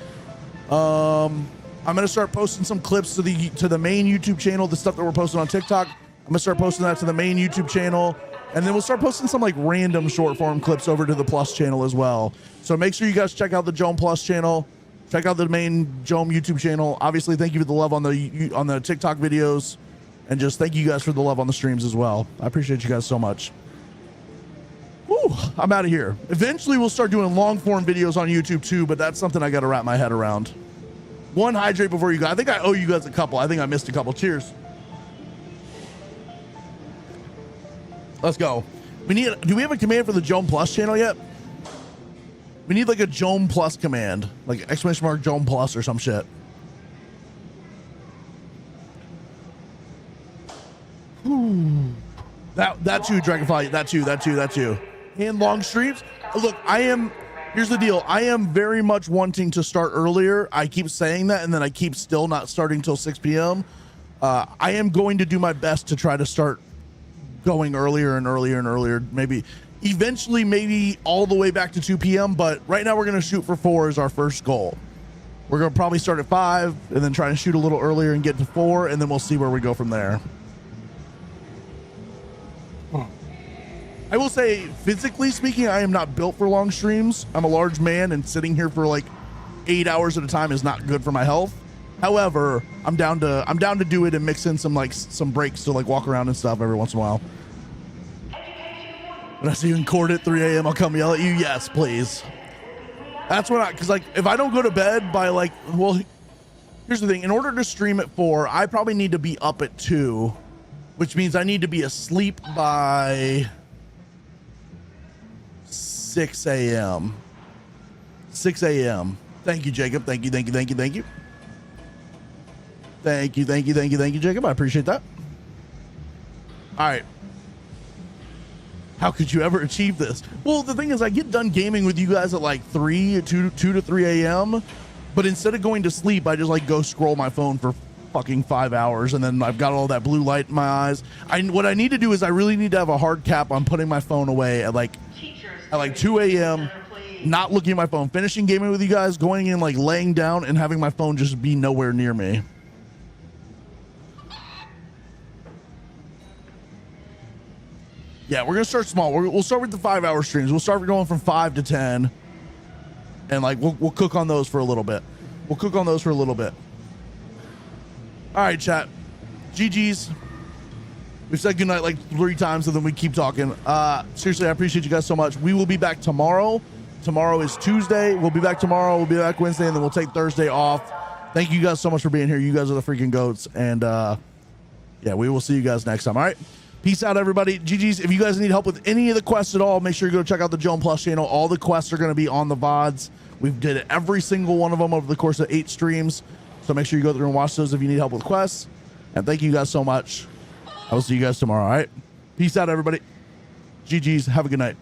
I'm gonna start posting some clips to the main YouTube channel, the stuff that we're posting on TikTok. I'm gonna start posting that to the main YouTube channel, and then we'll start posting some like random short form clips over to the Plus channel as well. So make sure you guys check out the Joan Plus channel, check out the main Joan YouTube channel. Obviously, thank you for the love on the TikTok videos, and just thank you guys for the love on the streams as well. I appreciate you guys so much. Woo, I'm out of here. Eventually, we'll start doing long form videos on YouTube too, but that's something I got to wrap my head around. One hydrate before you go. I think I owe you guys a couple. I think I missed a couple. Cheers. Let's go. Do we have a command for the Joan Plus channel yet? We need like a Joan Plus command, like ! Joan Plus or some shit. Ooh. That too, Dragonfly. That too. And long streams. Look, here's the deal. I am very much wanting to start earlier. I keep saying that, and then I keep still not starting till 6 p.m. I am going to do my best to try to start going earlier and earlier and earlier. Maybe all the way back to 2 p.m. But right now we're going to shoot for 4 as our first goal. We're going to probably start at 5 and then try to shoot a little earlier and get to 4, and then we'll see where we go from there. I will say, physically speaking, I am not built for long streams. I'm a large man, and sitting here for like 8 hours at a time is not good for my health. However, I'm down to do it and mix in some breaks to like walk around and stuff every once in a while. When I see you in court at 3 a.m., I'll come yell at you. Yes, please. That's what because like if I don't go to bed by like, well, here's the thing. In order to stream at 4, I probably need to be up at 2, which means I need to be asleep by 6 a.m. 6 a.m. Thank you, Jacob. Thank you, Jacob. I appreciate that. All right. How could you ever achieve this? Well, the thing is, I get done gaming with you guys at like 2 to 3 a.m. But instead of going to sleep, I just like go scroll my phone for fucking 5 hours, and then I've got all that blue light in my eyes. What I need to do is I really need to have a hard cap on putting my phone away at like 2 a.m. Not looking at my phone, finishing gaming with you guys, going in, like laying down, and having my phone just be nowhere near me. Yeah, we're gonna start small. We'll start with the 5-hour streams. We'll start going from 5 to 10, and like we'll cook on those for a little bit. All right, chat. GG's. We've said goodnight like 3 times, and then we keep talking. Seriously, I appreciate you guys so much. We will be back tomorrow. Tomorrow is Tuesday. We'll be back tomorrow. We'll be back Wednesday, and then we'll take Thursday off. Thank you guys so much for being here. You guys are the freaking goats. And yeah, we will see you guys next time. All right. Peace out, everybody. GG's. If you guys need help with any of the quests at all, make sure you go check out the Joan Plus channel. All the quests are going to be on the VODs. We've did every single one of them over the course of 8 streams. So make sure you go through and watch those if you need help with quests. And thank you guys so much. I will see you guys tomorrow. All right. Peace out, everybody. GG's. Have a good night.